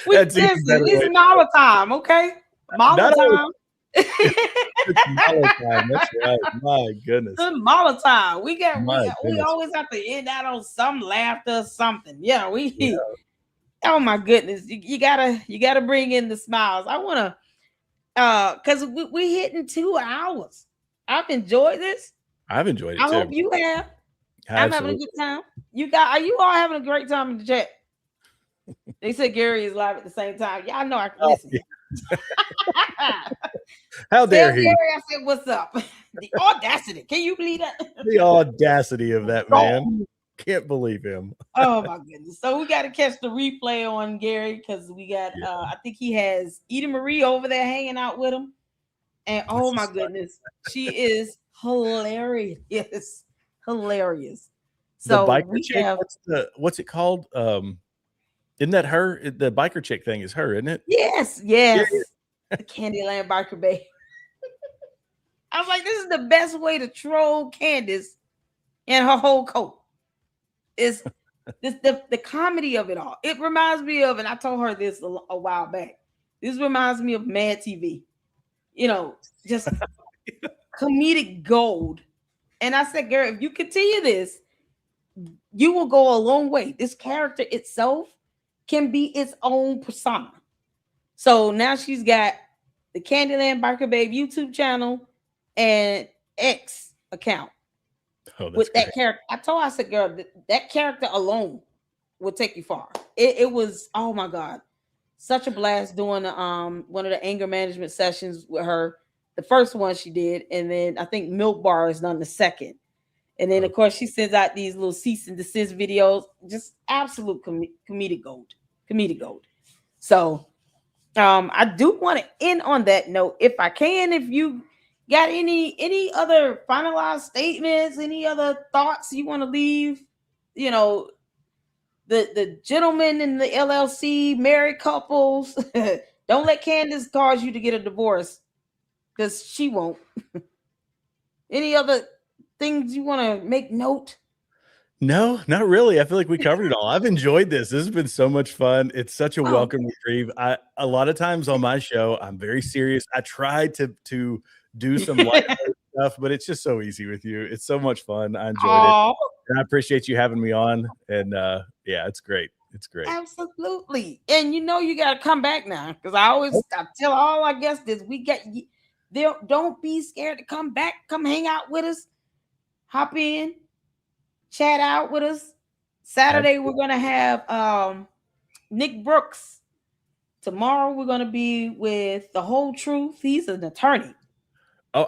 It's Mala time, okay? Mala time. It's Mala time. That's right. My goodness. It's Mala time. We always have to end out on some laughter or something. Yeah, oh my goodness. You gotta bring in the smiles. I wanna because we hitting 2 hours. I've enjoyed this. I've enjoyed it too. I hope you have. Absolutely. I'm having a good time. Are you all having a great time in the chat? They said Gary is live at the same time. Y'all know I can listen. Yeah. How dare he? Gary, I said, what's up? The audacity. Can you believe that? The audacity of that man. Can't believe him. Oh my goodness. So we got to catch the replay on Gary, because we got I think he has Eda Marie over there hanging out with him. And oh my goodness, she is hilarious. Hilarious. So the biker chick, what's it called? Isn't that her? The biker chick thing is her, isn't it? Yes. Yeah. The Candyland biker babe. I was like, this is the best way to troll Candace and her whole coat. Is this the comedy of it all? It reminds me of, and I told her this a while back. This reminds me of Mad TV. Just comedic gold. And I said, girl, if you continue this, you will go a long way. This character itself can be its own persona. So now she's got the Candyland Biker Babe YouTube channel and X account. With that character. I told her, I said, girl, that character alone will take you far. It was, oh my God, such a blast doing one of the anger management sessions with her. The first one she did, and then I think Milk Bar is done the second. And then of course she sends out these little cease and desist videos, just absolute comedic gold. Comedic gold. So I do want to end on that note, if I can. If you got any other finalized statements, any other thoughts you want to leave, the gentlemen in the LLC, married couples, don't let Candace cause you to get a divorce, because she won't. Any other things you want to make note? No, not really. I feel like we covered it all. I've enjoyed this. This has been so much fun. It's such a welcome reprieve. A lot of times on my show, I'm very serious. I try to do some light stuff, but it's just so easy with you. It's so much fun. I enjoyed it. And I appreciate you having me on. And it's great. It's great. Absolutely. And you got to come back now, because I tell all our guests this. Don't be scared to come back. Come hang out with us. Hop in. Chat out with us. Saturday, we're going to have Nick Brooks. Tomorrow, we're going to be with The Whole Truth. He's an attorney. Oh,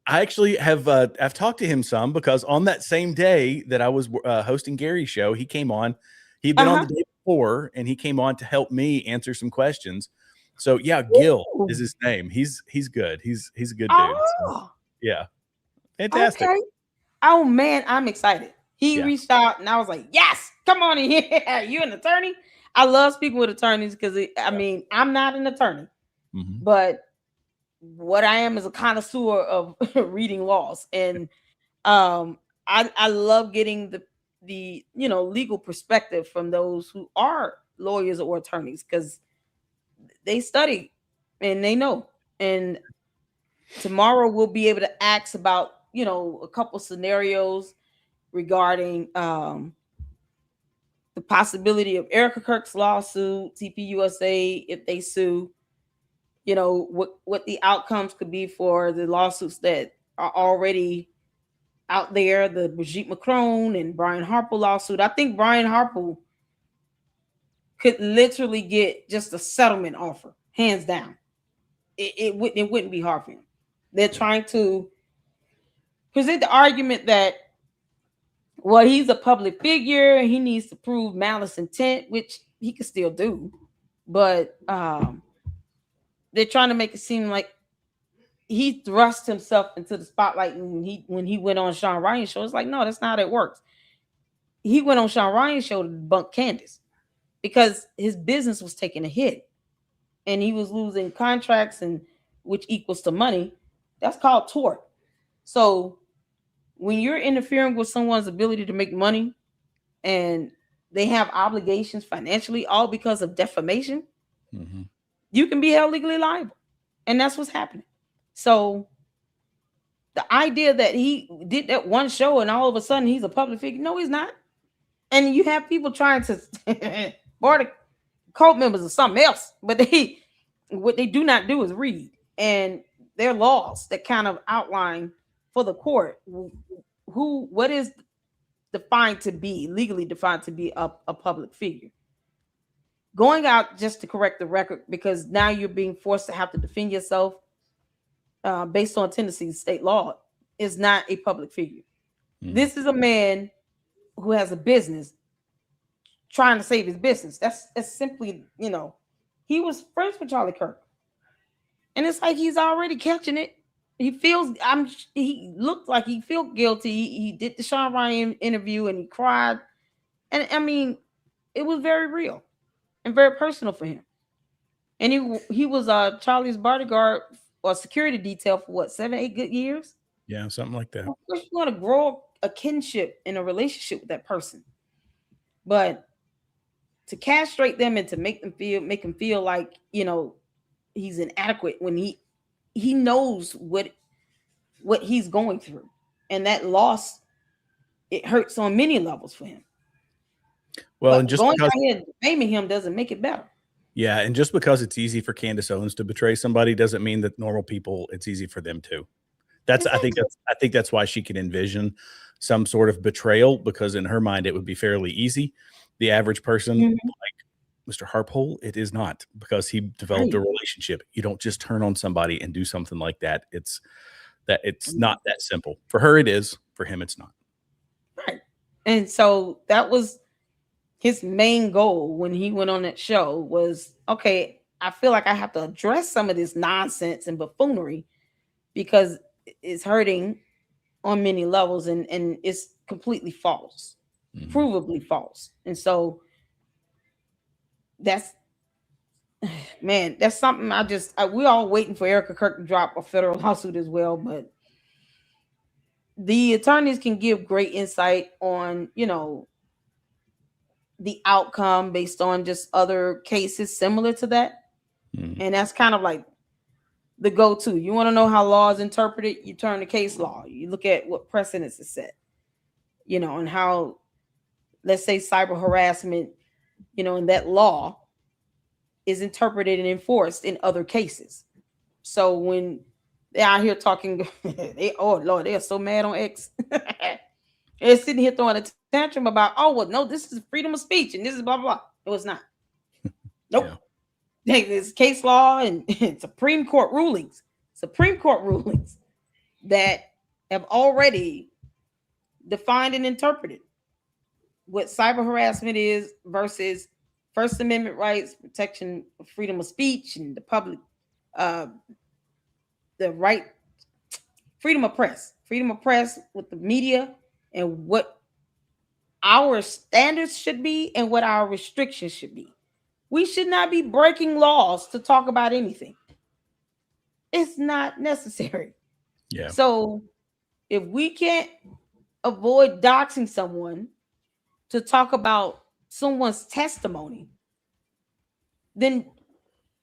I actually have I've talked to him some, because on that same day that I was hosting Gary's show, he came on. He'd been on the day before, and he came on to help me answer some questions. So yeah, Gil is his name. He's good. He's a good dude. So, yeah. Fantastic. Okay. Oh man, I'm excited. He reached out, and I was like, yes, come on in here. You an attorney? I love speaking with attorneys, because I'm not an attorney, but what I am is a connoisseur of reading laws. And I love getting the legal perspective from those who are lawyers or attorneys, because they study and they know. And tomorrow we'll be able to ask about a couple scenarios regarding the possibility of Erica Kirk's lawsuit, TPUSA, if they sue, what the outcomes could be for the lawsuits that are already out there, the Brigitte Macron and Brian Harper lawsuit. I think Brian Harper could literally get just a settlement offer, hands down. It wouldn't be hard for him. They're trying to present the argument that, well, he's a public figure and he needs to prove malice intent, which he can still do. But they're trying to make it seem like he thrust himself into the spotlight when he went on Sean Ryan's show. It's like, no, that's not how that works. He went on Sean Ryan's show to debunk Candace because his business was taking a hit and he was losing contracts, and which equals to money. That's called tort. So when you're interfering with someone's ability to make money and they have obligations financially, all because of defamation, you can be held legally liable. And that's what's happening. So the idea that he did that one show and all of a sudden he's a public figure, no, he's not. And you have people trying to board of cult members or something else, but what they do not do is read. And there are laws that kind of outline for the court what is defined to be, legally defined to be a public figure. Going out just to correct the record, because now you're being forced to have to defend yourself based on Tennessee's state law, is not a public figure. This is a man who has a business trying to save his business. That's simply, he was friends with Charlie Kirk. And it's like he's already catching it. He looked like he felt guilty. He did the Sean Ryan interview and he cried. And I mean, it was very real and very personal for him. And he was Charlie's bodyguard or security detail for 7-8 good years? Yeah, something like that. Of course, you want to grow a kinship in a relationship with that person. But to castrate them and to make him feel like, he's inadequate when he knows what he's going through. And that loss, it hurts on many levels for him. Well, but and just going because, out here and defaming him doesn't make it better. Yeah, and just because it's easy for Candace Owens to betray somebody doesn't mean that normal people, it's easy for them too. I think that's why she can envision some sort of betrayal, because in her mind it would be fairly easy. The average person, like Mr. Harpole, it is not, because he developed a relationship. You don't just turn on somebody and do something like that. It's not that simple. For her it is, for him it's not. Right. And so that was his main goal when he went on that show was, okay, I feel like I have to address some of this nonsense and buffoonery because it's hurting on many levels and it's completely false, provably false. And so that's something we're all waiting for Erica Kirk to drop a federal lawsuit as well, but the attorneys can give great insight on, the outcome based on just other cases similar to that. And that's kind of like the go-to. You want to know how law is interpreted? You turn to case law. You look at what precedents is set, and how, let's say, cyber harassment, and that law is interpreted and enforced in other cases. So when they're out here talking, they are so mad on X. They're sitting here throwing a tantrum about, no, this is freedom of speech and this is blah, blah, blah. It was not. Nope. Yeah. There's case law and Supreme Court rulings that have already defined and interpreted what cyber harassment is versus First Amendment rights, protection of freedom of speech and the public, the right, freedom of press with the media, and what our standards should be and what our restrictions should be. We should not be breaking laws to talk about anything. It's not necessary. Yeah. So if we can't avoid doxing someone to talk about someone's testimony, then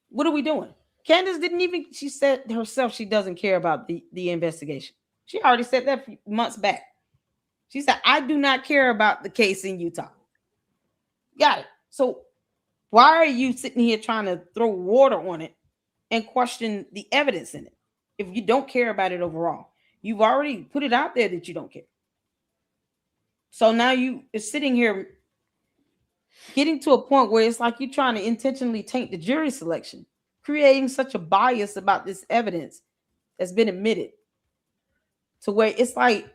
what are we doing? Candace she said herself she doesn't care about the investigation. She already said that months back. She said, I do not care about the case in Utah. Got it. So why are you sitting here trying to throw water on it and question the evidence in it if you don't care about it overall? You've already put it out there that you don't care. So now you are sitting here getting to a point where it's like you're trying to intentionally taint the jury selection, creating such a bias about this evidence that's been admitted to where it's like,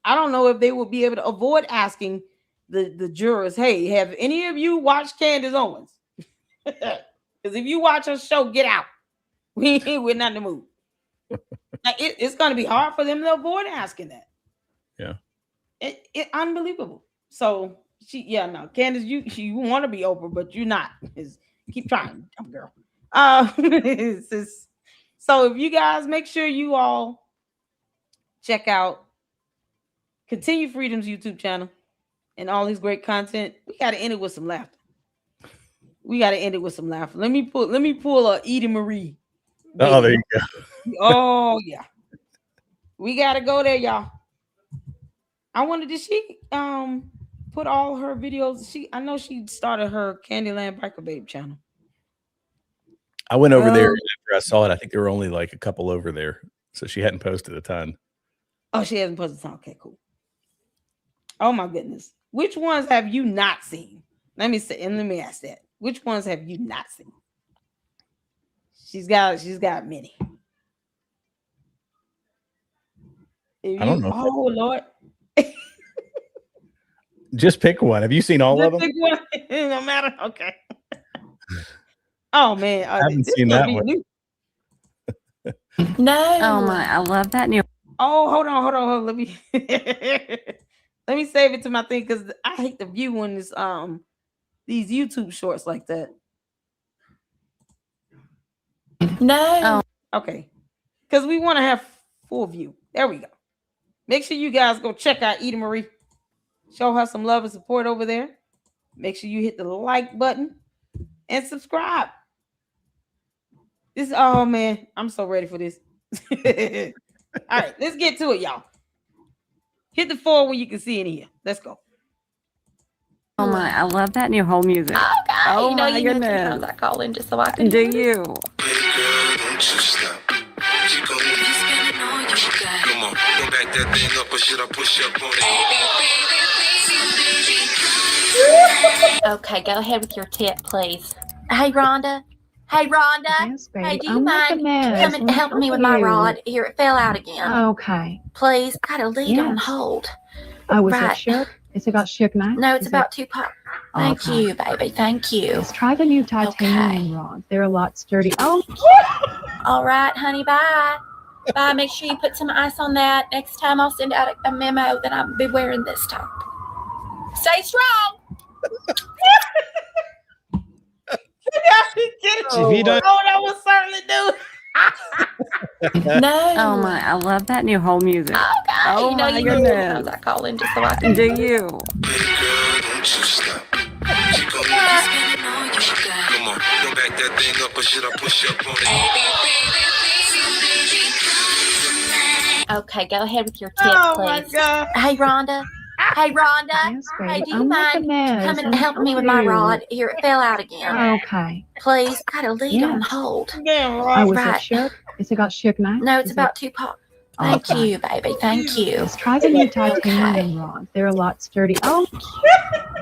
I don't know if they will be able to avoid asking the jurors, hey, have any of you watched Candace Owens? Because if you watch her show, get out. We're not in the mood. Like, it's going to be hard for them to avoid asking that. Yeah. It unbelievable. So Candace, you want to be Oprah, but you're not. Keep trying, dumb girl. So if you guys make sure you all check out Continue Freedom's YouTube channel and all his great content. We got to end it with some laughter. Let me pull a Edie Marie. Oh, there you go. Oh yeah. We gotta go there, y'all. I wonder, did she put all her videos? I know she started her Candyland Biker Babe channel. I went over there after I saw it. I think there were only like a couple over there. So she hadn't posted a ton. Oh, she hasn't posted a ton. Okay, cool. Oh my goodness. Which ones have you not seen? Let me ask that. Which ones have you not seen? She's got many. I don't know. Oh Lord. Just pick one. Have you seen all of them? Pick one. No matter. Okay. Oh man. I haven't seen that one. No. Oh my, I love that new. Oh, hold on. Let me let me save it to my thing because I hate to view when it's these YouTube shorts like that. No. Okay. Because we want to have full view. There we go. Make sure you guys go check out Edie Marie. Show her some love and support over there. Make sure you hit the like button and subscribe. Oh man, I'm so ready for this. All right, let's get to it, y'all. Hit the 4 when you can see in here. Let's go. Oh my, I love that new whole music. Oh God, oh my goodness. Sometimes I call in just so I can. Do you? Come on, go back that thing up, or should I push up on it? Okay, go ahead with your tip, please. Hey, Rhonda. Yes, baby. Hey, do you I'm mind mess. coming to help me with my rod? Here, it fell out again. Okay. Please, I got a lead on hold. Oh, was it shook? Is it got shook now? No, it's about Tupac. Thank you, baby. Thank you. Let's try the new titanium rods. They're a lot sturdy. Oh. All right, honey. Bye. Bye. Make sure you put some ice on that. Next time I'll send out a memo that I'll be wearing this top. Stay strong. That will certainly do. No. Oh my, I love that new whole music. Oh God. Oh my goodness. Sometimes I call in just so I can. Do you? Girl, don't you stop. Come on, go back that thing up, or should I push up on it? Okay, go ahead with your tip, please. My God. Hey, Rhonda. Yes, baby. Hey, do you mind coming to help me with my rod? Here, it fell out again. Okay. Please, I got a lead on hold. Oh, was it shook? Is it got shook now? No, it's about Tupac. Thank you, baby. Thank you. Let's try the new titanium rods. They're a lot sturdy. Oh.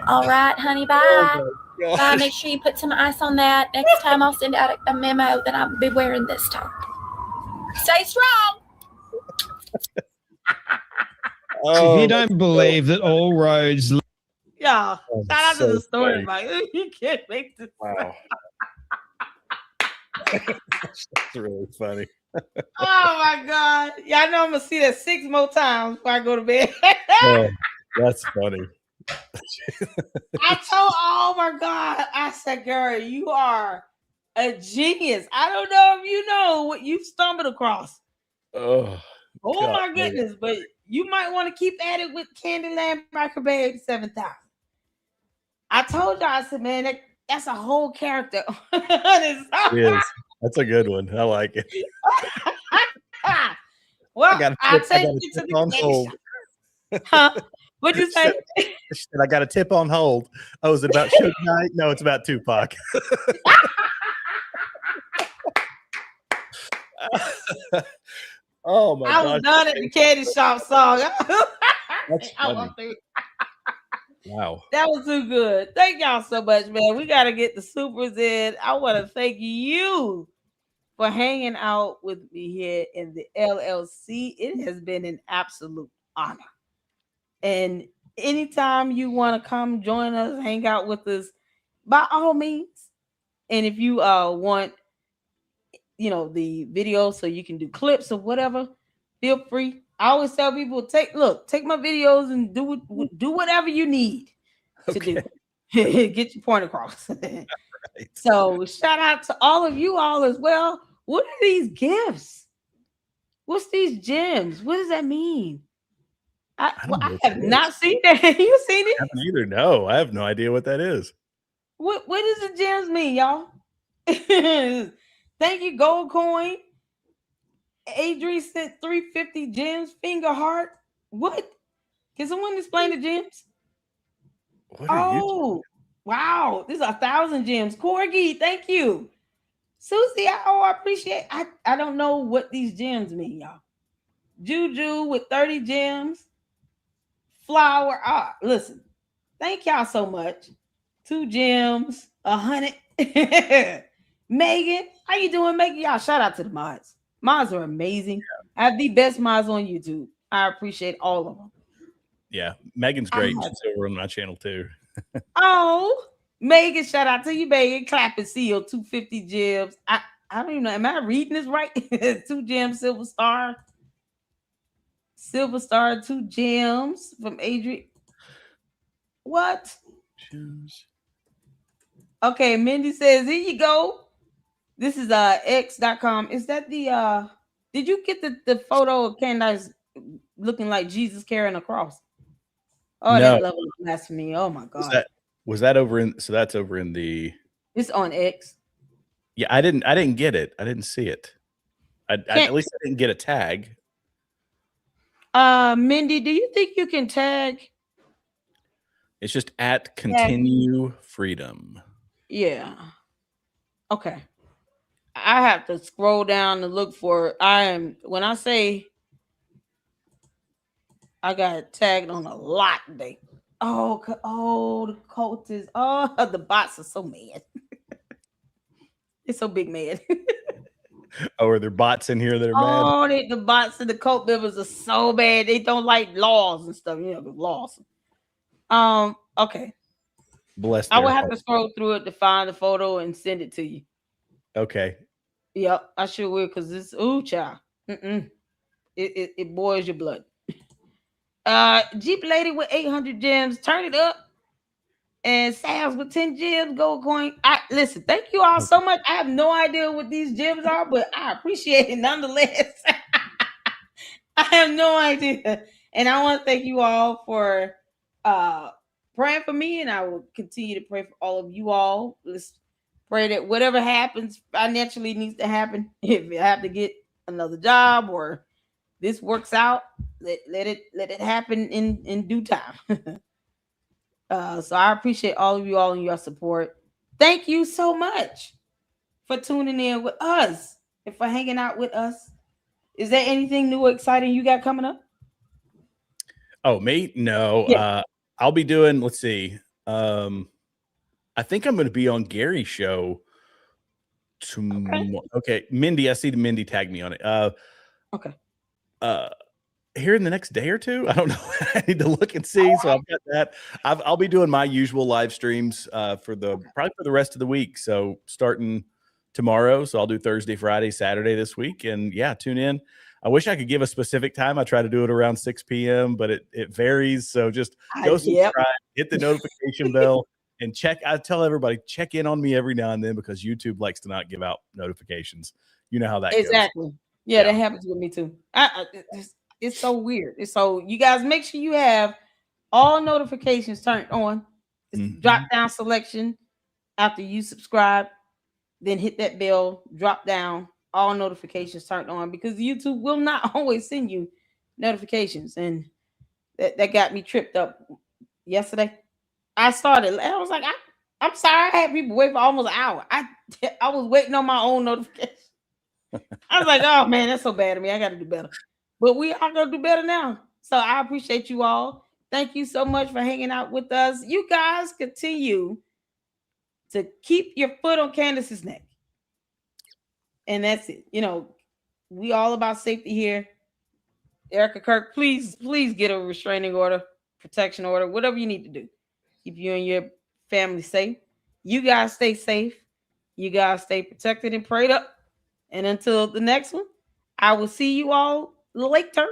All right, honey. Bye. Bye. Make sure you put some ice on that. Next time I'll send out a memo that I'll be wearing this top. Stay strong. If you don't believe that all roads, Yeah, shout out to the story, Mike. You can't make this. Wow. That's really funny. Oh my God. Yeah, I know I'm gonna see that 6 more times before I go to bed. Oh, that's funny. Oh my God. I said, girl, you are a genius. I don't know if you know what you've stumbled across. Oh God, my goodness, but you might want to keep at it with Candyland Biker Babe 7000. I told y'all, I said, man, that's a whole character. It is. That's a good one. I like it. Well, I'll take you to the hold. Huh? What'd you say? I got a tip on hold. Oh, is it about Suge Knight? No, it's about Tupac. Oh my God! I was done at the candy shop song. That's funny. Wow. That was too good. Thank y'all so much, man. We got to get the supers in. I want to thank you for hanging out with me here in the LLC. It has been an absolute honor. And anytime you want to come join us, hang out with us, by all means. And if you want, the video so you can do clips or whatever, feel free. I always tell people, take my videos and do whatever you need to do. Get your point across. Right. So shout out to all of you all as well. What are these gifts? What's these gems? What does that mean? I have not seen that. You seen it? I haven't either. No, I have no idea what that is. What does the gems mean, y'all? Thank you, Gold Coin. Adrian sent 350 gems. Finger heart. What? Can someone explain the gems? Oh, wow. This is 1,000 gems. Corgi, thank you. Susie, I appreciate. I don't know what these gems mean, y'all. Juju with 30 gems. Flower. Listen, thank y'all so much. 2 gems, 100. Megan, how you doing, Megan? Y'all shout out to the mods. Mods are amazing. I have the best mods on YouTube. I appreciate all of them. Yeah, Megan's great. She's over on my channel too. Oh, Megan, shout out to you, Megan. Clap and seal 250 gems. I don't even know. Am I reading this right? 2 gems, silver star. Silver star, 2 gems from Adrian. What? Gems. Okay, Mindy says, here you go. This is x.com. Is that the did you get the photo of Candace looking like Jesus carrying a cross? Oh, no. That level of blasphemy. Oh my God. Was that over in, so that's over in the, it's on X. Yeah, I didn't get it. I didn't see it. At least I didn't get a tag. Mindy, do you think you can tag? It's just at continue freedom. Yeah. Okay. I have to scroll down and look for it. When I say I got tagged on a lot today. Oh, the cult is, the bots are so mad. It's so big mad. Oh, are there bots in here that are mad? Oh, the bots and the cult members are so bad. They don't like laws and stuff. Laws. Okay. Bless. I will have to scroll through it to find the photo and send it to you. Okay. Yep, I sure will, because this child. It boils your blood. Jeep Lady with 800 gems, turn it up. And Sal's with 10 gems, gold coin. Listen, thank you all so much. I have no idea what these gems are, but I appreciate it nonetheless. I have no idea. And I want to thank you all for praying for me, and I will continue to pray for all of you all. Let's pray that whatever happens financially needs to happen. If I have to get another job or this works out, let it happen in due time. So I appreciate all of you all and your support. Thank you so much for tuning in with us and for hanging out with us. Is there anything new or exciting you got coming up? Oh, me? No. Yeah. I'll be doing, let's see. I think I'm going to be on Gary's show tomorrow. Okay. Mindy, I see the Mindy tagged me on it. Okay. Here in the next day or two, I don't know. I need to look and see. So I've got that. I'll be doing my usual live streams probably for the rest of the week. So starting tomorrow. So I'll do Thursday, Friday, Saturday this week. And yeah, tune in. I wish I could give a specific time. I try to do it around 6 p.m., but it varies. So just go subscribe, hit the notification bell, and check. I tell everybody, check in on me every now and then because YouTube likes to not give out notifications. You know how that goes. Exactly. Yeah, that happens with me too. It's so weird. So you guys make sure you have all notifications turned on. Drop down selection after you subscribe, then hit that bell, drop down, all notifications turned on, because YouTube will not always send you notifications. And that got me tripped up yesterday. I was like, I'm sorry, I had people wait for almost an hour. I was waiting on my own notification. I was like, oh man, that's so bad of me. I got to do better. But we are going to do better now. So I appreciate you all. Thank you so much for hanging out with us. You guys continue to keep your foot on Candace's neck. And that's it. You know, we all about safety here. Erica Kirk, please get a restraining order, protection order, whatever you need to do. Keep you and your family safe. You guys stay safe. You guys stay protected and prayed up. And until the next one, I will see you all later.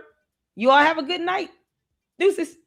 You all have a good night. Deuces.